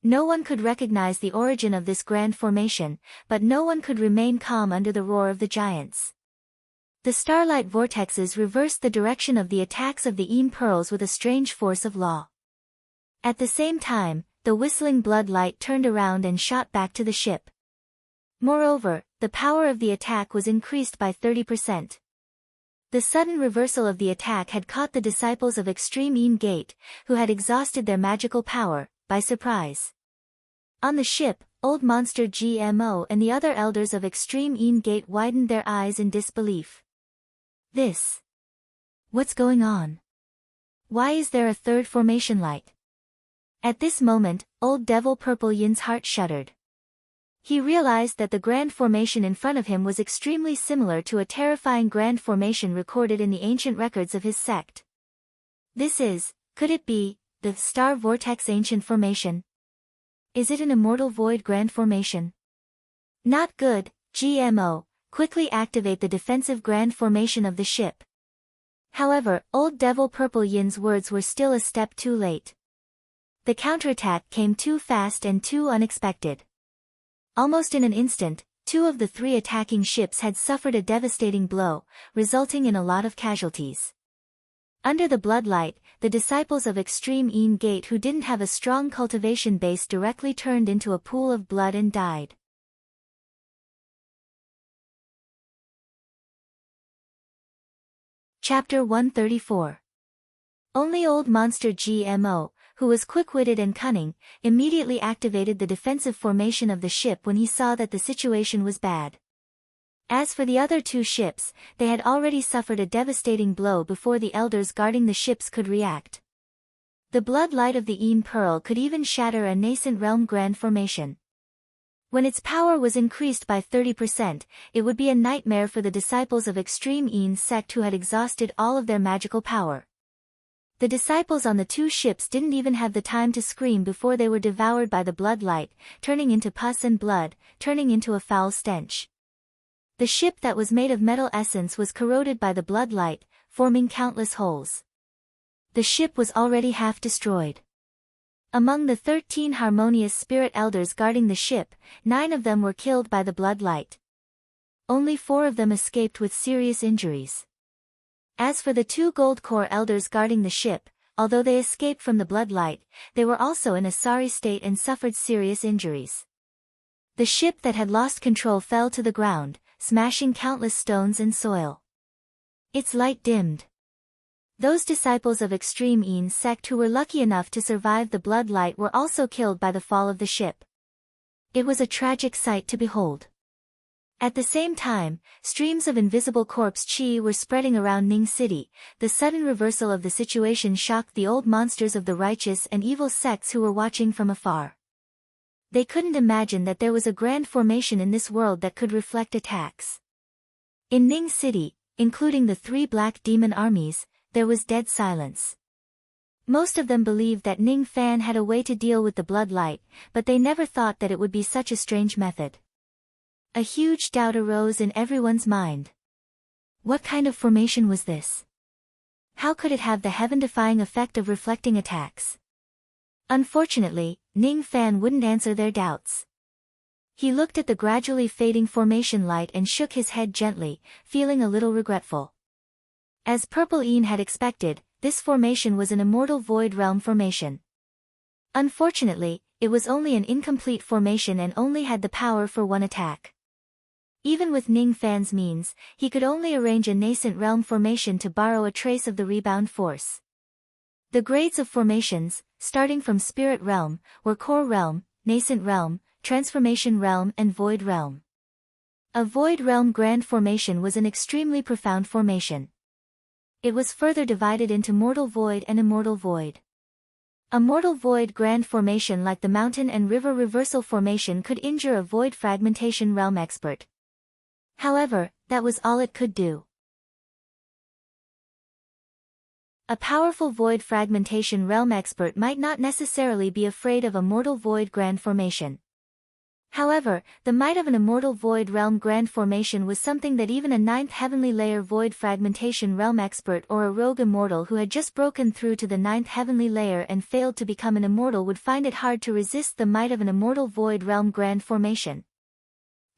No one could recognize the origin of this grand formation, but no one could remain calm under the roar of the giants. The starlight vortexes reversed the direction of the attacks of the Yin Pearls with a strange force of law. At the same time, the whistling blood light turned around and shot back to the ship. Moreover, the power of the attack was increased by 30%. The sudden reversal of the attack had caught the disciples of Extreme Yin Gate, who had exhausted their magical power, by surprise. On the ship, Old Monster GMO and the other elders of Extreme Yin Gate widened their eyes in disbelief. What's going on? Why is there a third formation light? At this moment, Old Devil Purple Yin's heart shuddered. He realized that the grand formation in front of him was extremely similar to a terrifying grand formation recorded in the ancient records of his sect. Could it be, the Star Vortex Ancient Formation? Is it an Immortal Void Grand Formation? Not good, GMO, quickly activate the defensive Grand Formation of the ship. However, Old Devil Purple Yin's words were still a step too late. The counterattack came too fast and too unexpected. Almost in an instant, 2 of the 3 attacking ships had suffered a devastating blow, resulting in a lot of casualties. Under the bloodlight, the disciples of Extreme Een Gate who didn't have a strong cultivation base directly turned into a pool of blood and died. Chapter 134. Only Old Monster GMO, who was quick-witted and cunning, immediately activated the defensive formation of the ship when he saw that the situation was bad. As for the other 2 ships, they had already suffered a devastating blow before the elders guarding the ships could react. The blood light of the Een Pearl could even shatter a nascent realm grand formation. When its power was increased by 30%, it would be a nightmare for the disciples of Extreme Een sect who had exhausted all of their magical power. The disciples on the 2 ships didn't even have the time to scream before they were devoured by the blood light, turning into pus and blood, turning into a foul stench. The ship that was made of metal essence was corroded by the blood light, forming countless holes. The ship was already half destroyed. Among the 13 harmonious spirit elders guarding the ship, 9 of them were killed by the blood light. Only 4 of them escaped with serious injuries. As for the 2 gold core elders guarding the ship, although they escaped from the blood light, they were also in a sorry state and suffered serious injuries. The ship that had lost control fell to the ground, smashing countless stones and soil. Its light dimmed. Those disciples of Extreme Een sect who were lucky enough to survive the blood light were also killed by the fall of the ship. It was a tragic sight to behold. At the same time, streams of invisible corpse chi were spreading around Ning City. The sudden reversal of the situation shocked the old monsters of the righteous and evil sects who were watching from afar. They couldn't imagine that there was a grand formation in this world that could reflect attacks. In Ning City, including the 3 black demon armies, there was dead silence. Most of them believed that Ning Fan had a way to deal with the blood light, but they never thought that it would be such a strange method. A huge doubt arose in everyone's mind. What kind of formation was this? How could it have the heaven-defying effect of reflecting attacks? Unfortunately, Ning Fan wouldn't answer their doubts. He looked at the gradually fading formation light and shook his head gently, feeling a little regretful. As Purple Een had expected, this formation was an immortal void realm formation. Unfortunately, it was only an incomplete formation and only had the power for 1 attack. Even with Ning Fan's means, he could only arrange a nascent realm formation to borrow a trace of the rebound force. The grades of formations, starting from Spirit Realm, were Core Realm, Nascent Realm, Transformation Realm and Void Realm. A Void Realm Grand Formation was an extremely profound formation. It was further divided into Mortal Void and Immortal Void. A Mortal Void Grand Formation like the Mountain and River Reversal Formation could injure a Void Fragmentation Realm expert. However, that was all it could do. A powerful Void Fragmentation Realm expert might not necessarily be afraid of a Mortal Void Grand Formation. However, the might of an Immortal Void Realm Grand Formation was something that even a 9th Heavenly Layer Void Fragmentation Realm expert or a rogue immortal who had just broken through to the 9th Heavenly Layer and failed to become an immortal would find it hard to resist the might of an Immortal Void Realm Grand Formation.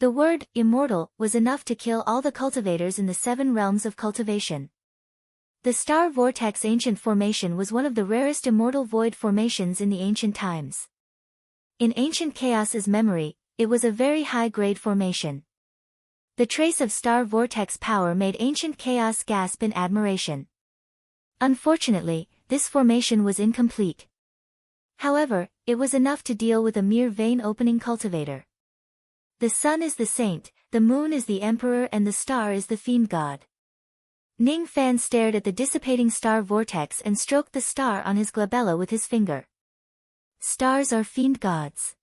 The word, immortal, was enough to kill all the cultivators in the 7 realms of cultivation. The Star Vortex Ancient Formation was one of the rarest immortal void formations in the ancient times. In Ancient Chaos's memory, it was a very high-grade formation. The trace of Star Vortex power made Ancient Chaos gasp in admiration. Unfortunately, this formation was incomplete. However, it was enough to deal with a mere vein-opening cultivator. The sun is the saint, the moon is the emperor and the star is the fiend god. Ning Fan stared at the dissipating star vortex and stroked the star on his glabella with his finger. Stars are fiend gods.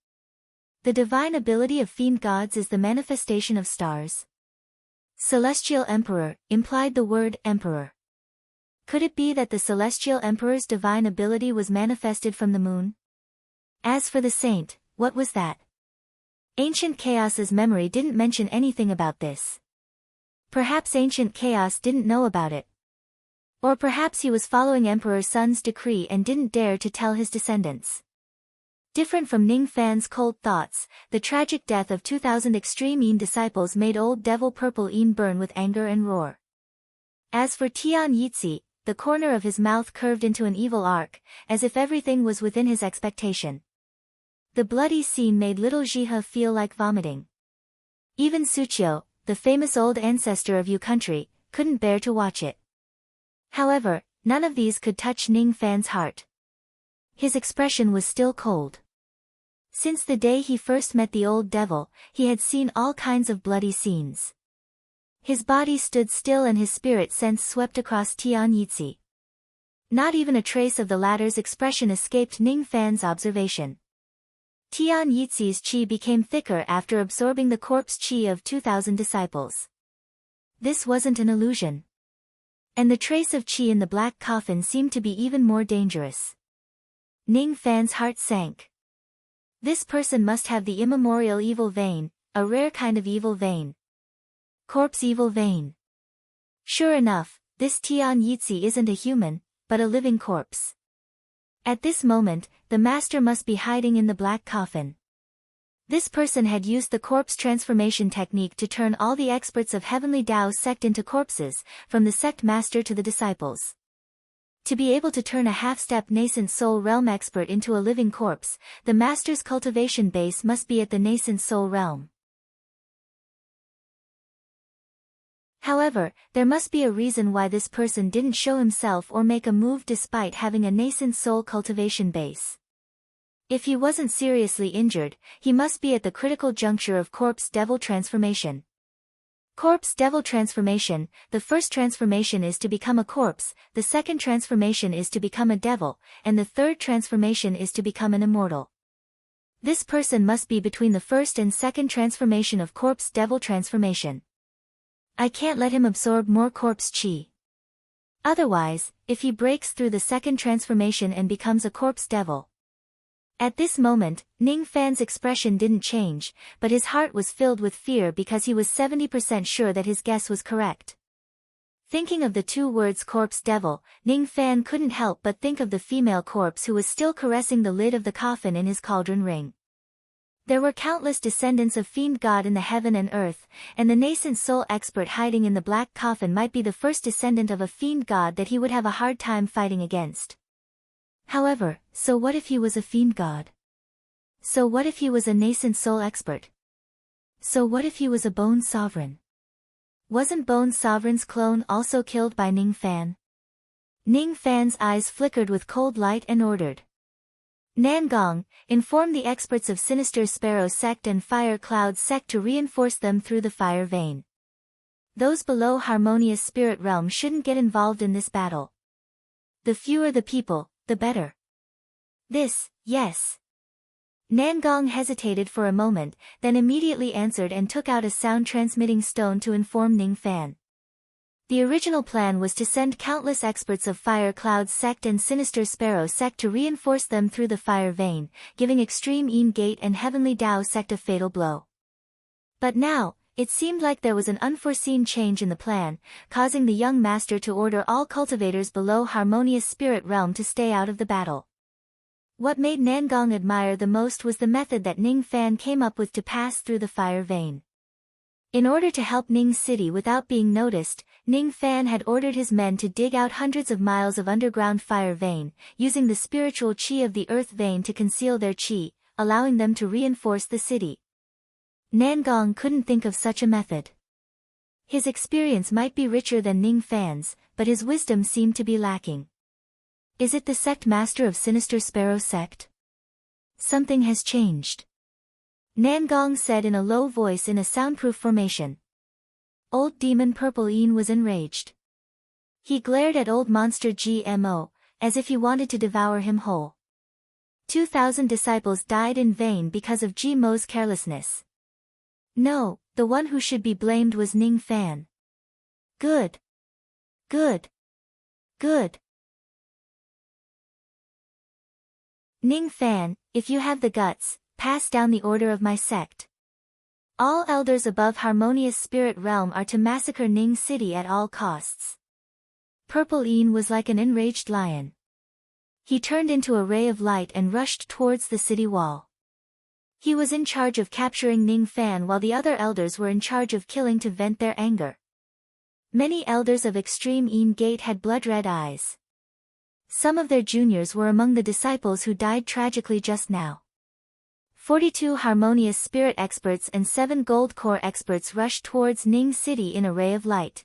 The divine ability of fiend gods is the manifestation of stars. Celestial Emperor, implied the word emperor. Could it be that the Celestial Emperor's divine ability was manifested from the moon? As for the saint, what was that? Ancient Chaos's memory didn't mention anything about this. Perhaps Ancient Chaos didn't know about it. Or perhaps he was following Emperor Sun's decree and didn't dare to tell his descendants. Different from Ning Fan's cold thoughts, the tragic death of 2,000 extreme Yin disciples made old devil Purple Yin burn with anger and roar. As for Tian Yitzi, the corner of his mouth curved into an evil arc, as if everything was within his expectation. The bloody scene made little Jihe feel like vomiting. Even Suqiu, the famous old ancestor of Yu country, couldn't bear to watch it. However, none of these could touch Ning Fan's heart. His expression was still cold. Since the day he first met the old devil, he had seen all kinds of bloody scenes. His body stood still and his spirit sense swept across Tian Yitzi. Not even a trace of the latter's expression escaped Ning Fan's observation. Tian Yitzi's qi became thicker after absorbing the corpse qi of 2,000 disciples. This wasn't an illusion. And the trace of qi in the black coffin seemed to be even more dangerous. Ning Fan's heart sank. This person must have the immemorial evil vein, a rare kind of evil vein. Corpse evil vein. Sure enough, this Tian Yitzi isn't a human, but a living corpse. At this moment, the master must be hiding in the black coffin. This person had used the corpse transformation technique to turn all the experts of Heavenly Tao sect into corpses, from the sect master to the disciples. To be able to turn a half-step nascent soul realm expert into a living corpse, the master's cultivation base must be at the nascent soul realm. However, there must be a reason why this person didn't show himself or make a move despite having a nascent soul cultivation base. If he wasn't seriously injured, he must be at the critical juncture of corpse devil transformation. Corpse devil transformation, the first transformation is to become a corpse, the second transformation is to become a devil, and the third transformation is to become an immortal. This person must be between the first and second transformation of corpse devil transformation. I can't let him absorb more corpse qi. Otherwise, if he breaks through the second transformation and becomes a corpse devil. At this moment, Ning Fan's expression didn't change, but his heart was filled with fear because he was 70% sure that his guess was correct. Thinking of the two words corpse devil, Ning Fan couldn't help but think of the female corpse who was still caressing the lid of the coffin in his cauldron ring. There were countless descendants of Fiend God in the heaven and earth, and the nascent soul expert hiding in the black coffin might be the first descendant of a Fiend God that he would have a hard time fighting against. However, so what if he was a Fiend God? So what if he was a nascent soul expert? So what if he was a Bone Sovereign? Wasn't Bone Sovereign's clone also killed by Ning Fan? Ning Fan's eyes flickered with cold light and ordered. Nangong, inform the experts of Sinister Sparrow sect and Fire Cloud sect to reinforce them through the fire vein. Those below Harmonious Spirit Realm shouldn't get involved in this battle. The fewer the people, the better. This, yes. Nangong hesitated for a moment, then immediately answered and took out a sound-transmitting stone to inform Ning Fan. The original plan was to send countless experts of Fire Cloud sect and Sinister Sparrow sect to reinforce them through the fire vein, giving Extreme Yin Gate and Heavenly Tao sect a fatal blow. But now, it seemed like there was an unforeseen change in the plan, causing the young master to order all cultivators below Harmonious Spirit Realm to stay out of the battle. What made Nangong admire the most was the method that Ning Fan came up with to pass through the fire vein. In order to help Ning City without being noticed, Ning Fan had ordered his men to dig out hundreds of miles of underground fire vein, using the spiritual qi of the earth vein to conceal their qi, allowing them to reinforce the city. Nangong couldn't think of such a method. His experience might be richer than Ning Fan's, but his wisdom seemed to be lacking. Is it the sect master of Sinister Sparrow sect? Something has changed. Nangong said in a low voice in a soundproof formation. Old demon Purple Yin was enraged. He glared at old monster GMO, as if he wanted to devour him whole. 2,000 disciples died in vain because of GMO's carelessness. No, the one who should be blamed was Ning Fan. Good. Good. Good. Ning Fan, if you have the guts, pass down the order of my sect. All elders above Harmonious Spirit Realm are to massacre Ning City at all costs. Purple Yin was like an enraged lion. He turned into a ray of light and rushed towards the city wall. He was in charge of capturing Ning Fan while the other elders were in charge of killing to vent their anger. Many elders of Extreme Een Gate had blood-red eyes. Some of their juniors were among the disciples who died tragically just now. 42 harmonious spirit experts and 7 gold core experts rushed towards Ning City in a ray of light.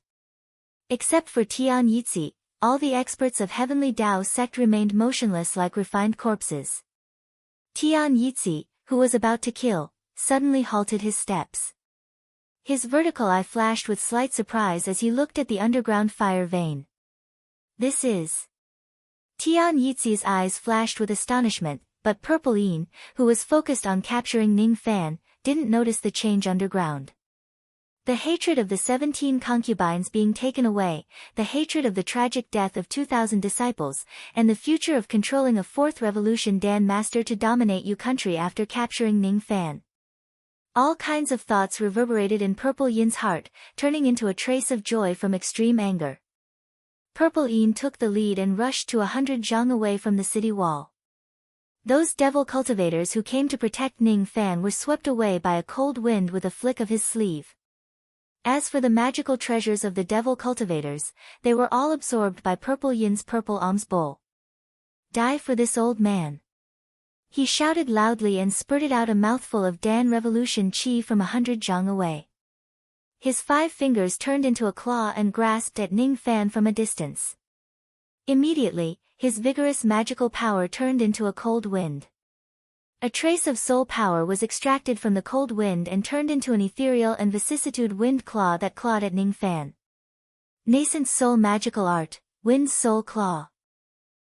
Except for Tian Yitzi, all the experts of Heavenly Tao sect remained motionless like refined corpses. Tian Yitzi, who was about to kill, suddenly halted his steps. His vertical eye flashed with slight surprise as he looked at the underground fire vein. This is... Tian Yitzi's eyes flashed with astonishment, but Purple Een, who was focused on capturing Ning Fan, didn't notice the change underground. The hatred of the 17 concubines being taken away, the hatred of the tragic death of 2,000 disciples, and the future of controlling a 4th revolution Dan Master to dominate Yu country after capturing Ning Fan. All kinds of thoughts reverberated in Purple Yin's heart, turning into a trace of joy from extreme anger. Purple Een took the lead and rushed to 100 zhang away from the city wall. Those devil cultivators who came to protect Ning Fan were swept away by a cold wind with a flick of his sleeve. As for the magical treasures of the devil cultivators, they were all absorbed by Purple Yin's purple alms bowl. Die for this old man. He shouted loudly and spurted out a mouthful of Dan Revolution Chi from 100 zhang away. His 5 fingers turned into a claw and grasped at Ning Fan from a distance. Immediately, his vigorous magical power turned into a cold wind. A trace of soul power was extracted from the cold wind and turned into an ethereal and vicissitude wind claw that clawed at Ning Fan. Nascent soul magical art, Wind Soul Claw.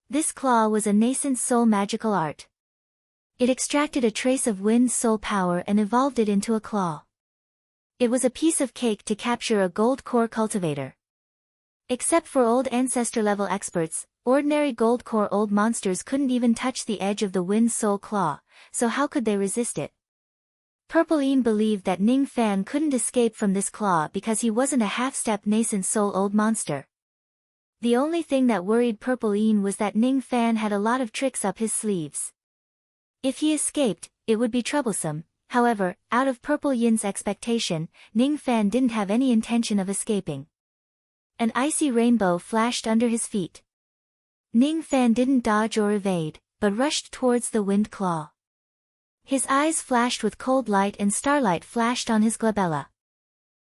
This claw was a nascent soul magical art. It extracted a trace of wind soul power and evolved it into a claw. It was a piece of cake to capture a gold core cultivator. Except for old ancestor-level experts, ordinary gold core old monsters couldn't even touch the edge of the Wind Soul Claw, so how could they resist it? Purple Een believed that Ning Fan couldn't escape from this claw because he wasn't a half-step nascent soul old monster. The only thing that worried Purple Een was that Ning Fan had a lot of tricks up his sleeves. If he escaped, it would be troublesome. However, out of Purple Yin's expectation, Ning Fan didn't have any intention of escaping. An icy rainbow flashed under his feet. Ning Fan didn't dodge or evade, but rushed towards the wind claw. His eyes flashed with cold light and starlight flashed on his glabella.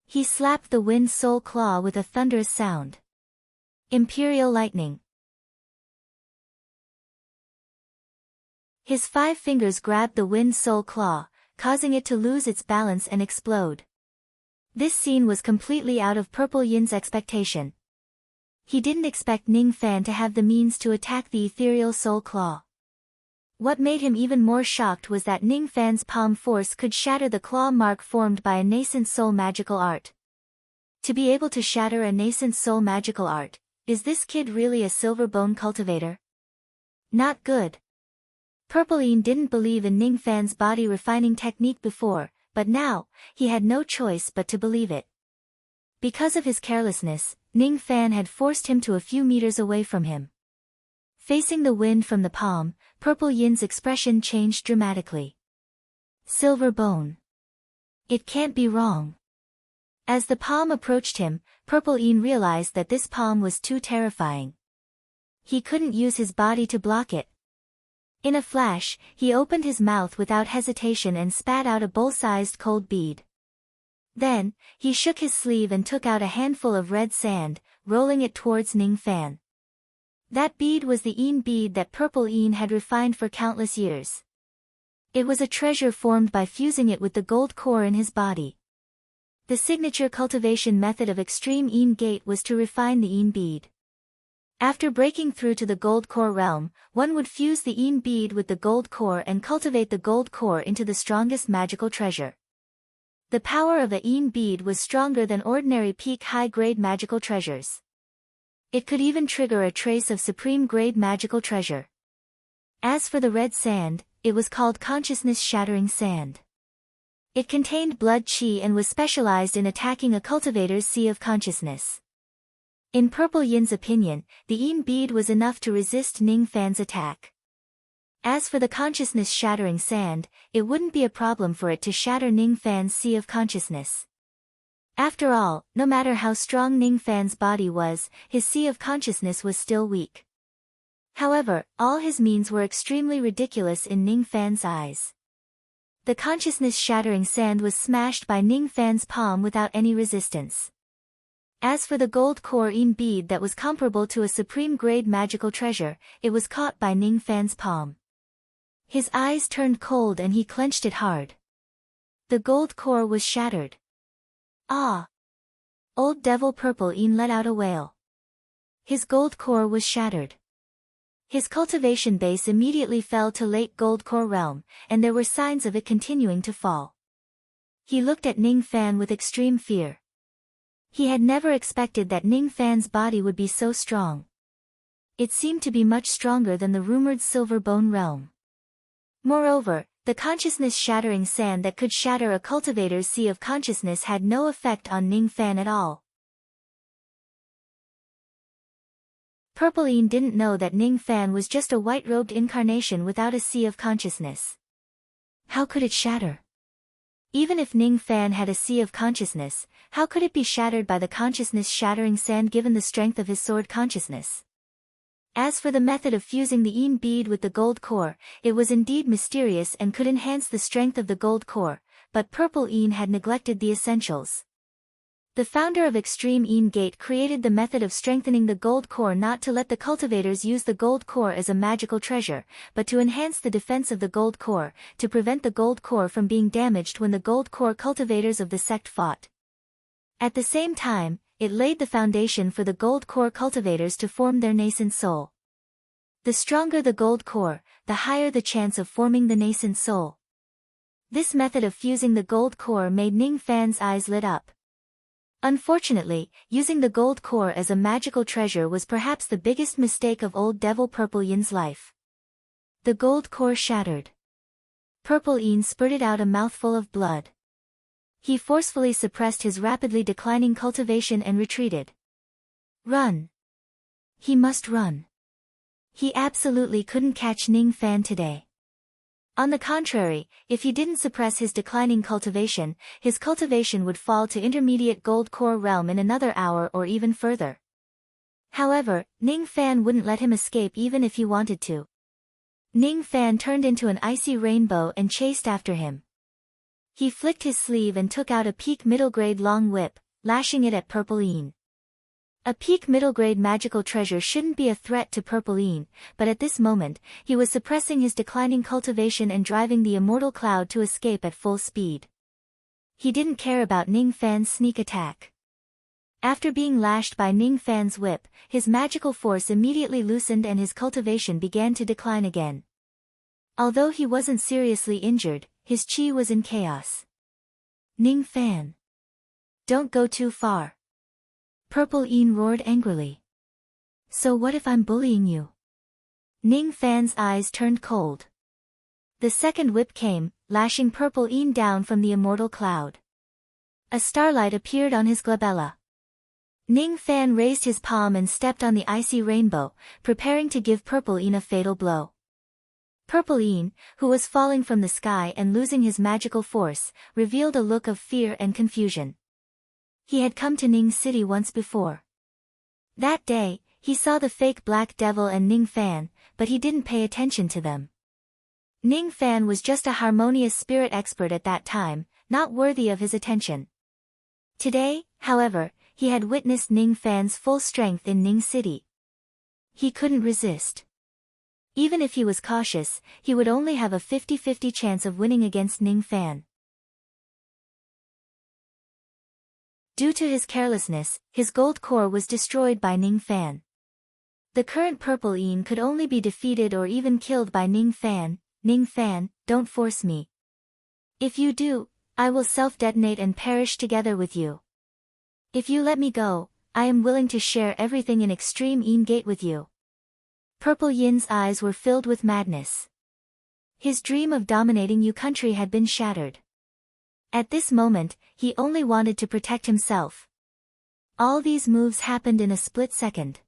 He slapped the Wind Soul Claw with a thunderous sound. Imperial Lightning. His 5 fingers grabbed the Wind Soul Claw, causing it to lose its balance and explode. This scene was completely out of Purple Yin's expectation. He didn't expect Ning Fan to have the means to attack the ethereal soul claw. What made him even more shocked was that Ning Fan's palm force could shatter the claw mark formed by a nascent soul magical art. To be able to shatter a nascent soul magical art, is this kid really a silver bone cultivator? Not good. Purple Een didn't believe in Ning Fan's body refining technique before, but now, he had no choice but to believe it. Because of his carelessness, Ning Fan had forced him to a few meters away from him. Facing the wind from the palm, Purple Yin's expression changed dramatically. Silver bone. It can't be wrong. As the palm approached him, Purple Een realized that this palm was too terrifying. He couldn't use his body to block it. In a flash, he opened his mouth without hesitation and spat out a bowl-sized cold bead. Then, he shook his sleeve and took out a handful of red sand, rolling it towards Ning Fan. That bead was the Een bead that Purple Een had refined for countless years. It was a treasure formed by fusing it with the gold core in his body. The signature cultivation method of Extreme Een Gate was to refine the Een bead. After breaking through to the gold core realm, one would fuse the Een bead with the gold core and cultivate the gold core into the strongest magical treasure. The power of a Een bead was stronger than ordinary peak high-grade magical treasures. It could even trigger a trace of supreme-grade magical treasure. As for the red sand, it was called consciousness-shattering sand. It contained blood chi and was specialized in attacking a cultivator's sea of consciousness. In Purple Yin's opinion, the Yin bead was enough to resist Ning Fan's attack. As for the consciousness-shattering sand, it wouldn't be a problem for it to shatter Ning Fan's sea of consciousness. After all, no matter how strong Ning Fan's body was, his sea of consciousness was still weak. However, all his means were extremely ridiculous in Ning Fan's eyes. The consciousness-shattering sand was smashed by Ning Fan's palm without any resistance. As for the gold core Yin bead that was comparable to a supreme-grade magical treasure, it was caught by Ning Fan's palm. His eyes turned cold and he clenched it hard. The gold core was shattered. Ah! Old Devil Purple Yin let out a wail. His gold core was shattered. His cultivation base immediately fell to late gold core realm, and there were signs of it continuing to fall. He looked at Ning Fan with extreme fear. He had never expected that Ning Fan's body would be so strong. It seemed to be much stronger than the rumored Silver Bone realm. Moreover, the consciousness-shattering sand that could shatter a cultivator's sea of consciousness had no effect on Ning Fan at all. Purple Yin didn't know that Ning Fan was just a white-robed incarnation without a sea of consciousness. How could it shatter? Even if Ning Fan had a sea of consciousness, how could it be shattered by the consciousness-shattering sand given the strength of his sword consciousness? As for the method of fusing the Yin bead with the gold core, it was indeed mysterious and could enhance the strength of the gold core, but Purple Yin had neglected the essentials. The founder of Extreme Yin Gate created the method of strengthening the gold core not to let the cultivators use the gold core as a magical treasure, but to enhance the defense of the gold core, to prevent the gold core from being damaged when the gold core cultivators of the sect fought. At the same time, it laid the foundation for the gold core cultivators to form their nascent soul. The stronger the gold core, the higher the chance of forming the nascent soul. This method of fusing the gold core made Ning Fan's eyes lit up. Unfortunately, using the gold core as a magical treasure was perhaps the biggest mistake of Old Devil Purple Yin's life. The gold core shattered. Purple Yin spurted out a mouthful of blood. He forcefully suppressed his rapidly declining cultivation and retreated. Run! He must run. He absolutely couldn't catch Ning Fan today. On the contrary, if he didn't suppress his declining cultivation, his cultivation would fall to intermediate gold core realm in another hour or even further. However, Ning Fan wouldn't let him escape even if he wanted to. Ning Fan turned into an icy rainbow and chased after him. He flicked his sleeve and took out a peak middle-grade long whip, lashing it at Purple Yin. A peak middle-grade magical treasure shouldn't be a threat to Purple Yin, but at this moment, he was suppressing his declining cultivation and driving the immortal cloud to escape at full speed. He didn't care about Ning Fan's sneak attack. After being lashed by Ning Fan's whip, his magical force immediately loosened and his cultivation began to decline again. Although he wasn't seriously injured, his chi was in chaos. Ning Fan! Don't go too far. Purple Yin roared angrily. So what if I'm bullying you? Ning Fan's eyes turned cold. The second whip came, lashing Purple Yin down from the immortal cloud. A starlight appeared on his glabella. Ning Fan raised his palm and stepped on the icy rainbow, preparing to give Purple Yin a fatal blow. Purple Yin, who was falling from the sky and losing his magical force, revealed a look of fear and confusion. He had come to Ning City once before. That day, he saw the fake Black Devil and Ning Fan, but he didn't pay attention to them. Ning Fan was just a harmonious spirit expert at that time, not worthy of his attention. Today, however, he had witnessed Ning Fan's full strength in Ning City. He couldn't resist. Even if he was cautious, he would only have a 50-50 chance of winning against Ning Fan. Due to his carelessness, his gold core was destroyed by Ning Fan. The current Purple Yin could only be defeated or even killed by Ning Fan. Ning Fan, don't force me. If you do, I will self-detonate and perish together with you. If you let me go, I am willing to share everything in Extreme Yin Gate with you. Purple Yin's eyes were filled with madness. His dream of dominating Yu country had been shattered. At this moment, he only wanted to protect himself. All these moves happened in a split second.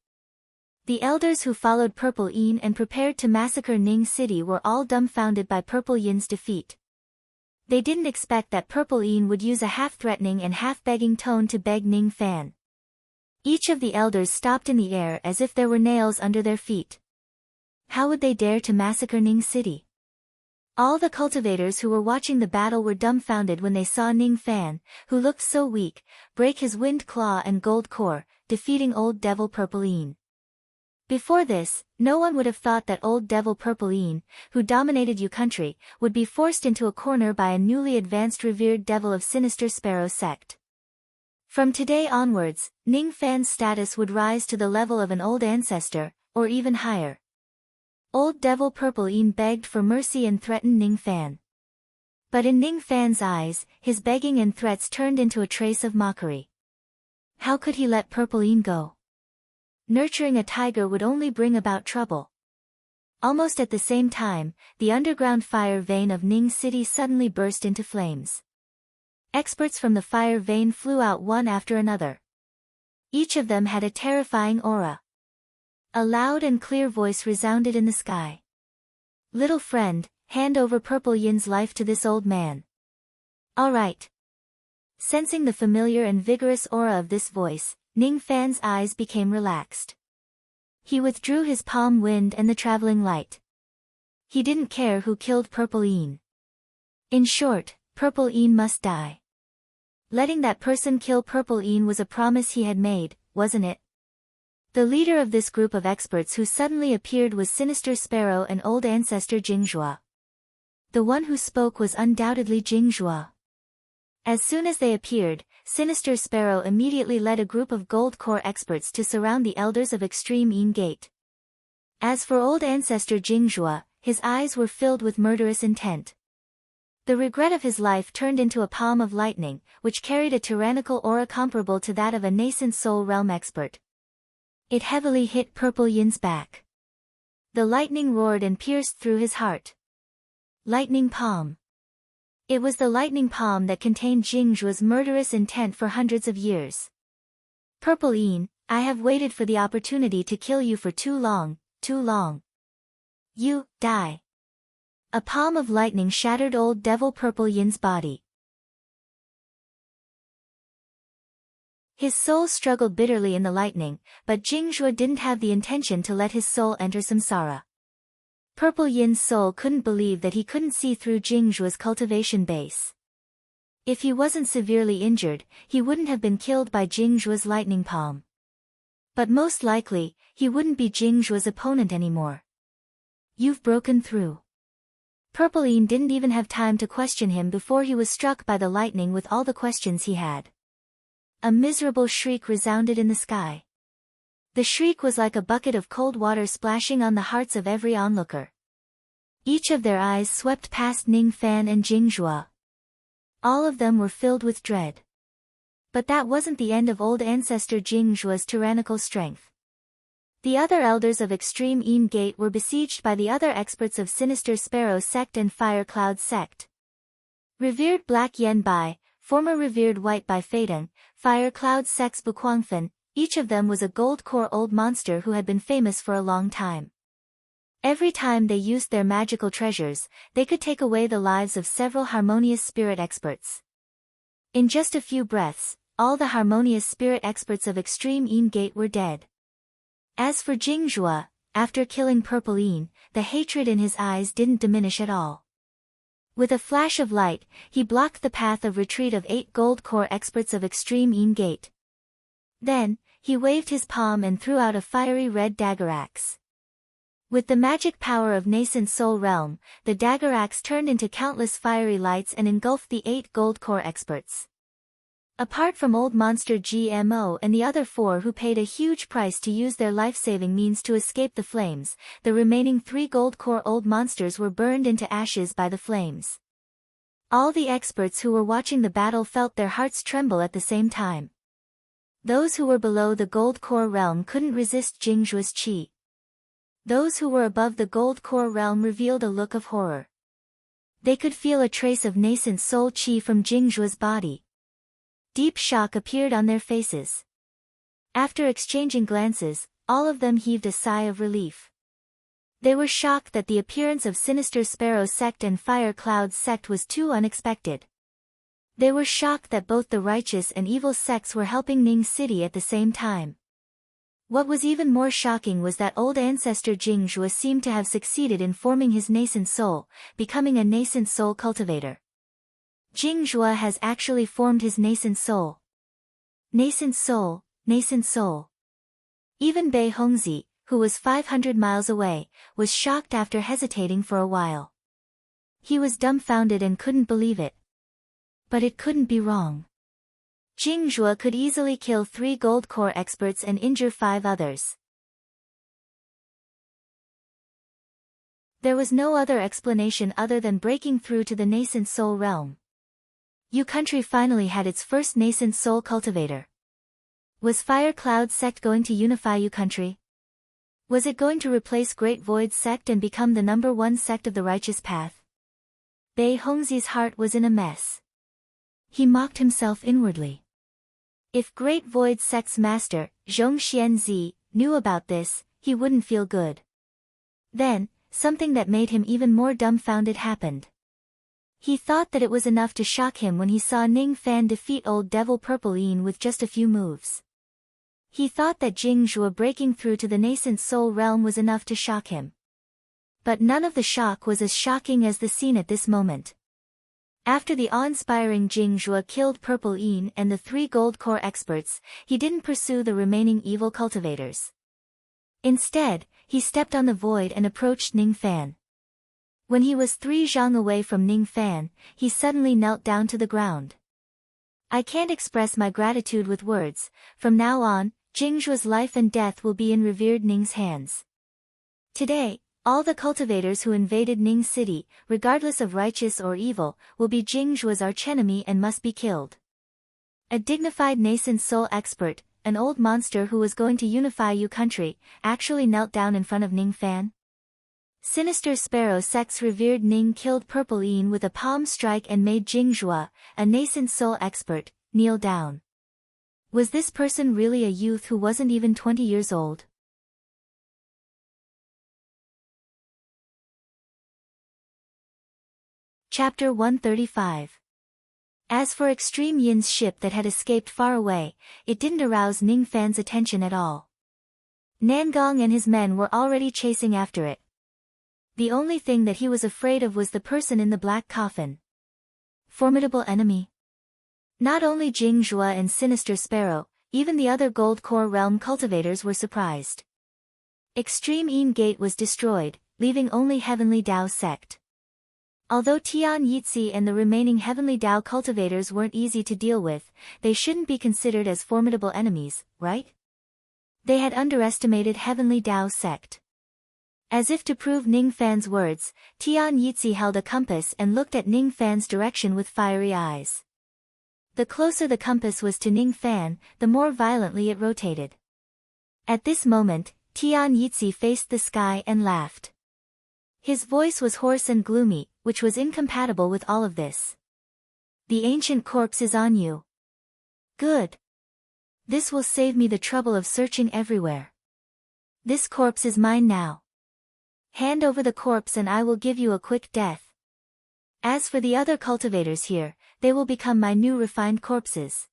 The elders who followed Purple Yin and prepared to massacre Ning City were all dumbfounded by Purple Yin's defeat. They didn't expect that Purple Yin would use a half-threatening and half-begging tone to beg Ning Fan. Each of the elders stopped in the air as if there were nails under their feet. How would they dare to massacre Ning City? All the cultivators who were watching the battle were dumbfounded when they saw Ning Fan, who looked so weak, break his wind claw and gold core, defeating Old Devil Purple Yin. Before this, no one would have thought that Old Devil Purple Yin, who dominated Yu country, would be forced into a corner by a newly advanced revered devil of Sinister Sparrow sect. From today onwards, Ning Fan's status would rise to the level of an old ancestor, or even higher. Old Devil Purple Yin begged for mercy and threatened Ning Fan. But in Ning Fan's eyes, his begging and threats turned into a trace of mockery. How could he let Purple Yin go? Nurturing a tiger would only bring about trouble. Almost at the same time, the underground fire vein of Ning City suddenly burst into flames. Experts from the fire vein flew out one after another. Each of them had a terrifying aura. A loud and clear voice resounded in the sky. "Little friend, hand over Purple Yin's life to this old man." "All right." Sensing the familiar and vigorous aura of this voice, Ning Fan's eyes became relaxed. He withdrew his palm wind and the traveling light. He didn't care who killed Purple Yin. In short, Purple Yin must die. Letting that person kill Purple Yin was a promise he had made, wasn't it? The leader of this group of experts who suddenly appeared was Sinister Sparrow and old ancestor Jingzhua. The one who spoke was undoubtedly Jingzhua. As soon as they appeared, Sinister Sparrow immediately led a group of gold core experts to surround the elders of Extreme Yin Gate. As for old ancestor Jingzhua, his eyes were filled with murderous intent. The regret of his life turned into a palm of lightning, which carried a tyrannical aura comparable to that of a nascent soul realm expert. It heavily hit Purple Yin's back. The lightning roared and pierced through his heart. Lightning palm. It was the lightning palm that contained Jingzhua's murderous intent for hundreds of years. "Purple Yin, I have waited for the opportunity to kill you for too long, too long. You, die." A palm of lightning shattered Old Devil Purple Yin's body. His soul struggled bitterly in the lightning, but Jingzhua didn't have the intention to let his soul enter samsara. Purple Yin's soul couldn't believe that he couldn't see through Jingzhua's cultivation base. If he wasn't severely injured, he wouldn't have been killed by Jingzhua's lightning palm. But most likely, he wouldn't be Jingzhua's opponent anymore. "You've broken through." Purple Yin didn't even have time to question him before he was struck by the lightning with all the questions he had. A miserable shriek resounded in the sky. The shriek was like a bucket of cold water splashing on the hearts of every onlooker. Each of their eyes swept past Ning Fan and Jingzhua. All of them were filled with dread. But that wasn't the end of old ancestor Jingzhua's tyrannical strength. The other elders of Extreme Yin Gate were besieged by the other experts of Sinister Sparrow sect and Fire Cloud sect. Revered Black Yen Bai, former revered White Bai Feideng, Fire Cloud sect's Buquangfen, each of them was a gold core old monster who had been famous for a long time. Every time they used their magical treasures, they could take away the lives of several harmonious spirit experts. In just a few breaths, all the harmonious spirit experts of Extreme Yin Gate were dead. As for Jingzhua, after killing Purple Yin, the hatred in his eyes didn't diminish at all. With a flash of light, he blocked the path of retreat of 8 gold core experts of Extreme Yin Gate. Then, he waved his palm and threw out a fiery red dagger axe. With the magic power of nascent soul realm, the dagger axe turned into countless fiery lights and engulfed the 8 gold core experts. Apart from old monster GMO and the other 4 who paid a huge price to use their life-saving means to escape the flames, the remaining 3 gold core old monsters were burned into ashes by the flames. All the experts who were watching the battle felt their hearts tremble at the same time. Those who were below the gold core realm couldn't resist Jingzhua's qi. Those who were above the gold core realm revealed a look of horror. They could feel a trace of nascent soul qi from Jingzhua's body. Deep shock appeared on their faces. After exchanging glances, all of them heaved a sigh of relief. They were shocked that the appearance of Sinister Sparrow's sect and Fire Cloud's sect was too unexpected. They were shocked that both the righteous and evil sects were helping Ning City at the same time. What was even more shocking was that old ancestor Jingjue seemed to have succeeded in forming his nascent soul, becoming a nascent soul cultivator. Jingjue has actually formed his nascent soul. Nascent soul, nascent soul. Even Bei Hongzi, who was 500 miles away, was shocked after hesitating for a while. He was dumbfounded and couldn't believe it. But it couldn't be wrong. Jingjue could easily kill 3 gold core experts and injure 5 others. There was no other explanation other than breaking through to the nascent soul realm. Yu country finally had its first nascent soul cultivator. Was Fire Cloud sect going to unify Yu country? Was it going to replace Great Void sect and become the #1 sect of the righteous path? Bei Hongzi's heart was in a mess. He mocked himself inwardly. If Great Void sect's master, Zhong Xianzi, knew about this, he wouldn't feel good. Then, something that made him even more dumbfounded happened. He thought that it was enough to shock him when he saw Ning Fan defeat Old Devil Purple Yin with just a few moves. He thought that Jingjue breaking through to the nascent soul realm was enough to shock him. But none of the shock was as shocking as the scene at this moment. After the awe-inspiring Jingjue killed Purple Yin and the 3 gold core experts, he didn't pursue the remaining evil cultivators. Instead, he stepped on the void and approached Ning Fan. When he was 3 zhang away from Ning Fan, he suddenly knelt down to the ground. I can't express my gratitude with words. From now on, Jingjue's life and death will be in revered Ning's hands. Today, all the cultivators who invaded Ning City, regardless of righteous or evil, will be Jingjue's archenemy and must be killed. A dignified nascent soul expert, an old monster who was going to unify Yu country, actually knelt down in front of Ning Fan. Sinister Sparrow sect's revered Ning killed Purple Yin with a palm strike and made Jingjue, a nascent soul expert, kneel down. Was this person really a youth who wasn't even 20 years old? Chapter 135. As for Extreme Yin's ship that had escaped far away, it didn't arouse Ning Fan's attention at all. Nangong and his men were already chasing after it. The only thing that he was afraid of was the person in the black coffin. Formidable enemy. Not only Jingjue and Sinister Sparrow, even the other Gold Core Realm cultivators were surprised. Extreme Yin Gate was destroyed, leaving only Heavenly Dao sect. Although Tian Yitzi and the remaining Heavenly Dao cultivators weren't easy to deal with, they shouldn't be considered as formidable enemies, right? They had underestimated Heavenly Dao sect. As if to prove Ning Fan's words, Tian Yitzi held a compass and looked at Ning Fan's direction with fiery eyes. The closer the compass was to Ning Fan, the more violently it rotated. At this moment, Tian Yitzi faced the sky and laughed. His voice was hoarse and gloomy, which was incompatible with all of this. The ancient corpse is on you. Good. This will save me the trouble of searching everywhere. This corpse is mine now. Hand over the corpse and I will give you a quick death. As for the other cultivators here, they will become my new refined corpses.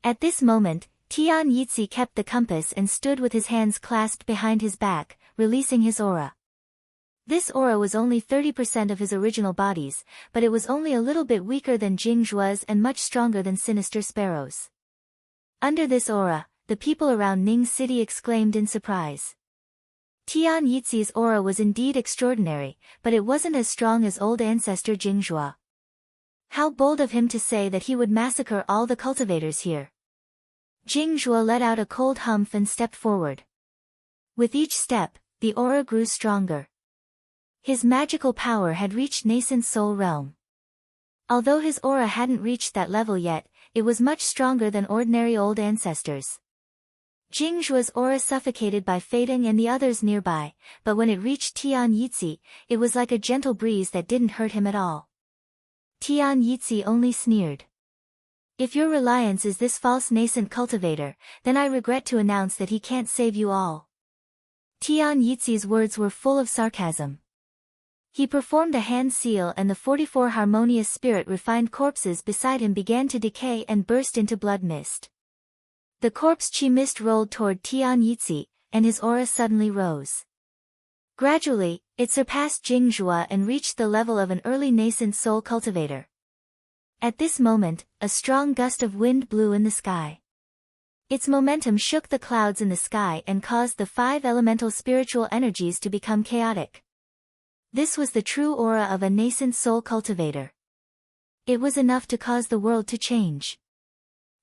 At this moment, Tian Yitzi kept the compass and stood with his hands clasped behind his back, releasing his aura. This aura was only 30% of his original bodies, but it was only a little bit weaker than Jingjue's and much stronger than Sinister Sparrow's. Under this aura, the people around Ning City exclaimed in surprise. Tian Yitzi's aura was indeed extraordinary, but it wasn't as strong as old ancestor Jingjue. How bold of him to say that he would massacre all the cultivators here. Jingjue let out a cold humph and stepped forward. With each step, the aura grew stronger. His magical power had reached nascent soul realm. Although his aura hadn't reached that level yet, it was much stronger than ordinary old ancestors. Jingjue's aura suffocated by Feidong and the others nearby, but when it reached Tian Yitzi, it was like a gentle breeze that didn't hurt him at all. Tian Yitzi only sneered. If your reliance is this false nascent cultivator, then I regret to announce that he can't save you all. Tian Yizi's words were full of sarcasm. He performed a hand seal and the 44 harmonious spirit-refined corpses beside him began to decay and burst into blood mist. The corpse chi mist rolled toward Tian Yizi, and his aura suddenly rose. Gradually, it surpassed Jingzhua and reached the level of an early nascent soul cultivator. At this moment, a strong gust of wind blew in the sky. Its momentum shook the clouds in the sky and caused the 5 elemental spiritual energies to become chaotic. This was the true aura of a nascent soul cultivator. It was enough to cause the world to change.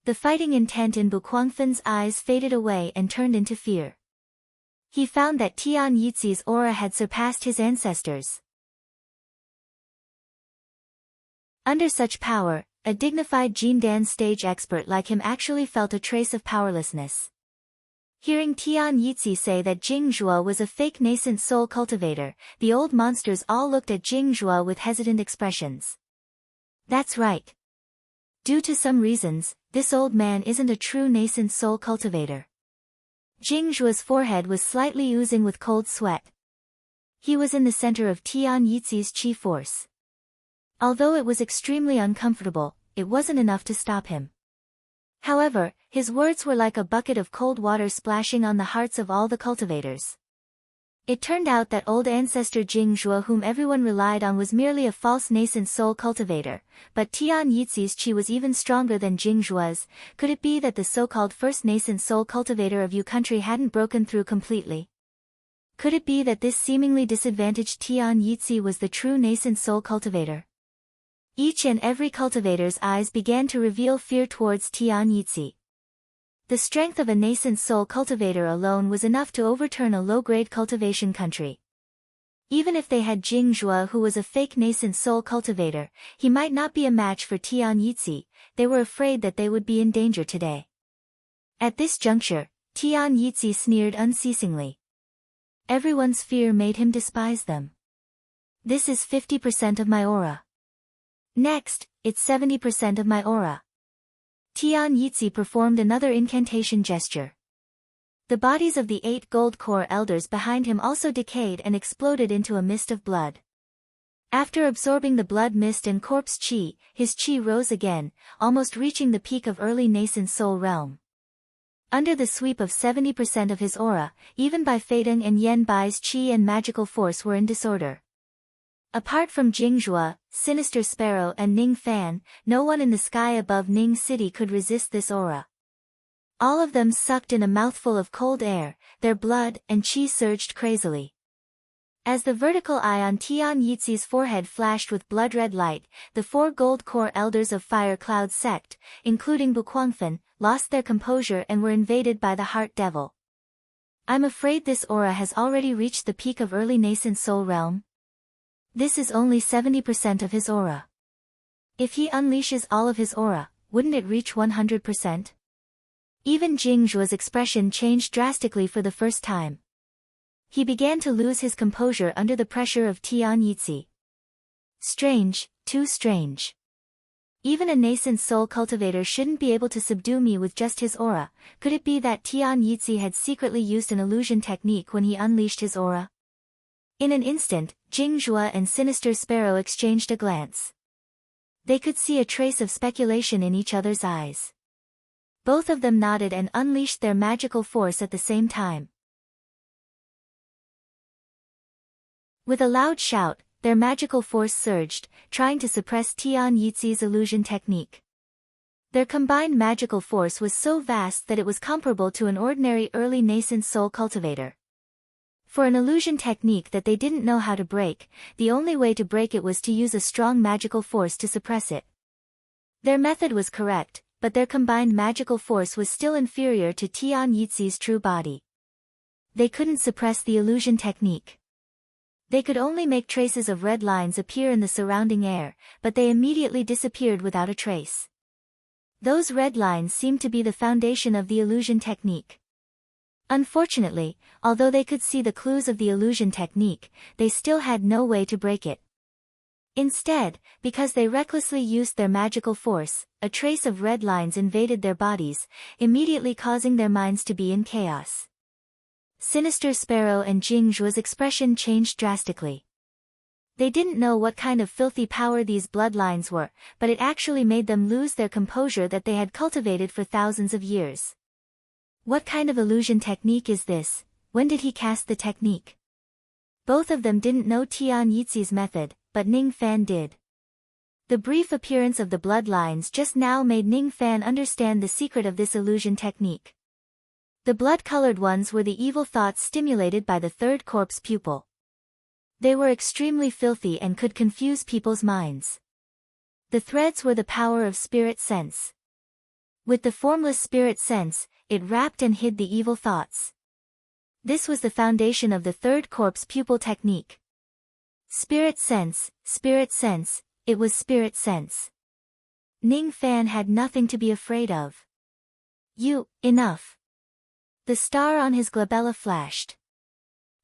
The fighting intent in Buquangfan's eyes faded away and turned into fear. He found that Tian Yizi's aura had surpassed his ancestors. Under such power, a dignified Jindan stage expert like him actually felt a trace of powerlessness. Hearing Tian Yizi say that Jingzhua was a fake nascent soul cultivator, the old monsters all looked at Jingzhua with hesitant expressions. That's right. Due to some reasons, this old man isn't a true nascent soul cultivator. Jingzhua's forehead was slightly oozing with cold sweat. He was in the center of Tian Yizi's chi force. Although it was extremely uncomfortable, it wasn't enough to stop him. However, his words were like a bucket of cold water splashing on the hearts of all the cultivators. It turned out that old ancestor Jingzhua whom everyone relied on was merely a false nascent soul cultivator, but Tian Yizi's chi was even stronger than Jingzhua's. Could it be that the so-called first nascent soul cultivator of Yu country hadn't broken through completely? Could it be that this seemingly disadvantaged Tian Yizi was the true nascent soul cultivator? Each and every cultivator's eyes began to reveal fear towards Tian Yizi. The strength of a nascent soul cultivator alone was enough to overturn a low-grade cultivation country. Even if they had Jingzhua who was a fake nascent soul cultivator, he might not be a match for Tian Yizi. They were afraid that they would be in danger today. At this juncture, Tian Yizi sneered unceasingly. Everyone's fear made him despise them. This is 50% of my aura. Next, it's 70% of my aura. Tian Yizi performed another incantation gesture. The bodies of the 8 gold core elders behind him also decayed and exploded into a mist of blood. After absorbing the blood mist and corpse chi, his chi rose again, almost reaching the peak of early nascent soul realm. Under the sweep of 70% of his aura, even Bai Feidong and Yen Bai's chi and magical force were in disorder. Apart from Jingzhua, Sinister Sparrow and Ning Fan, no one in the sky above Ning City could resist this aura. All of them sucked in a mouthful of cold air, their blood and chi surged crazily. As the vertical eye on Tian Yizi's forehead flashed with blood-red light, the 4 gold core elders of Fire Cloud sect, including Buquangfan, lost their composure and were invaded by the Heart Devil. I'm afraid this aura has already reached the peak of early nascent soul realm. This is only 70% of his aura. If he unleashes all of his aura, wouldn't it reach 100%? Even Jingzhua's expression changed drastically for the first time. He began to lose his composure under the pressure of Tian Yizi. Strange, too strange. Even a nascent soul cultivator shouldn't be able to subdue me with just his aura. Could it be that Tian Yizi had secretly used an illusion technique when he unleashed his aura? In an instant, Jingzhua and Sinister Sparrow exchanged a glance. They could see a trace of speculation in each other's eyes. Both of them nodded and unleashed their magical force at the same time. With a loud shout, their magical force surged, trying to suppress Tian Yizi's illusion technique. Their combined magical force was so vast that it was comparable to an ordinary early nascent soul cultivator. For an illusion technique that they didn't know how to break, the only way to break it was to use a strong magical force to suppress it. Their method was correct, but their combined magical force was still inferior to Tian Yizi's true body. They couldn't suppress the illusion technique. They could only make traces of red lines appear in the surrounding air, but they immediately disappeared without a trace. Those red lines seemed to be the foundation of the illusion technique. Unfortunately, although they could see the clues of the illusion technique, they still had no way to break it. Instead, because they recklessly used their magical force, a trace of red lines invaded their bodies, immediately causing their minds to be in chaos. Sinister Sparrow and Jingzhua's expression changed drastically. They didn't know what kind of filthy power these bloodlines were, but it actually made them lose their composure that they had cultivated for thousands of years. What kind of illusion technique is this? When did he cast the technique? Both of them didn't know Tian Yixi's method, but Ning Fan did. The brief appearance of the bloodlines just now made Ning Fan understand the secret of this illusion technique. The blood-colored ones were the evil thoughts stimulated by the third corpse pupil. They were extremely filthy and could confuse people's minds. The threads were the power of spirit sense. With the formless spirit sense, it wrapped and hid the evil thoughts. This was the foundation of the third corpse pupil technique. Spirit sense, it was spirit sense. Ning Fan had nothing to be afraid of. Enough. The star on his glabella flashed.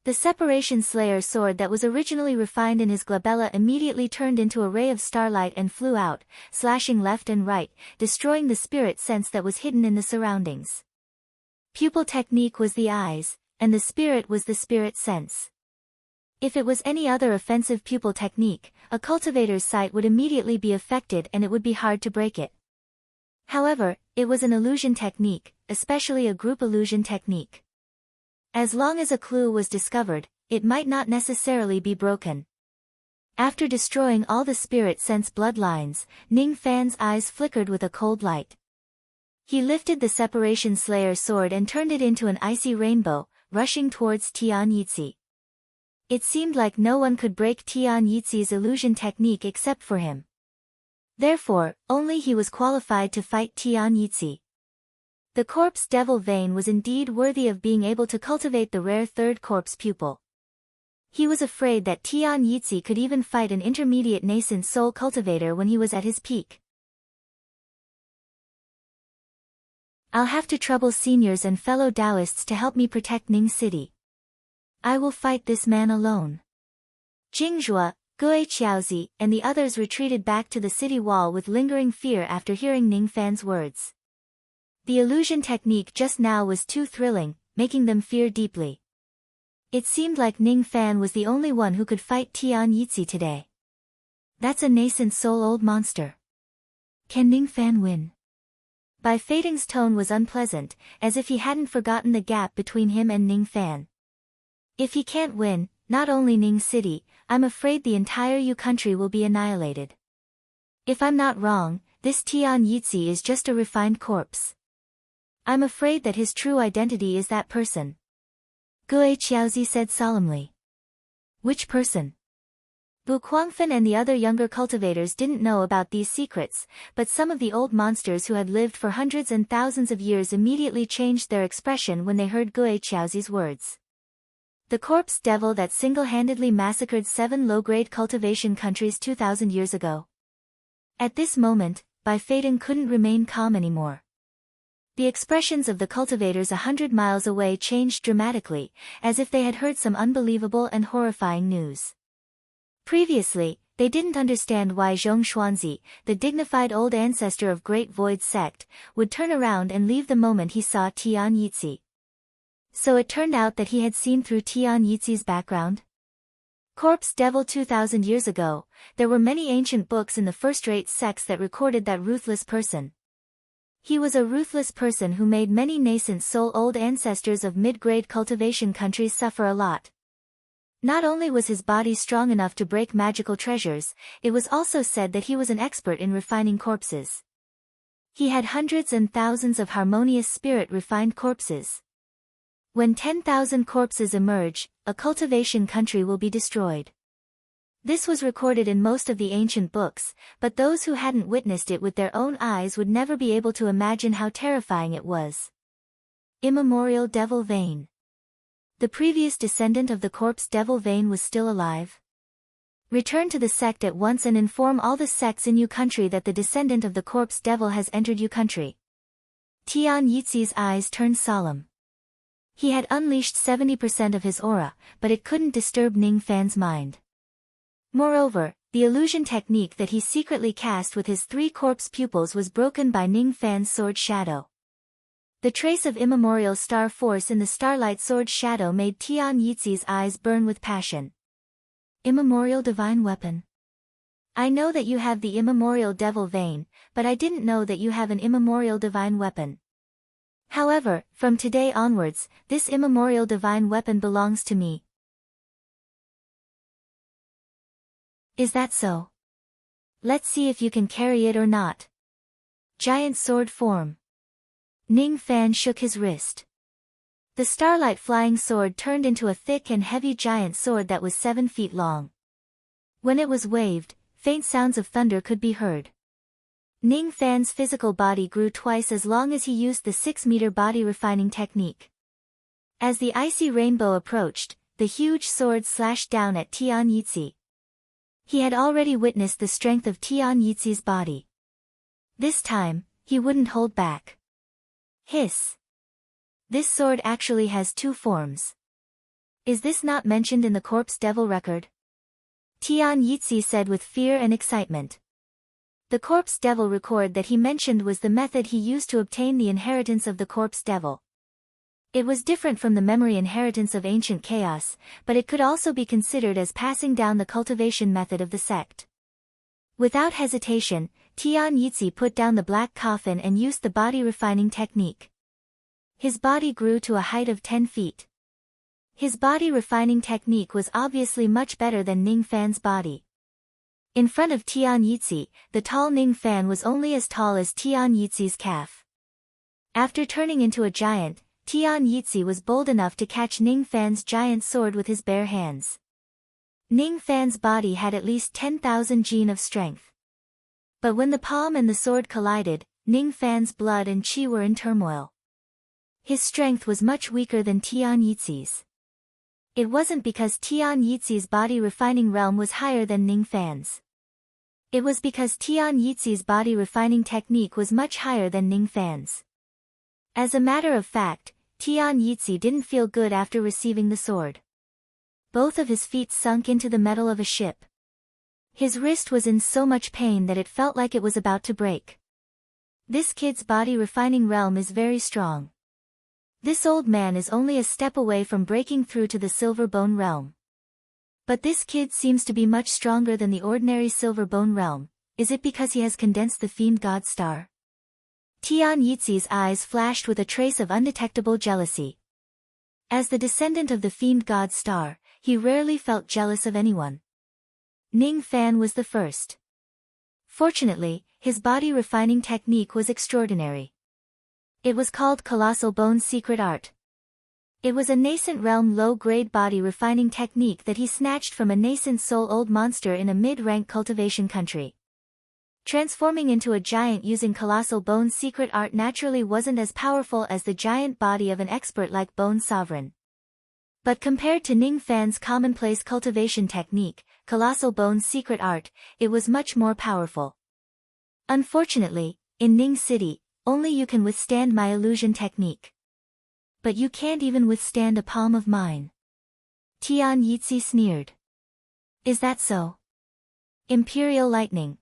The Separation Slayer sword that was originally refined in his glabella immediately turned into a ray of starlight and flew out, slashing left and right, destroying the spirit sense that was hidden in the surroundings. Pupil technique was the eyes, and the spirit was the spirit sense. If it was any other offensive pupil technique, a cultivator's sight would immediately be affected and it would be hard to break it. However, it was an illusion technique, especially a group illusion technique. As long as a clue was discovered, it might not necessarily be broken. After destroying all the spirit sense bloodlines, Ning Fan's eyes flickered with a cold light. He lifted the Separation Slayer sword and turned it into an icy rainbow, rushing towards Tian Yixi. It seemed like no one could break Tian Yixi's illusion technique except for him. Therefore, only he was qualified to fight Tian Yixi. The corpse devil vein was indeed worthy of being able to cultivate the rare third corpse pupil. He was afraid that Tian Yixi could even fight an intermediate nascent soul cultivator when he was at his peak. I'll have to trouble seniors and fellow Taoists to help me protect Ning City. I will fight this man alone. Jingzhua, Gui Qiaozi, and the others retreated back to the city wall with lingering fear after hearing Ning Fan's words. The illusion technique just now was too thrilling, making them fear deeply. It seemed like Ning Fan was the only one who could fight Tian Yixi today. That's a nascent soul old monster. Can Ning Fan win? Bai Feiting's tone was unpleasant, as if he hadn't forgotten the gap between him and Ning Fan. If he can't win, not only Ning City, I'm afraid the entire Yu country will be annihilated. If I'm not wrong, this Tian Yixi is just a refined corpse. I'm afraid that his true identity is that person. Gui Qiaozi said solemnly. Which person? Bu Guangfen and the other younger cultivators didn't know about these secrets, but some of the old monsters who had lived for hundreds and thousands of years immediately changed their expression when they heard Gui Qiaozi's words. The corpse devil that single-handedly massacred 7 low-grade cultivation countries 2,000 years ago. At this moment, Bai Feiting couldn't remain calm anymore. The expressions of the cultivators 100 miles away changed dramatically, as if they had heard some unbelievable and horrifying news. Previously, they didn't understand why Zhong Xuanzi, the dignified old ancestor of Great Void sect, would turn around and leave the moment he saw Tian Yixi. So it turned out that he had seen through Tian Yixi's background? Corpse devil 2,000 years ago, there were many ancient books in the first-rate sects that recorded that ruthless person. He was a ruthless person who made many nascent soul old ancestors of mid-grade cultivation countries suffer a lot. Not only was his body strong enough to break magical treasures, it was also said that he was an expert in refining corpses. He had hundreds and thousands of harmonious spirit-refined corpses. When 10,000 corpses emerge, a cultivation country will be destroyed. This was recorded in most of the ancient books, but those who hadn't witnessed it with their own eyes would never be able to imagine how terrifying it was. Immemorial Devil Vein. The previous descendant of the corpse Devil Vein was still alive. Return to the sect at once and inform all the sects in Yu country that the descendant of the corpse devil has entered Yu country. Tian Yixi's eyes turned solemn. He had unleashed 70% of his aura, but it couldn't disturb Ning Fan's mind. Moreover, the illusion technique that he secretly cast with his 3 corpse pupils was broken by Ning Fan's sword shadow. The trace of immemorial star force in the starlight sword shadow made Tian Yizi's eyes burn with passion. Immemorial divine weapon. I know that you have the immemorial devil vein, but I didn't know that you have an immemorial divine weapon. However, from today onwards, this immemorial divine weapon belongs to me. Is that so? Let's see if you can carry it or not. Giant sword form. Ning Fan shook his wrist. The starlight flying sword turned into a thick and heavy giant sword that was 7 feet long. When it was waved, faint sounds of thunder could be heard. Ning Fan's physical body grew twice as long as he used the 6-meter body refining technique. As the icy rainbow approached, the huge sword slashed down at Tian Yizi. He had already witnessed the strength of Tian Yizi's body. This time, he wouldn't hold back. Hiss. This sword actually has 2 forms. Is this not mentioned in the corpse devil record? Tian Yizi said with fear and excitement. The corpse devil record that he mentioned was the method he used to obtain the inheritance of the corpse devil. It was different from the memory inheritance of ancient chaos, but it could also be considered as passing down the cultivation method of the sect. Without hesitation, Tian Yizi put down the black coffin and used the body refining technique. His body grew to a height of 10 feet. His body refining technique was obviously much better than Ning Fan's body. In front of Tian Yizi, the tall Ning Fan was only as tall as Tian Yizi's calf. After turning into a giant, Tian Yizi was bold enough to catch Ning Fan's giant sword with his bare hands. Ning Fan's body had at least 10,000 gene of strength. But when the palm and the sword collided, Ning Fan's blood and qi were in turmoil. His strength was much weaker than Tian Yizi's. It wasn't because Tian Yizi's body refining realm was higher than Ning Fan's. It was because Tian Yizi's body refining technique was much higher than Ning Fan's. As a matter of fact, Tian Yizi didn't feel good after receiving the sword. Both of his feet sunk into the metal of a ship. His wrist was in so much pain that it felt like it was about to break. This kid's body refining realm is very strong. This old man is only a step away from breaking through to the silver bone realm. But this kid seems to be much stronger than the ordinary silver bone realm. Is it because he has condensed the fiend god star? Tian Yizi's eyes flashed with a trace of undetectable jealousy. As the descendant of the fiend god star, he rarely felt jealous of anyone. Ning Fan was the first. Fortunately, his body refining technique was extraordinary. It was called Colossal Bone's Secret Art. It was a nascent realm low-grade body refining technique that he snatched from a nascent soul-old monster in a mid-rank cultivation country. Transforming into a giant using Colossal Bone's secret art naturally wasn't as powerful as the giant body of an expert like Bone Sovereign. But compared to Ning Fan's commonplace cultivation technique, Colossal Bone's secret art, it was much more powerful. Unfortunately, in Ning City, only you can withstand my illusion technique. But you can't even withstand a palm of mine. Tian Yizi sneered. Is that so? Imperial lightning.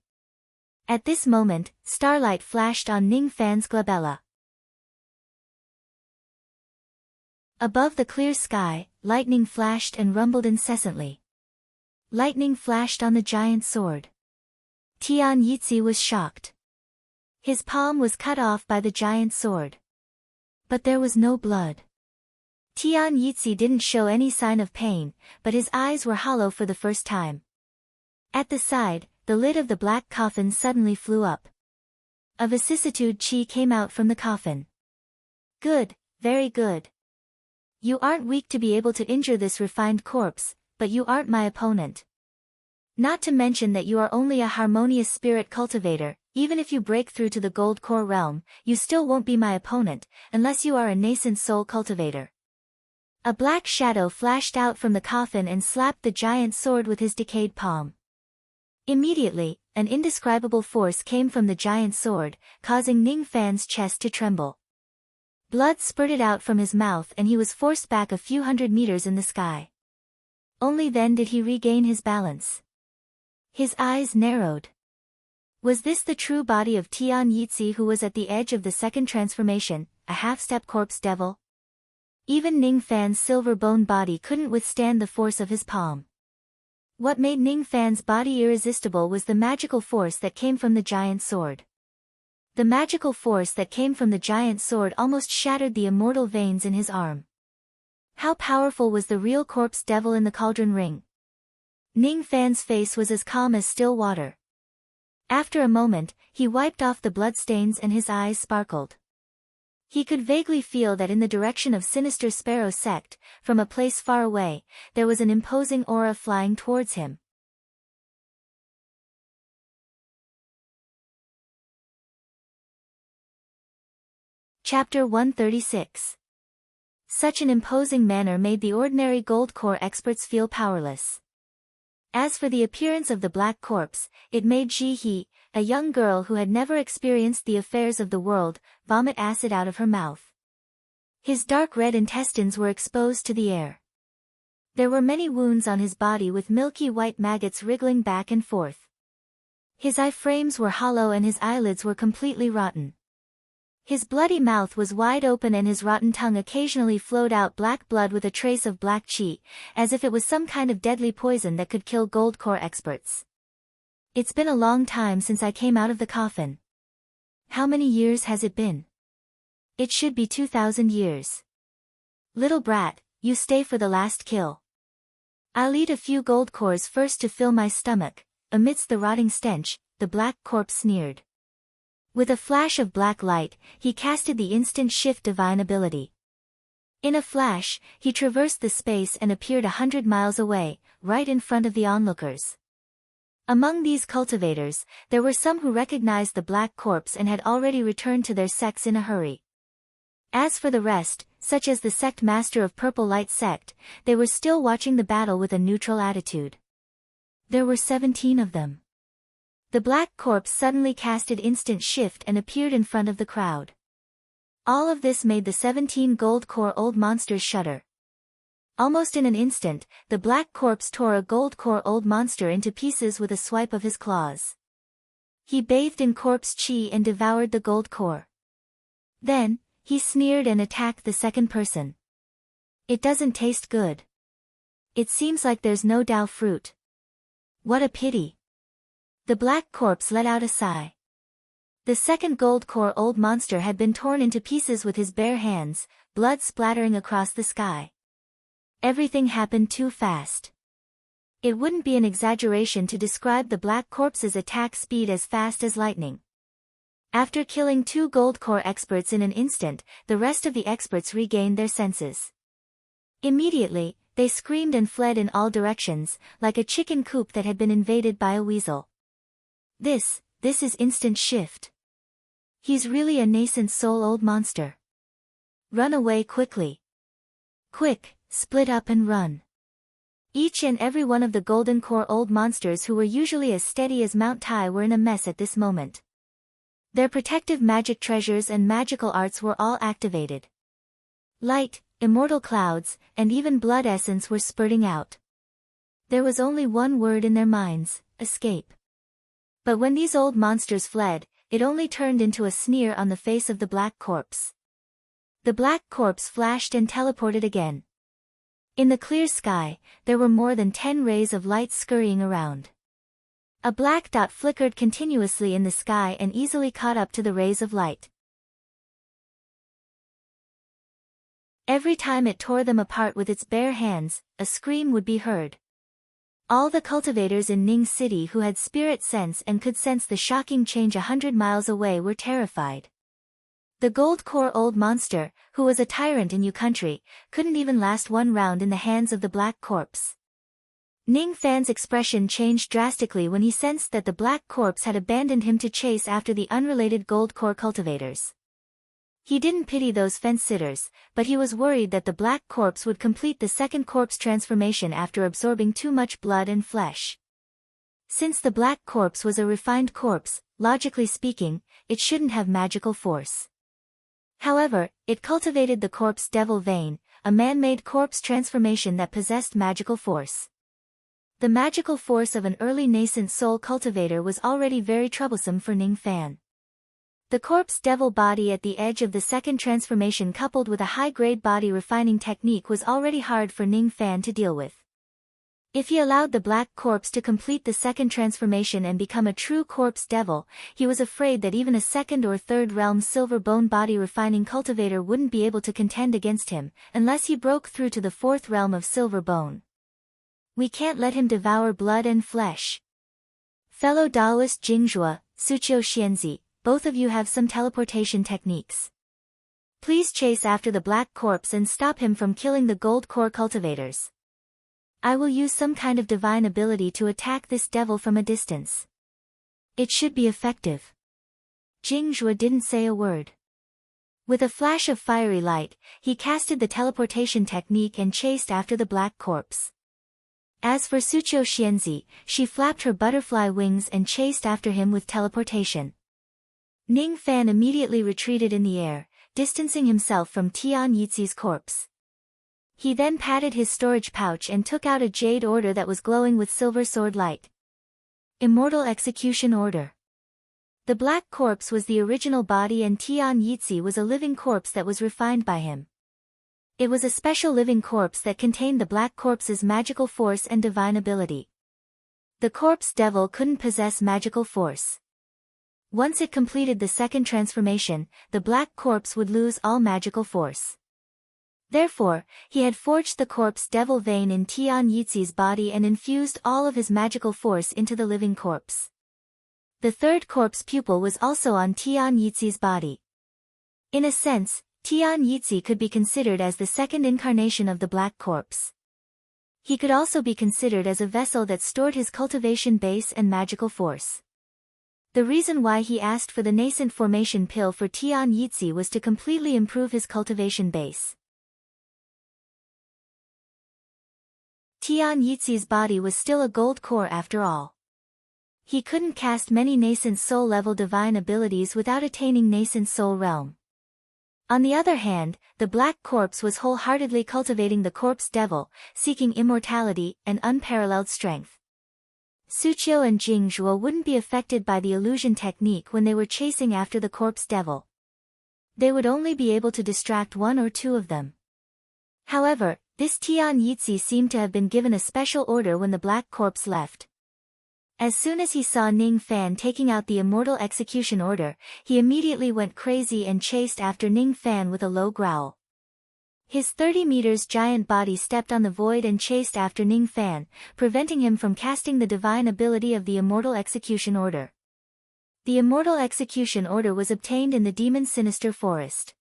At this moment, starlight flashed on Ning Fan's glabella. Above the clear sky, lightning flashed and rumbled incessantly. Lightning flashed on the giant sword. Tian Yizi was shocked. His palm was cut off by the giant sword. But there was no blood. Tian Yizi didn't show any sign of pain, but his eyes were hollow for the first time. At the side, the lid of the black coffin suddenly flew up. A vicissitude qi came out from the coffin. Good, very good. You aren't weak to be able to injure this refined corpse, but you aren't my opponent. Not to mention that you are only a harmonious spirit cultivator. Even if you break through to the gold core realm, you still won't be my opponent, unless you are a nascent soul cultivator. A black shadow flashed out from the coffin and slapped the giant sword with his decayed palm. Immediately, an indescribable force came from the giant sword, causing Ning Fan's chest to tremble. Blood spurted out from his mouth and he was forced back a few hundred meters in the sky. Only then did he regain his balance. His eyes narrowed. Was this the true body of Tian Yitzi, who was at the edge of the second transformation, a half-step corpse devil? Even Ning Fan's silver-boned body couldn't withstand the force of his palm. What made Ning Fan's body irresistible was the magical force that came from the giant sword. The magical force that came from the giant sword almost shattered the immortal veins in his arm. How powerful was the real corpse devil in the cauldron ring? Ning Fan's face was as calm as still water. After a moment, he wiped off the bloodstains and his eyes sparkled. He could vaguely feel that in the direction of Sinister Sparrow Sect, from a place far away, there was an imposing aura flying towards him. Chapter 136. Such an imposing manner made the ordinary gold core experts feel powerless. As for the appearance of the black corpse, it made Ji He, a young girl who had never experienced the affairs of the world, vomit acid out of her mouth. His dark red intestines were exposed to the air. There were many wounds on his body with milky white maggots wriggling back and forth. His eye frames were hollow and his eyelids were completely rotten. His bloody mouth was wide open and his rotten tongue occasionally flowed out black blood with a trace of black chi, as if it was some kind of deadly poison that could kill gold core experts. It's been a long time since I came out of the coffin. How many years has it been? It should be 2,000 years. Little brat, you stay for the last kill. I'll eat a few gold cores first to fill my stomach. Amidst the rotting stench, the black corpse sneered. With a flash of black light, he casted the instant shift divine ability. In a flash, he traversed the space and appeared 100 miles away, right in front of the onlookers. Among these cultivators, there were some who recognized the black corpse and had already returned to their sects in a hurry. As for the rest, such as the sect master of Purple Light Sect, they were still watching the battle with a neutral attitude. There were 17 of them. The black corpse suddenly casted instant shift and appeared in front of the crowd. All of this made the 17 gold core old monsters shudder. Almost in an instant, the black corpse tore a gold core old monster into pieces with a swipe of his claws. He bathed in corpse chi and devoured the gold core. Then, he sneered and attacked the second person. It doesn't taste good. It seems like there's no Dao fruit. What a pity. The black corpse let out a sigh. The second gold core old monster had been torn into pieces with his bare hands, blood splattering across the sky. Everything happened too fast. It wouldn't be an exaggeration to describe the black corpse's attack speed as fast as lightning. After killing 2 gold core experts in an instant, the rest of the experts regained their senses. Immediately, they screamed and fled in all directions, like a chicken coop that had been invaded by a weasel. This is instant shift. He's really a nascent soul old monster. Run away quickly. Quick, split up and run. Each and every one of the golden core old monsters who were usually as steady as Mount Tai were in a mess at this moment. Their protective magic treasures and magical arts were all activated. Light, immortal clouds, and even blood essence were spurting out. There was only one word in their minds: escape. But when these old monsters fled, it only turned into a sneer on the face of the black corpse. The black corpse flashed and teleported again. In the clear sky, there were more than 10 rays of light scurrying around. A black dot flickered continuously in the sky and easily caught up to the rays of light. Every time it tore them apart with its bare hands, a scream would be heard. All the cultivators in Ning City who had spirit sense and could sense the shocking change 100 miles away were terrified. The gold core old monster, who was a tyrant in Yu country, couldn't even last one round in the hands of the black corpse. Ning Fan's expression changed drastically when he sensed that the black corpse had abandoned him to chase after the unrelated gold core cultivators. He didn't pity those fence-sitters, but he was worried that the black corpse would complete the second corpse transformation after absorbing too much blood and flesh. Since the black corpse was a refined corpse, logically speaking, it shouldn't have magical force. However, it cultivated the corpse devil vein, a man-made corpse transformation that possessed magical force. The magical force of an early nascent soul cultivator was already very troublesome for Ning Fan. The corpse devil body at the edge of the second transformation coupled with a high-grade body refining technique was already hard for Ning Fan to deal with. If he allowed the black corpse to complete the second transformation and become a true corpse devil, he was afraid that even a second or third realm silver bone body refining cultivator wouldn't be able to contend against him, unless he broke through to the fourth realm of silver bone. We can't let him devour blood and flesh. Fellow Daoist Jingzhua, Suqiu Xianzi, both of you have some teleportation techniques. Please chase after the black corpse and stop him from killing the gold core cultivators. I will use some kind of divine ability to attack this devil from a distance. It should be effective. Jingzhua didn't say a word. With a flash of fiery light, he casted the teleportation technique and chased after the black corpse. As for Suqiu Xianzi, she flapped her butterfly wings and chased after him with teleportation. Ning Fan immediately retreated in the air, distancing himself from Tian Yizi's corpse. He then patted his storage pouch and took out a jade order that was glowing with silver sword light. Immortal Execution Order. The black corpse was the original body and Tian Yizi was a living corpse that was refined by him. It was a special living corpse that contained the black corpse's magical force and divine ability. The corpse devil couldn't possess magical force. Once it completed the second transformation, the black corpse would lose all magical force. Therefore, he had forged the corpse devil vein in Tian Yizi's body and infused all of his magical force into the living corpse. The third corpse pupil was also on Tian Yizi's body. In a sense, Tian Yizi could be considered as the second incarnation of the black corpse. He could also be considered as a vessel that stored his cultivation base and magical force. The reason why he asked for the nascent formation pill for Tian Yizi was to completely improve his cultivation base. Tian Yizi's body was still a gold core after all. He couldn't cast many nascent soul-level divine abilities without attaining nascent soul realm. On the other hand, the black corpse was wholeheartedly cultivating the corpse devil, seeking immortality and unparalleled strength. Suqiu and Jingzhua wouldn't be affected by the illusion technique when they were chasing after the corpse devil. They would only be able to distract one or two of them. However, this Tian Yizi seemed to have been given a special order when the black corpse left. As soon as he saw Ning Fan taking out the immortal execution order, he immediately went crazy and chased after Ning Fan with a low growl. His 30 meters giant body stepped on the void and chased after Ning Fan, preventing him from casting the divine ability of the immortal execution order. The immortal execution order was obtained in the demon sinister forest.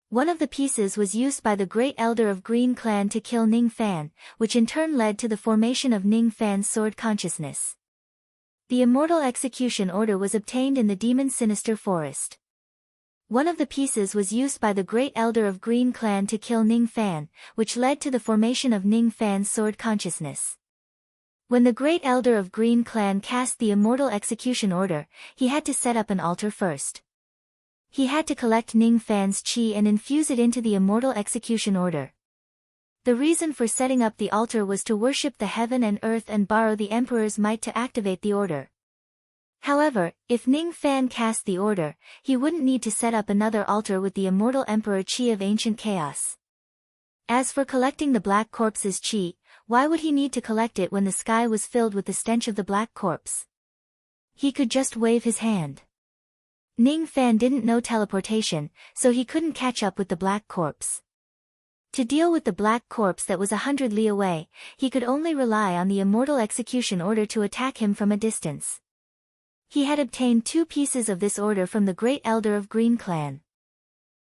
One of the pieces was used by the Great Elder of Green Clan to kill Ning Fan, which in turn led to the formation of Ning Fan's sword consciousness. The immortal execution order was obtained in the demon sinister forest. One of the pieces was used by the Great Elder of Green Clan to kill Ning Fan, which led to the formation of Ning Fan's sword consciousness. When the Great Elder of Green Clan cast the immortal execution order, he had to set up an altar first. He had to collect Ning Fan's qi and infuse it into the immortal execution order. The reason for setting up the altar was to worship the heaven and earth and borrow the emperor's might to activate the order. However, if Ning Fan cast the order, he wouldn't need to set up another altar with the immortal emperor qi of ancient chaos. As for collecting the black corpse's qi, why would he need to collect it when the sky was filled with the stench of the black corpse? He could just wave his hand. Ning Fan didn't know teleportation, so he couldn't catch up with the black corpse. To deal with the black corpse that was 100 li away, he could only rely on the immortal execution order to attack him from a distance. He had obtained 2 pieces of this order from the Great Elder of Green Clan.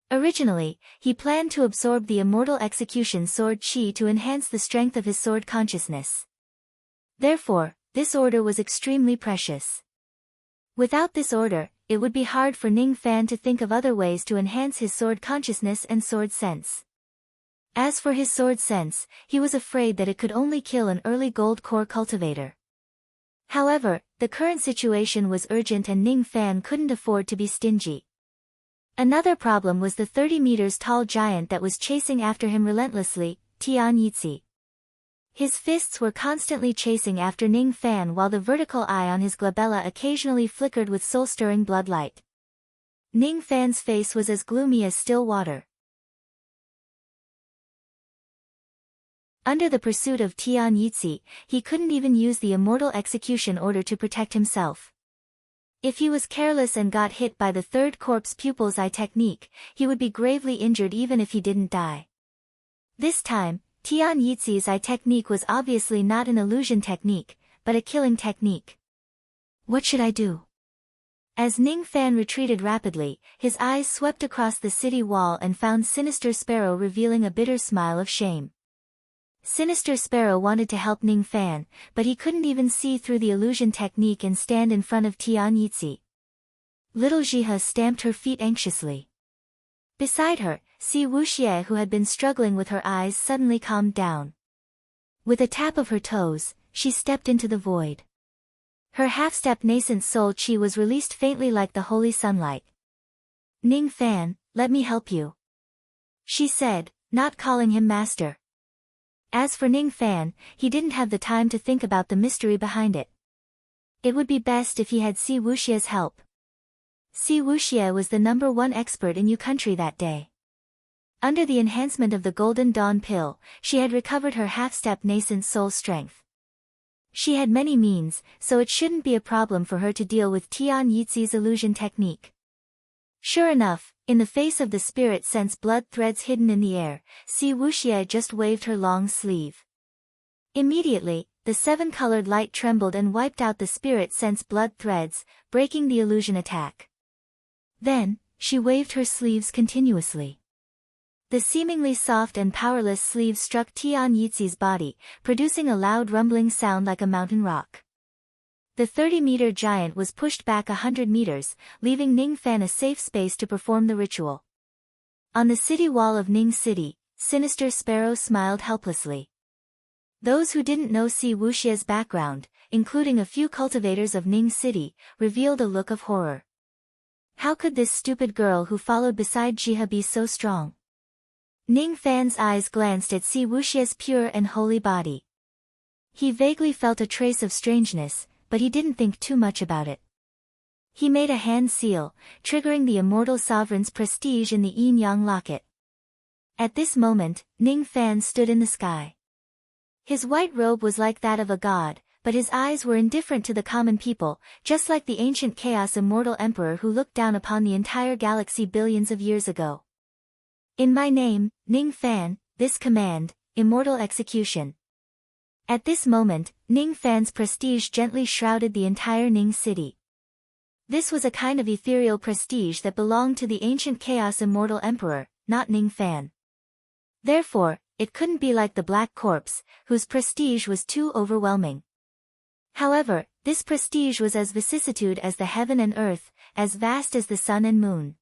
Originally, he planned to absorb the immortal execution sword qi to enhance the strength of his sword consciousness. Therefore, this order was extremely precious. Without this order, it would be hard for Ning Fan to think of other ways to enhance his sword consciousness and sword sense. As for his sword sense, he was afraid that it could only kill an early gold core cultivator. However, the current situation was urgent and Ning Fan couldn't afford to be stingy. Another problem was the 30 meters tall giant that was chasing after him relentlessly, Tian Yizi. His fists were constantly chasing after Ning Fan while the vertical eye on his glabella occasionally flickered with soul-stirring bloodlight. Ning Fan's face was as gloomy as still water. Under the pursuit of Tian Yizhi, he couldn't even use the immortal execution order to protect himself. If he was careless and got hit by the third corpse pupil's eye technique, he would be gravely injured even if he didn't die. This time, Tian Yizhi's eye technique was obviously not an illusion technique, but a killing technique. What should I do? As Ning Fan retreated rapidly, his eyes swept across the city wall and found Sinister Sparrow revealing a bitter smile of shame. Sinister Sparrow wanted to help Ning Fan, but he couldn't even see through the illusion technique and stand in front of Tian Yizhi. Little Jihe stamped her feet anxiously. Beside her, Si Wuxie, who had been struggling with her eyes, suddenly calmed down. With a tap of her toes, she stepped into the void. Her half-step nascent soul chi was released faintly like the holy sunlight. Ning Fan, let me help you, she said, not calling him master. As for Ning Fan, he didn't have the time to think about the mystery behind it. It would be best if he had Si Wuxie's help. Si Wuxie was the #1 expert in Yu country that day. Under the enhancement of the Golden Dawn pill, she had recovered her half-step nascent soul strength. She had many means, so it shouldn't be a problem for her to deal with Tian Yizhi's illusion technique. Sure enough, in the face of the spirit sense blood threads hidden in the air, Si Wuxie just waved her long sleeve. Immediately, the 7-colored light trembled and wiped out the spirit sense blood threads, breaking the illusion attack. Then, she waved her sleeves continuously. The seemingly soft and powerless sleeves struck Tian Yizhi's body, producing a loud rumbling sound like a mountain rock. The 30-meter giant was pushed back 100 meters, leaving Ning Fan a safe space to perform the ritual. On the city wall of Ning City, Sinister Sparrow smiled helplessly. Those who didn't know Si Wuxie's background, including a few cultivators of Ning City, revealed a look of horror. How could this stupid girl who followed beside Jihe be so strong? Ning Fan's eyes glanced at Si Wuxie's pure and holy body. He vaguely felt a trace of strangeness, but he didn't think too much about it. He made a hand seal, triggering the immortal sovereign's prestige in the yin-yang locket. At this moment, Ning Fan stood in the sky. His white robe was like that of a god, but his eyes were indifferent to the common people, just like the ancient chaos immortal emperor who looked down upon the entire galaxy billions of years ago. In my name, Ning Fan, this command, immortal execution. At this moment, Ning Fan's prestige gently shrouded the entire Ning City. This was a kind of ethereal prestige that belonged to the ancient chaos immortal emperor, not Ning Fan. Therefore, it couldn't be like the Black Corpse, whose prestige was too overwhelming. However, this prestige was as vicissitude as the heaven and earth, as vast as the sun and moon.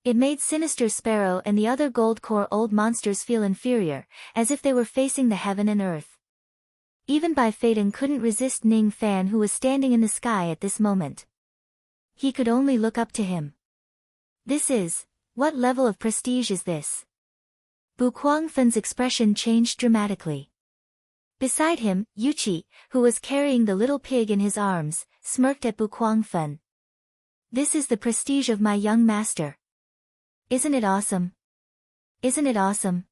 It made Sinister Sparrow and the other gold core old monsters feel inferior, as if they were facing the heaven and earth. Even Bai Faden couldn't resist Ning Fan, who was standing in the sky at this moment. He could only look up to him. What level of prestige is this? Bu Kuangfen's expression changed dramatically. Beside him, Yuqi, who was carrying the little pig in his arms, smirked at Bu Kuangfen. This is the prestige of my young master. Isn't it awesome? Isn't it awesome?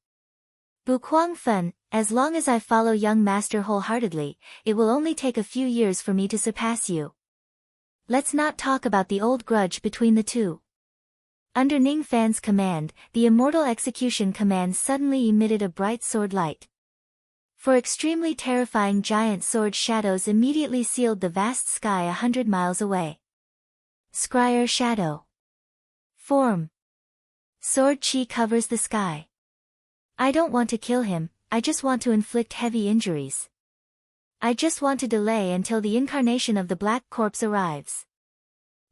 Bu Kuangfen, as long as I follow young master wholeheartedly, it will only take a few years for me to surpass you. Let's not talk about the old grudge between the two. Under Ning Fan's command, the immortal execution command suddenly emitted a bright sword light. For extremely terrifying giant sword shadows immediately sealed the vast sky 100 miles away. Scryer shadow. Form. Sword chi covers the sky. I don't want to kill him, I just want to inflict heavy injuries. I just want to delay until the incarnation of the Black Corpse arrives.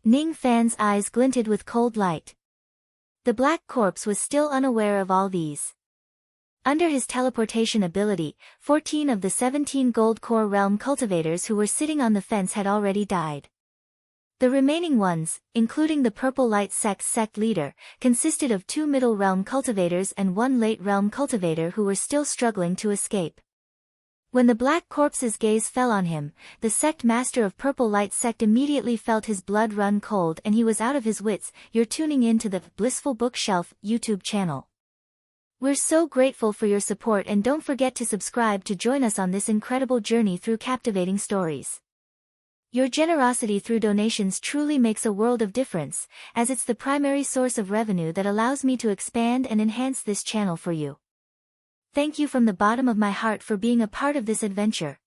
Ning Fan's eyes glinted with cold light. The Black Corpse was still unaware of all these. Under his teleportation ability, 14 of the 17 Gold Core Realm cultivators who were sitting on the fence had already died. The remaining ones, including the Purple Light Sect's sect leader, consisted of 2 Middle Realm cultivators and 1 Late Realm cultivator who were still struggling to escape. When the Black Corpse's gaze fell on him, the sect master of Purple Light Sect immediately felt his blood run cold and he was out of his wits. You're tuning in to the Blissful Bookshelf YouTube channel. We're so grateful for your support and don't forget to subscribe to join us on this incredible journey through captivating stories. Your generosity through donations truly makes a world of difference, as it's the primary source of revenue that allows me to expand and enhance this channel for you. Thank you from the bottom of my heart for being a part of this adventure.